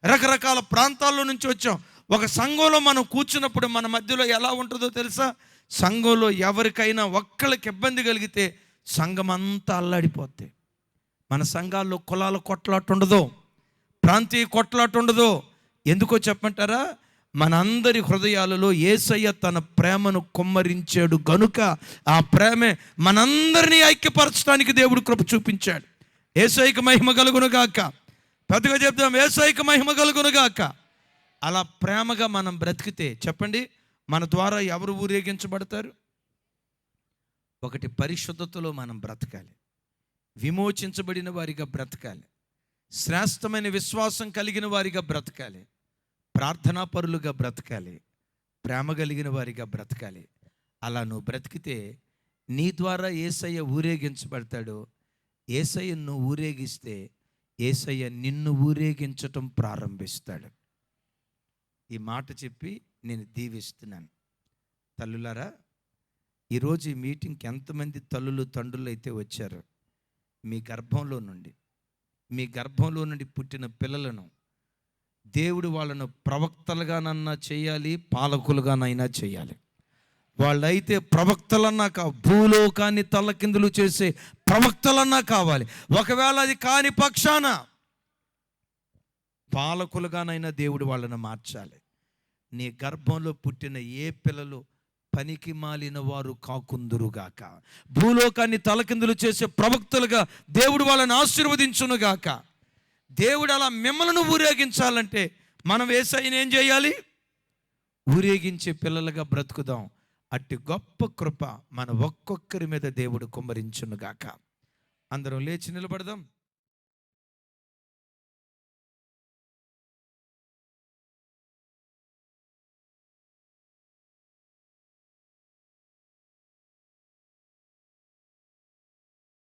రకరకాల ప్రాంతాల్లో నుంచి వచ్చాం. ఒక సంఘంలో మనం కూర్చున్నప్పుడు మన మధ్యలో ఎలా ఉంటుందో తెలుసా? సంఘంలో ఎవరికైనా ఒక్కళ్ళకి ఇబ్బంది కలిగితే సంఘం అంతా అల్లాడిపోద్ది. మన సంఘాల్లో కులాల కొట్లాట ఉండదు, ప్రాంతీయ కొట్లాట ఉండదు. ఎందుకో చెప్పంటారా? మనందరి హృదయాలలో యేసయ్య తన ప్రేమను కుమ్మరించాడు గనుక ఆ ప్రేమే మనందరినీ ఐక్యపరచడానికి దేవుడు కృప చూపించాడు. యేసయ్యకు మహిమ కలుగునుగాక. పెద్దగా చెప్దాం, యేసయ్యకు మహిమ కలుగునుగాక. అలా ప్రేమగా మనం బ్రతికితే చెప్పండి, మన ద్వారా ఎవరు ఊరేగించబడతారు? ఒకటి, పరిశుద్ధతలో మనం బ్రతకాలి, విమోచించబడిన వారిగా బ్రతకాలి, శ్రేష్టమైన విశ్వాసం కలిగిన వారిగా బ్రతకాలి, ప్రార్థనాపరులుగా బ్రతకాలి, ప్రేమ కలిగిన వారిగా బ్రతకాలి. అలా నువ్వు బ్రతికితే నీ ద్వారా యేసయ్య ఊరేగించబడతాడు. యేసయ్య నువ్వు ఊరేగిస్తే యేసయ్య నిన్ను ఊరేగించటం ప్రారంభిస్తాడు. ఈ మాట చెప్పి నేను దీవిస్తున్నాను. తల్లులారా, ఈరోజు ఈ మీటింగ్కి ఎంతమంది తల్లులు తండ్రులు అయితే వచ్చారో, మీ గర్భంలో నుండి పుట్టిన పిల్లలను దేవుడు వాళ్ళను ప్రవక్తలుగానన్నా చేయాలి, పాలకులుగానైనా చేయాలి. వాళ్ళైతే ప్రవక్తలన్నా భూలోకాన్ని తల్లకిందులు చేసే ప్రవక్తలన్నా కావాలి. ఒకవేళ అది కాని పక్షాన పాలకులుగానైనా దేవుడు వాళ్ళను మార్చాలి. నీ గర్భంలో పుట్టిన ఏ పిల్లలు పనికి మాలిన వారు కాకుందురుగాక, భూలోకాన్ని తలకిందులు చేసే ప్రవక్తలుగా దేవుడు వాళ్ళని ఆశీర్వదించునుగాక. దేవుడు అలా మిమ్మల్ని ఊరేగించాలంటే మనం యేసయ్యని ఏం చేయాలి? ఊరేగించే పిల్లలుగా బ్రతుకుదాం. అట్టి గొప్ప కృప మన ఒక్కొక్కరి మీద దేవుడు కుమ్మరించునుగాక. అందరం లేచి నిలబడదాం.